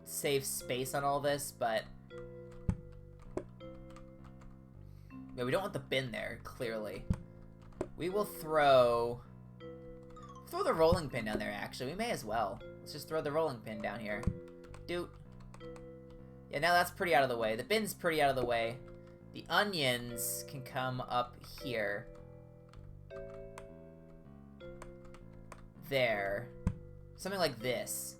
[SPEAKER 1] save space on all this, but... yeah, we don't want the bin there, clearly. We will throw the rolling pin down there, actually. We may as well. Let's just throw the rolling pin down here. Doot. Yeah, now that's pretty out of the way. The bin's pretty out of the way. The onions can come up here. There. Something like this.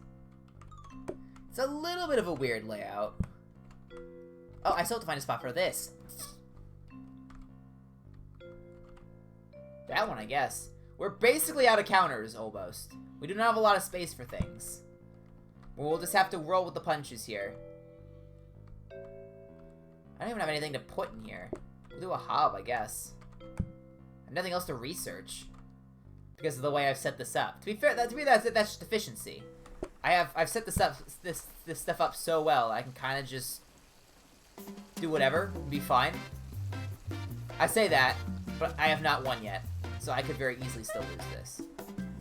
[SPEAKER 1] It's a little bit of a weird layout. Oh, I still have to find a spot for this. That one, I guess. We're basically out of counters, almost. We do not have a lot of space for things. We'll just have to roll with the punches here. I don't even have anything to put in here. We'll do a hob, I guess. I have nothing else to research. Because of the way I've set this up. To be fair, to me that's just efficiency. I've set this stuff up so well I can kind of just do whatever and be fine. I say that, but I have not won yet, so I could very easily still lose this.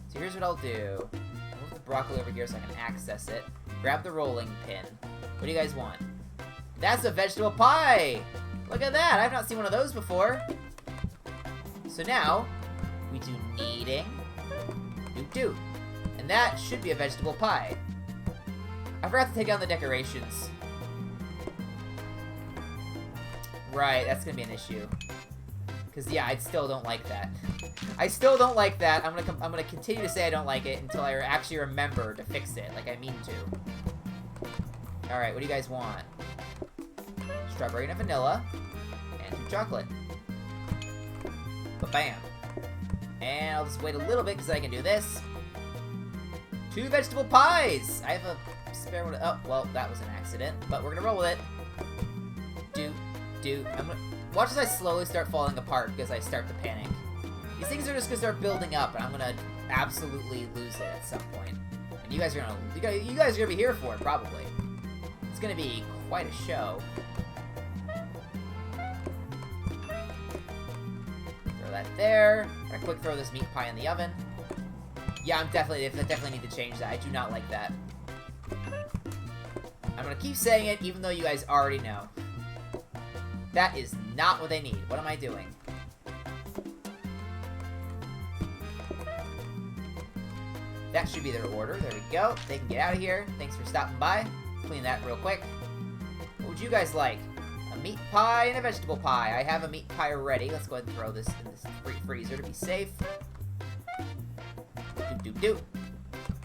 [SPEAKER 1] So here's what I'll do. I'll move the broccoli over here so I can access it. Grab the rolling pin. What do you guys want? That's a vegetable pie! Look at that! I've not seen one of those before. So now we do kneading. Do. And that should be a vegetable pie. I forgot to take down the decorations. Right, that's gonna be an issue. Cause yeah, I still don't like that. I still don't like that. I'm gonna continue to say I don't like it until I actually remember to fix it, like I mean to. All right, what do you guys want? Strawberry and vanilla, and 2 chocolate. Ba-bam. And I'll just wait a little bit because I can do this. 2 vegetable pies! I have a spare one. Oh, well, that was an accident. But we're going to roll with it. Watch as I slowly start falling apart because I start to panic. These things are just going to start building up, and I'm going to absolutely lose it at some point. And you guys are going to be here for it, probably. It's going to be quite a show. That there. I'm gonna quick throw this meat pie in the oven. Yeah, I definitely need to change that. I do not like that. I'm gonna keep saying it even though you guys already know. That is not what they need. What am I doing? That should be their order. There we go. They can get out of here. Thanks for stopping by. Clean that real quick. What would you guys like? A meat pie and a vegetable pie. I have a meat pie ready. Let's go ahead and throw this in this freezer to be safe.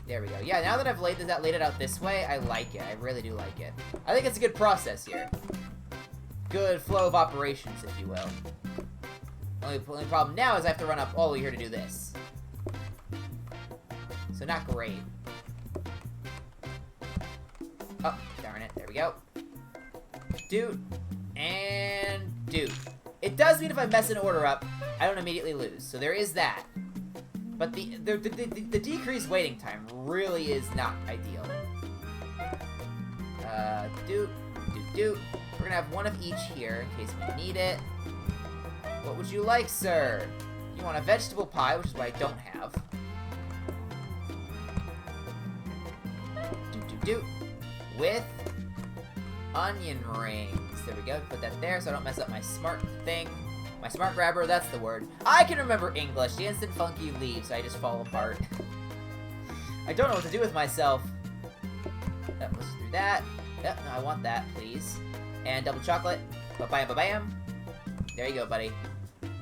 [SPEAKER 1] There we go. Yeah, now that I've laid it out this way, I like it. I really do like it. I think it's a good process here. Good flow of operations, if you will. Only problem now is I have to run up all the way here to do this. So not great. Oh, darn it. There we go. And it does mean if I mess an order up, I don't immediately lose. So there is that. But the decreased waiting time really is not ideal. do. We're gonna have one of each here in case we need it. What would you like, sir? You want a vegetable pie, which is what I don't have. With onion rings. There we go. Put that there so I don't mess up my smart thing. My smart grabber, that's the word. I can remember English. The instant funky leaves, I just fall apart. I don't know what to do with myself. Let's do that. Yep, no, I want that, please. And double chocolate. Ba-bam, ba-bam. There you go, buddy.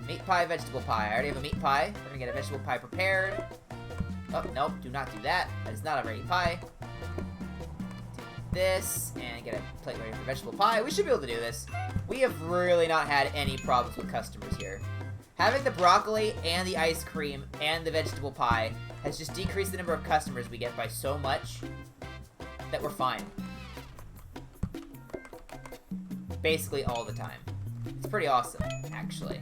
[SPEAKER 1] Meat pie, vegetable pie. I already have a meat pie. We're gonna get a vegetable pie prepared. Oh, nope, do not do that. That is not a ready pie. This and get a plate ready for vegetable pie. We should be able to do this. We have really not had any problems with customers here. Having the broccoli and the ice cream and the vegetable pie has just decreased the number of customers we get by so much that we're fine. Basically all the time. It's pretty awesome, actually.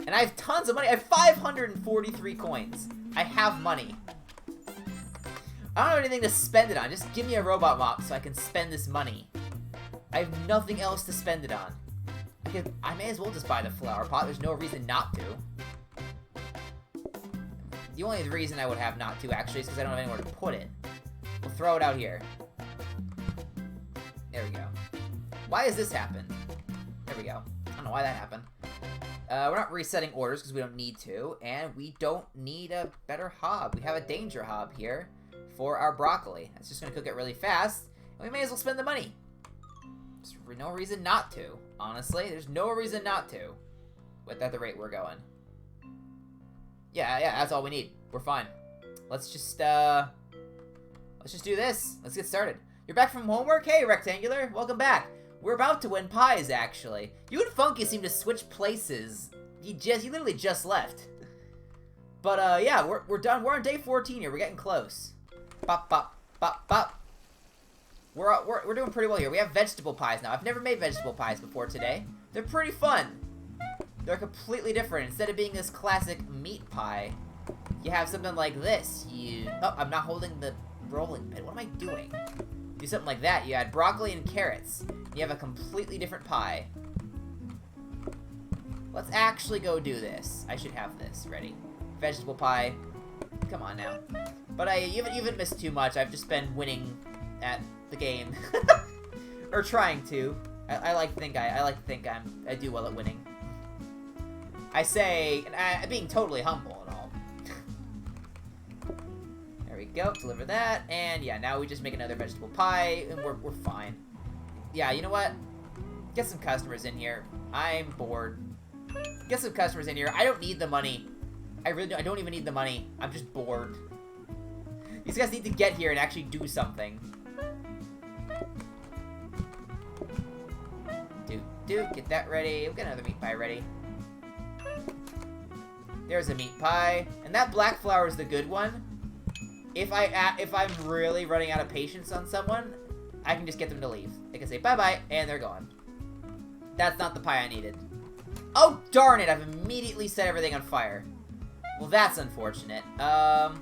[SPEAKER 1] And I have tons of money. I have 543 coins. I have money. I don't have anything to spend it on. Just give me a robot mop so I can spend this money. I have nothing else to spend it on. I may as well just buy the flower pot. There's no reason not to. The only reason I would have not to, actually, is because I don't have anywhere to put it. We'll throw it out here. There we go. Why has this happened? There we go. I don't know why that happened. We're not resetting orders because we don't need to, and we don't need a better hob. We have a danger hob here for our broccoli. That's just going to cook it really fast, and we may as well spend the money. There's no reason not to, honestly. There's no reason not to, at the rate we're going. Yeah, that's all we need. We're fine. Let's just do this. Let's get started. You're back from homework? Hey, Rectangular. Welcome back. We're about to win pies, actually. You and Funky seem to switch places. You literally just left. But, yeah, we're done. We're on day 14 here. We're getting close. Bop, bop, bop, bop. We're doing pretty well here. We have vegetable pies now. I've never made vegetable pies before today. They're pretty fun. They're completely different. Instead of being this classic meat pie, you have something like this. Oh, I'm not holding the rolling pin. What am I doing? Do something like that. You add broccoli and carrots. You have a completely different pie. Let's actually go do this. I should have this ready. Vegetable pie. Come on now. But you haven't missed too much. I've just been winning at the game. Or trying to. I like to think I do well at winning. I say, and being totally humble and all. There we go, deliver that, and yeah, now we just make another vegetable pie, and we're fine. Yeah, you know what? Get some customers in here. I'm bored. Get some customers in here. I don't need the money. I don't even need the money. I'm just bored. These guys need to get here and actually do something. Get that ready. We'll get another meat pie ready. There's a meat pie. And that black flour is the good one. If I'm really running out of patience on someone, I can just get them to leave. They can say bye-bye, and they're gone. That's not the pie I needed. Oh, darn it! I've immediately set everything on fire. Well, that's unfortunate. Hang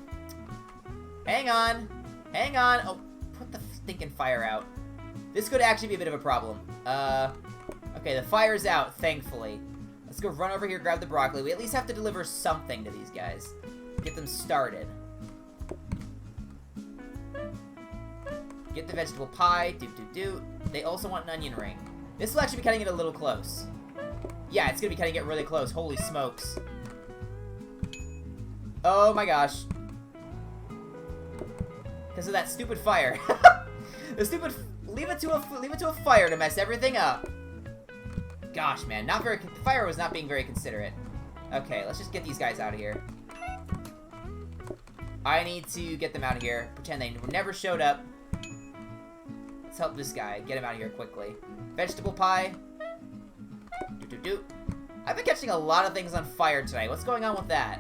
[SPEAKER 1] on. Hang on. Oh, put the stinking fire out. This could actually be a bit of a problem. Okay, the fire's out, thankfully. Let's go run over here, grab the broccoli. We at least have to deliver something to these guys. Get them started. Get the vegetable pie. They also want an onion ring. This will actually be cutting it a little close. Yeah, it's gonna be cutting it really close. Holy smokes. Oh my gosh. Because of that stupid fire. The stupid... Leave it to a fire to mess everything up. Gosh, man. The fire was not being very considerate. Okay, let's just get these guys out of here. I need to get them out of here. Pretend they never showed up. Let's help this guy. Get him out of here quickly. Vegetable pie. I've been catching a lot of things on fire tonight. What's going on with that?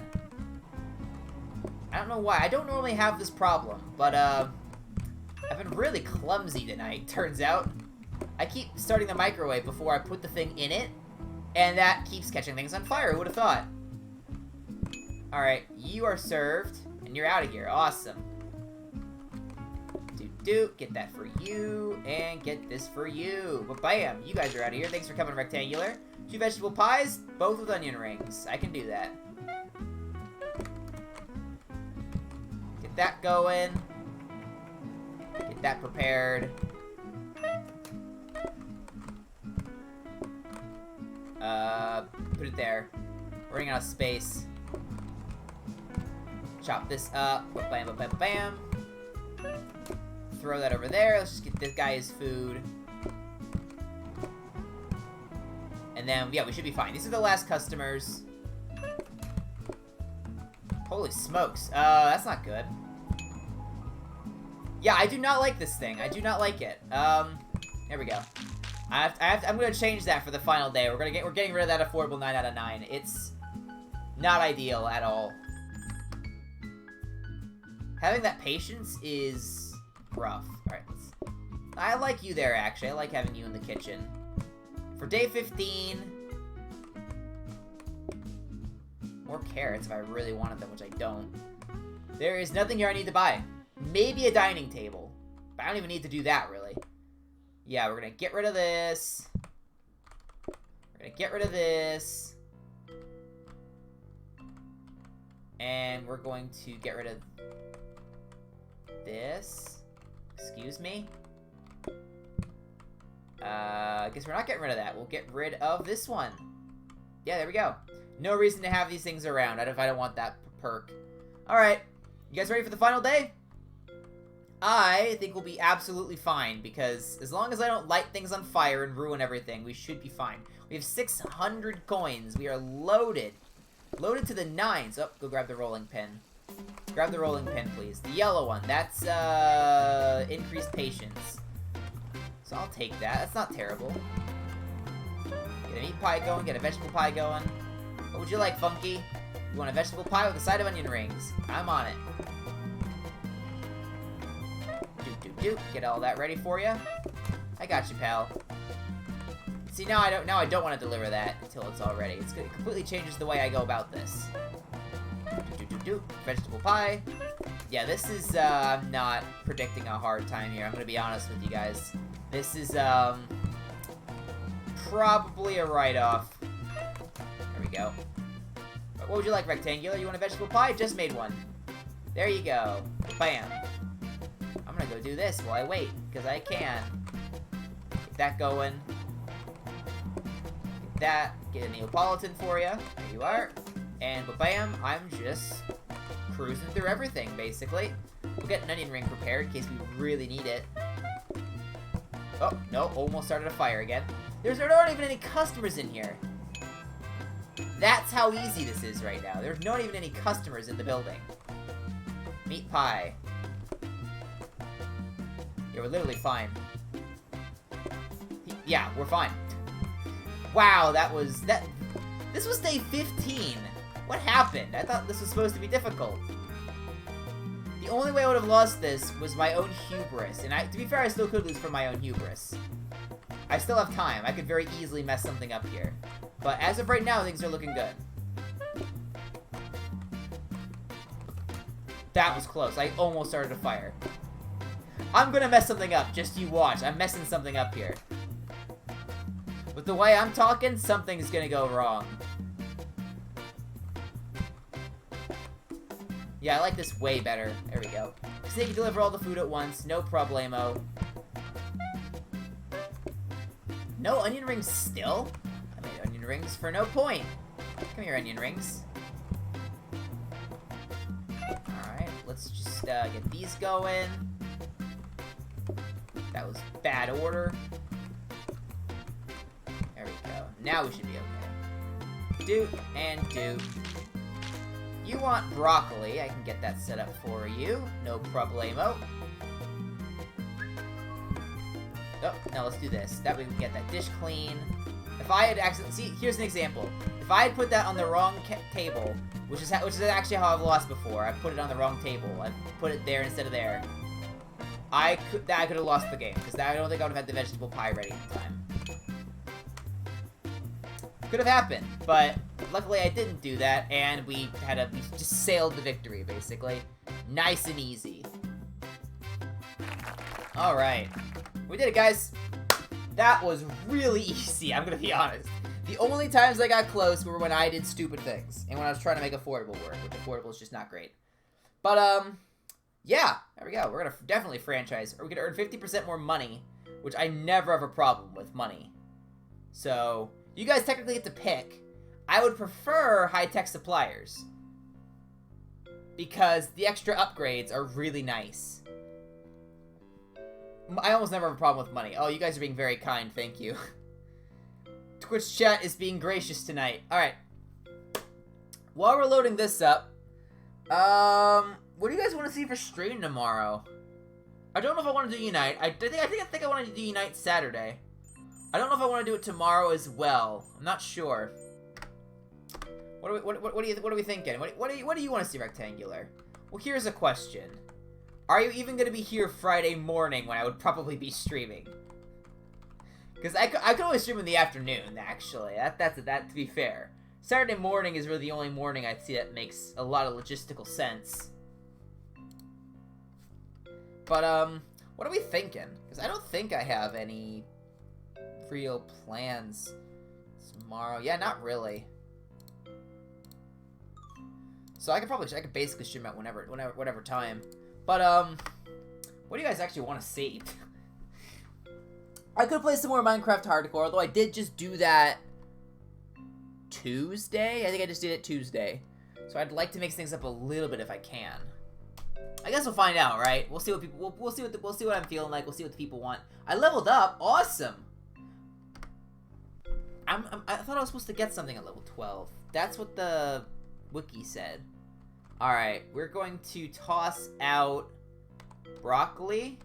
[SPEAKER 1] I don't know why. I don't normally have this problem, but, I've been really clumsy tonight, turns out. I keep starting the microwave before I put the thing in it, and that keeps catching things on fire. Who would have thought? Alright, you are served, and you're out of here. Awesome. Do. Get that for you, and get this for you. But bam, you guys are out of here. Thanks for coming, Rectangular. 2 vegetable pies, both with onion rings. I can do that. Get that going. Get that prepared. Put it there. We're running out of space. Chop this up. Bam, bam, bam, bam. Throw that over there. Let's just get this guy his food. And then, yeah, we should be fine. These are the last customers. Holy smokes. That's not good. Yeah, I do not like this thing. I do not like it. There we go. I'm gonna change that for the final day. We're getting rid of that affordable 9 out of 9. It's not ideal at all. Having that patience is rough. Alright, I like you there, actually. I like having you in the kitchen. For day 15... More carrots if I really wanted them, which I don't. There is nothing here I need to buy. Maybe a dining table. But I don't even need to do that, really. Yeah, we're gonna get rid of this. We're gonna get rid of this. And we're going to get rid of this. Excuse me. I guess we're not getting rid of that. We'll get rid of this one. Yeah, there we go. No reason to have these things around if I don't want that perk. Alright. You guys ready for the final day? I think we'll be absolutely fine, because as long as I don't light things on fire and ruin everything, we should be fine. We have 600 coins. We are loaded. Loaded to the nines. Oh, go grab the rolling pin. Grab the rolling pin, please. The yellow one. That's, increased patience. So I'll take that. That's not terrible. Get a meat pie going. Get a vegetable pie going. What would you like, Funky? You want a vegetable pie with a side of onion rings? I'm on it. Get all that ready for you. I got you, pal. See, now I don't want to deliver that until it's all ready. It completely changes the way I go about this. Vegetable pie. Yeah, this is, I'm not predicting a hard time here. I'm gonna be honest with you guys. This is, probably a write-off. There we go. What would you like, Rectangular? You want a vegetable pie? Just made one. There you go. Bam. I'm gonna go do this while I wait, because I can. Get that going. Get that. Get a Neapolitan for you. There you are. And bam, I'm just cruising through everything, basically. We'll get an onion ring prepared in case we really need it. Oh, no, almost started a fire again. There aren't even any customers in here. That's how easy this is right now. There's not even any customers in the building. Meat pie. Yeah, we're literally fine. Yeah, we're fine. Wow, this was day 15. What happened? I thought this was supposed to be difficult. The only way I would have lost this was my own hubris. And to be fair, I still could lose from my own hubris. I still have time. I could very easily mess something up here. But as of right now, things are looking good. That was close. I almost started a fire. I'm gonna mess something up. Just you watch. I'm messing something up here. With the way I'm talking, something's gonna go wrong. Yeah, I like this way better. There we go. Because they can deliver all the food at once. No problemo. No onion rings still? I made onion rings for no point. Come here, onion rings. Alright, let's just get these going. That was bad order. There we go. Now we should be okay. Do and do. You want broccoli. I can get that set up for you. No problemo. Oh, now let's do this. That way we can get that dish clean. If I had accidentally... See, here's an example. If I had put that on the wrong table, which is actually how I've lost before. I put it on the wrong table. I put it there instead of there. I could have lost the game, because I don't think I would have had the vegetable pie ready in time. Could have happened, but luckily I didn't do that, and we just sailed the victory, basically. Nice and easy. Alright. We did it, guys. That was really easy, I'm gonna be honest. The only times I got close were when I did stupid things. And when I was trying to make affordable work, which affordable is just not great. But, yeah. There we go. We're gonna definitely franchise. We're gonna earn 50% more money, which I never have a problem with money. So, you guys technically get to pick. I would prefer high-tech suppliers. Because the extra upgrades are really nice. I almost never have a problem with money. Oh, you guys are being very kind, thank you. Twitch chat is being gracious tonight. Alright. While we're loading this up, what do you guys want to see for stream tomorrow? I don't know if I want to do Unite. I think I want to do Unite Saturday. I don't know if I want to do it tomorrow as well. I'm not sure. What are we thinking? What do you want to see, Rectangular? Well, here's a question. Are you even going to be here Friday morning when I would probably be streaming? Because I could always stream in the afternoon, actually. That to be fair. Saturday morning is really the only morning I see that makes a lot of logistical sense. But, what are we thinking? Because I don't think I have any real plans tomorrow. Yeah, not really. So I could basically stream at whatever time. But, what do you guys actually want to see? I could play some more Minecraft Hardcore, although I did just do that Tuesday? I think I just did it Tuesday. So I'd like to mix things up a little bit if I can. I guess we'll find out, right? We'll see what people we'll see what I'm feeling like. We'll see what the people want. I leveled up. Awesome. I thought I was supposed to get something at level 12. That's what the wiki said. All right, we're going to toss out broccoli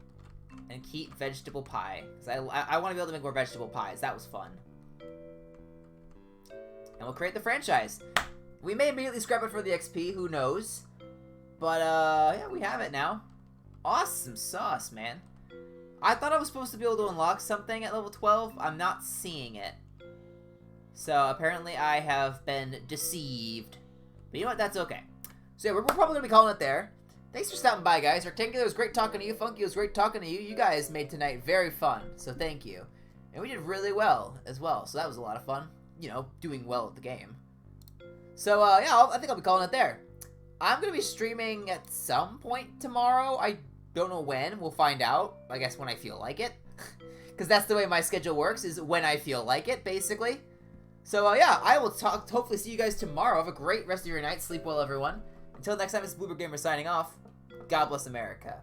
[SPEAKER 1] and keep vegetable pie, because I want to be able to make more vegetable pies. That was fun. And we'll create the franchise. We may immediately scrap it for the XP, who knows. But, yeah, we have it now. Awesome sauce, man. I thought I was supposed to be able to unlock something at level 12. I'm not seeing it. So, apparently I have been deceived. But you know what? That's okay. So, yeah, we're probably going to be calling it there. Thanks for stopping by, guys. Rectangular, it was great talking to you. Funky, it was great talking to you. You guys made tonight very fun, so thank you. And we did really well, as well, so that was a lot of fun. You know, doing well at the game. So, yeah, I think I'll be calling it there. I'm going to be streaming at some point tomorrow. I don't know when. We'll find out, I guess, when I feel like it. Because that's the way my schedule works, is when I feel like it, basically. So, yeah, I will hopefully see you guys tomorrow. Have a great rest of your night. Sleep well, everyone. Until next time, it's Bloober Gamer signing off. God bless America.